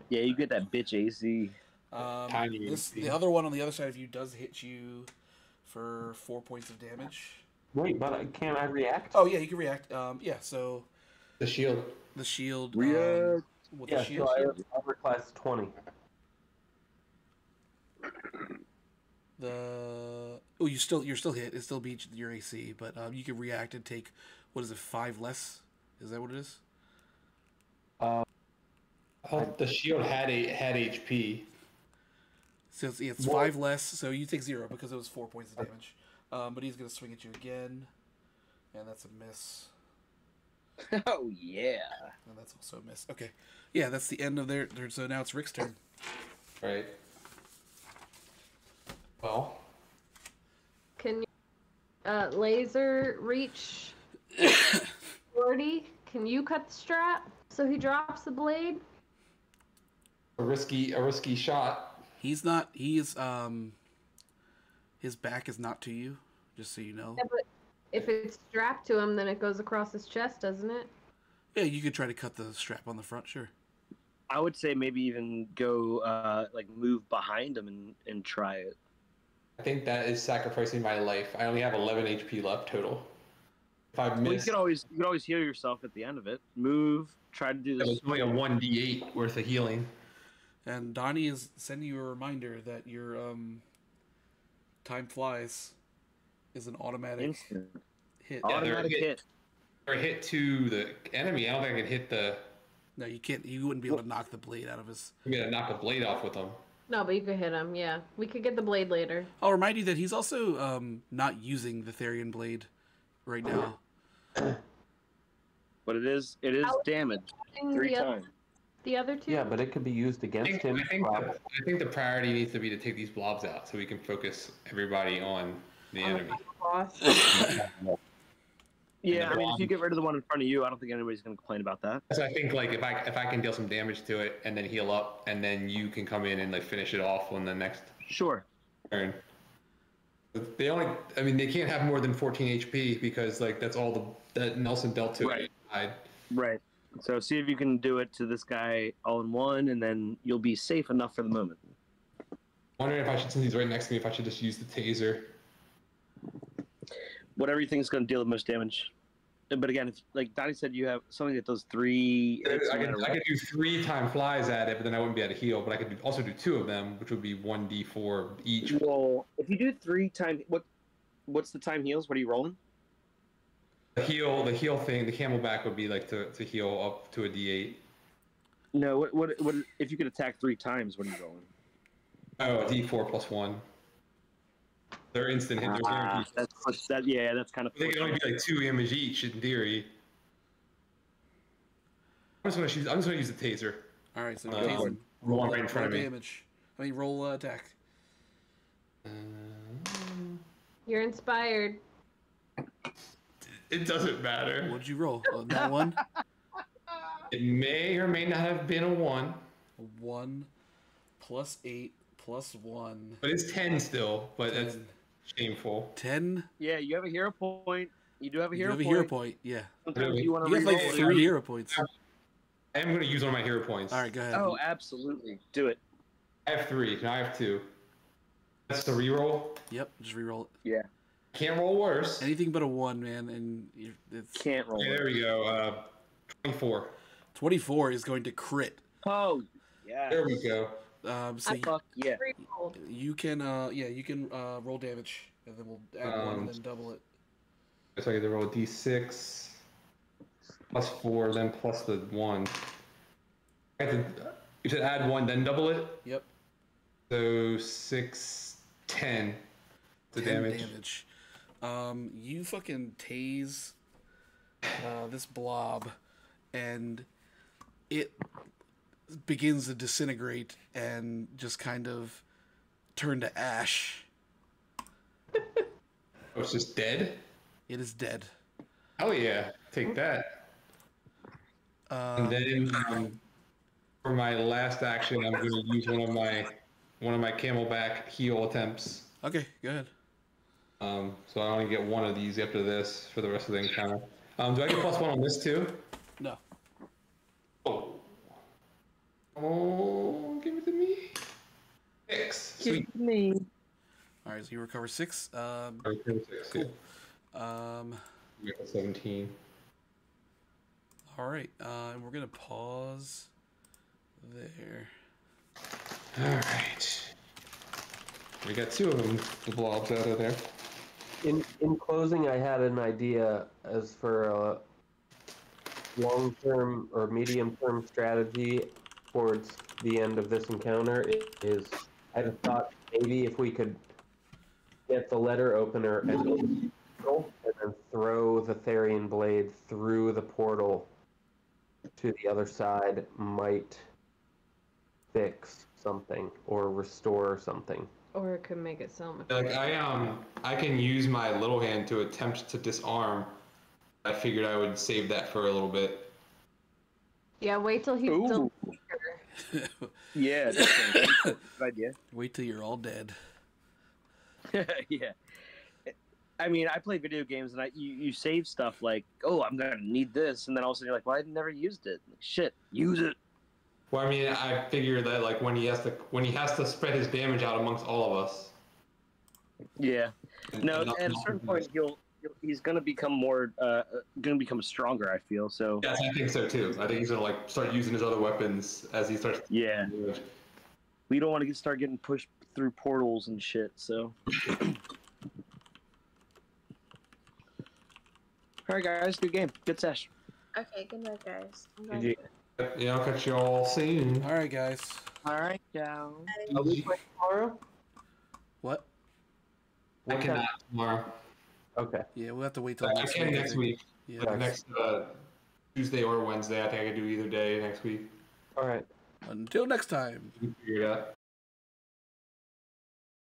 [SPEAKER 6] Yeah, you get that bitch AC.
[SPEAKER 3] Tiny AC.
[SPEAKER 5] The other one on the other side of you does hit you for 4 points of damage.
[SPEAKER 4] Wait, but can't I react?
[SPEAKER 5] Oh yeah, you can react. Yeah, so
[SPEAKER 3] The shield.
[SPEAKER 5] the shield.
[SPEAKER 6] React.
[SPEAKER 5] With
[SPEAKER 4] Yeah,
[SPEAKER 5] the shield.
[SPEAKER 4] so I have upper class 20.
[SPEAKER 5] You're still hit. It still beats your AC, but you can react and take, what is it, 5 less? Is that what it is?
[SPEAKER 3] Oh, the shield had HP.
[SPEAKER 5] So it's 5 less, so you take 0 because it was 4 points of damage. But he's going to swing at you again, and that's a miss.
[SPEAKER 6] Oh, yeah.
[SPEAKER 5] And that's also a miss. Okay. Yeah, that's the end of their turn. So now it's Rick's turn.
[SPEAKER 3] Right. Well,
[SPEAKER 1] Can you laser reach 40? Can you cut the strap so he drops the blade?
[SPEAKER 3] a risky shot.
[SPEAKER 5] He's not. He's his back is not to you. Just so you know.
[SPEAKER 1] Yeah, but if it's strapped to him, then it goes across his chest, doesn't it?
[SPEAKER 5] Yeah, you could try to cut the strap on the front. Sure.
[SPEAKER 6] I would say maybe even go, move behind him and try it.
[SPEAKER 3] I think that is sacrificing my life. I only have 11 HP left total. If I
[SPEAKER 6] Well,
[SPEAKER 3] miss,
[SPEAKER 6] you could always heal yourself at the end of it. Move, try to do
[SPEAKER 3] that
[SPEAKER 6] this.
[SPEAKER 3] was only a 1d8 worth of healing.
[SPEAKER 5] And Donnie is sending you a reminder that your time flies is an automatic
[SPEAKER 6] Instant.
[SPEAKER 5] hit.
[SPEAKER 3] Yeah,
[SPEAKER 6] Automatic hit.
[SPEAKER 3] Or hit to the enemy. I don't think I can hit the.
[SPEAKER 5] No, you can't. You wouldn't be able to knock the blade out of his.
[SPEAKER 3] I'm gonna knock the blade off with them.
[SPEAKER 1] No, but you could hit him, yeah. We could get the blade later.
[SPEAKER 5] I'll remind you that he's also not using the Therian blade right now.
[SPEAKER 6] But it is damage. Three times.
[SPEAKER 1] The other two?
[SPEAKER 4] Yeah, but it could be used against him.
[SPEAKER 3] I think the priority needs to be to take these blobs out so we can focus everybody on the enemy.
[SPEAKER 6] Yeah, I mean, if you get rid of the one in front of you, I don't think anybody's going to complain about that.
[SPEAKER 3] So I think like if I can deal some damage to it and then heal up and then you can come in and like finish it off on the next
[SPEAKER 6] Sure.
[SPEAKER 3] turn. They can't have more than 14 HP because like that's all that Nelson dealt to it.
[SPEAKER 6] Right. So see if you can do it to this guy all in one, and then you'll be safe enough for the moment.
[SPEAKER 3] Wondering if I should, since he's right next to me, if I should just use the taser.
[SPEAKER 6] Whatever you think is going to deal the most damage. But again, if, like Donnie said, you have something that does 3 hits.
[SPEAKER 3] I could do 3 time flies at it, but then I wouldn't be able to heal. But I could also do 2 of them, which would be 1d4 each.
[SPEAKER 6] Well, if you do 3 times, what's the time heals? What are you rolling?
[SPEAKER 3] The heal thing, the camelback would be like to heal up to a d8.
[SPEAKER 6] No, what if you could attack 3 times? What are you rolling?
[SPEAKER 3] Oh, a d4 plus 1. They're instant hit.
[SPEAKER 6] That's kind of.
[SPEAKER 3] They can only be like 2 damage each in theory. I'm just gonna use the taser.
[SPEAKER 5] All right, so taser.
[SPEAKER 3] Roll right in front of me.
[SPEAKER 5] Damage. I mean, roll attack.
[SPEAKER 1] You're inspired.
[SPEAKER 3] It doesn't matter.
[SPEAKER 5] What'd you roll? That one?
[SPEAKER 3] It may or may not have been a 1.
[SPEAKER 5] 1 plus 8 plus 1.
[SPEAKER 3] But it's 10 still, but
[SPEAKER 5] 10.
[SPEAKER 3] that's shameful.
[SPEAKER 5] 10?
[SPEAKER 6] Yeah, you have a hero point. You do have a hero point.
[SPEAKER 5] You have a hero point, yeah.
[SPEAKER 6] Sometimes you want to
[SPEAKER 5] You have like
[SPEAKER 6] reroll it.
[SPEAKER 5] 3 hero points.
[SPEAKER 3] I am going to use one of my hero points.
[SPEAKER 5] All right, go ahead.
[SPEAKER 6] Oh, absolutely. Do it.
[SPEAKER 3] I have 3. Now I have 2. That's the reroll.
[SPEAKER 5] Yep, just reroll it.
[SPEAKER 6] Yeah.
[SPEAKER 3] Can't roll worse.
[SPEAKER 5] Anything but a 1, man, and it's...
[SPEAKER 6] Can't roll.
[SPEAKER 3] Okay, there we go. 24.
[SPEAKER 5] 24 is going to crit.
[SPEAKER 6] Oh, yeah.
[SPEAKER 3] There we go.
[SPEAKER 5] So
[SPEAKER 6] Fuck yeah.
[SPEAKER 5] you can roll damage, and then we'll add 1 and then double it.
[SPEAKER 3] So I get to roll a d6 plus 4, then plus the 1. You should add 1, then double it.
[SPEAKER 5] Yep.
[SPEAKER 3] So 6, 10. The
[SPEAKER 5] 10
[SPEAKER 3] damage.
[SPEAKER 5] You fucking tase this blob, and it begins to disintegrate and just kind of turn to ash.
[SPEAKER 3] Oh, it's just dead?
[SPEAKER 5] It is dead.
[SPEAKER 3] Oh yeah, take that. And then for my last action, I'm going to use one of my camelback heal attempts.
[SPEAKER 5] Okay, go ahead.
[SPEAKER 3] So I only get 1 of these after this for the rest of the encounter. Do I get +1 on this too?
[SPEAKER 5] No.
[SPEAKER 3] Oh, give it to me. 6. Sweet.
[SPEAKER 6] Me.
[SPEAKER 5] All right, so you recover 6.
[SPEAKER 3] Okay, 6,
[SPEAKER 5] Cool.
[SPEAKER 3] We got 17.
[SPEAKER 5] All right, and we're gonna pause there.
[SPEAKER 3] All right. We got 2 of them, the blobs out of there.
[SPEAKER 4] In closing, I had an idea as for a long-term or medium-term strategy towards the end of this encounter. I I just thought maybe if we could get the letter opener and open the portal, and then throw the Therian blade through the portal to the other side might fix something or restore something.
[SPEAKER 1] Or it could make it so much.
[SPEAKER 3] Like I can use my little hand to attempt to disarm. I figured I would save that for a little bit.
[SPEAKER 1] Yeah, wait till he's still here.
[SPEAKER 6] Yeah, that's a good idea.
[SPEAKER 5] Wait till you're all dead.
[SPEAKER 6] Yeah. I mean, I play video games and you save stuff like, oh, I'm gonna need this, and then all of a sudden you're like, well, I never used it. Like, shit, use it.
[SPEAKER 3] Well, I mean, I figure that like when he has to spread his damage out amongst all of us.
[SPEAKER 6] Yeah. No, at a certain point he's gonna become stronger. I feel so.
[SPEAKER 3] Yes, I think so too. I think he's gonna like start using his other weapons as he starts.
[SPEAKER 6] Yeah. We don't want to start getting pushed through portals and shit. So. All right, guys. Good game. Good session.
[SPEAKER 2] Okay, good night, guys.
[SPEAKER 4] GG.
[SPEAKER 3] Yeah, I'll catch you all soon.
[SPEAKER 5] All right, guys.
[SPEAKER 6] All right, down.
[SPEAKER 4] Are we playing tomorrow?
[SPEAKER 5] What?
[SPEAKER 3] I cannot tomorrow.
[SPEAKER 4] Okay.
[SPEAKER 5] Yeah, we'll have to wait till
[SPEAKER 3] I
[SPEAKER 5] next
[SPEAKER 3] can
[SPEAKER 5] week.
[SPEAKER 3] next week.
[SPEAKER 5] Yeah.
[SPEAKER 3] Like next Tuesday or Wednesday. I think I can do either day next week.
[SPEAKER 4] All right.
[SPEAKER 5] Until next time.
[SPEAKER 3] You can figure it out.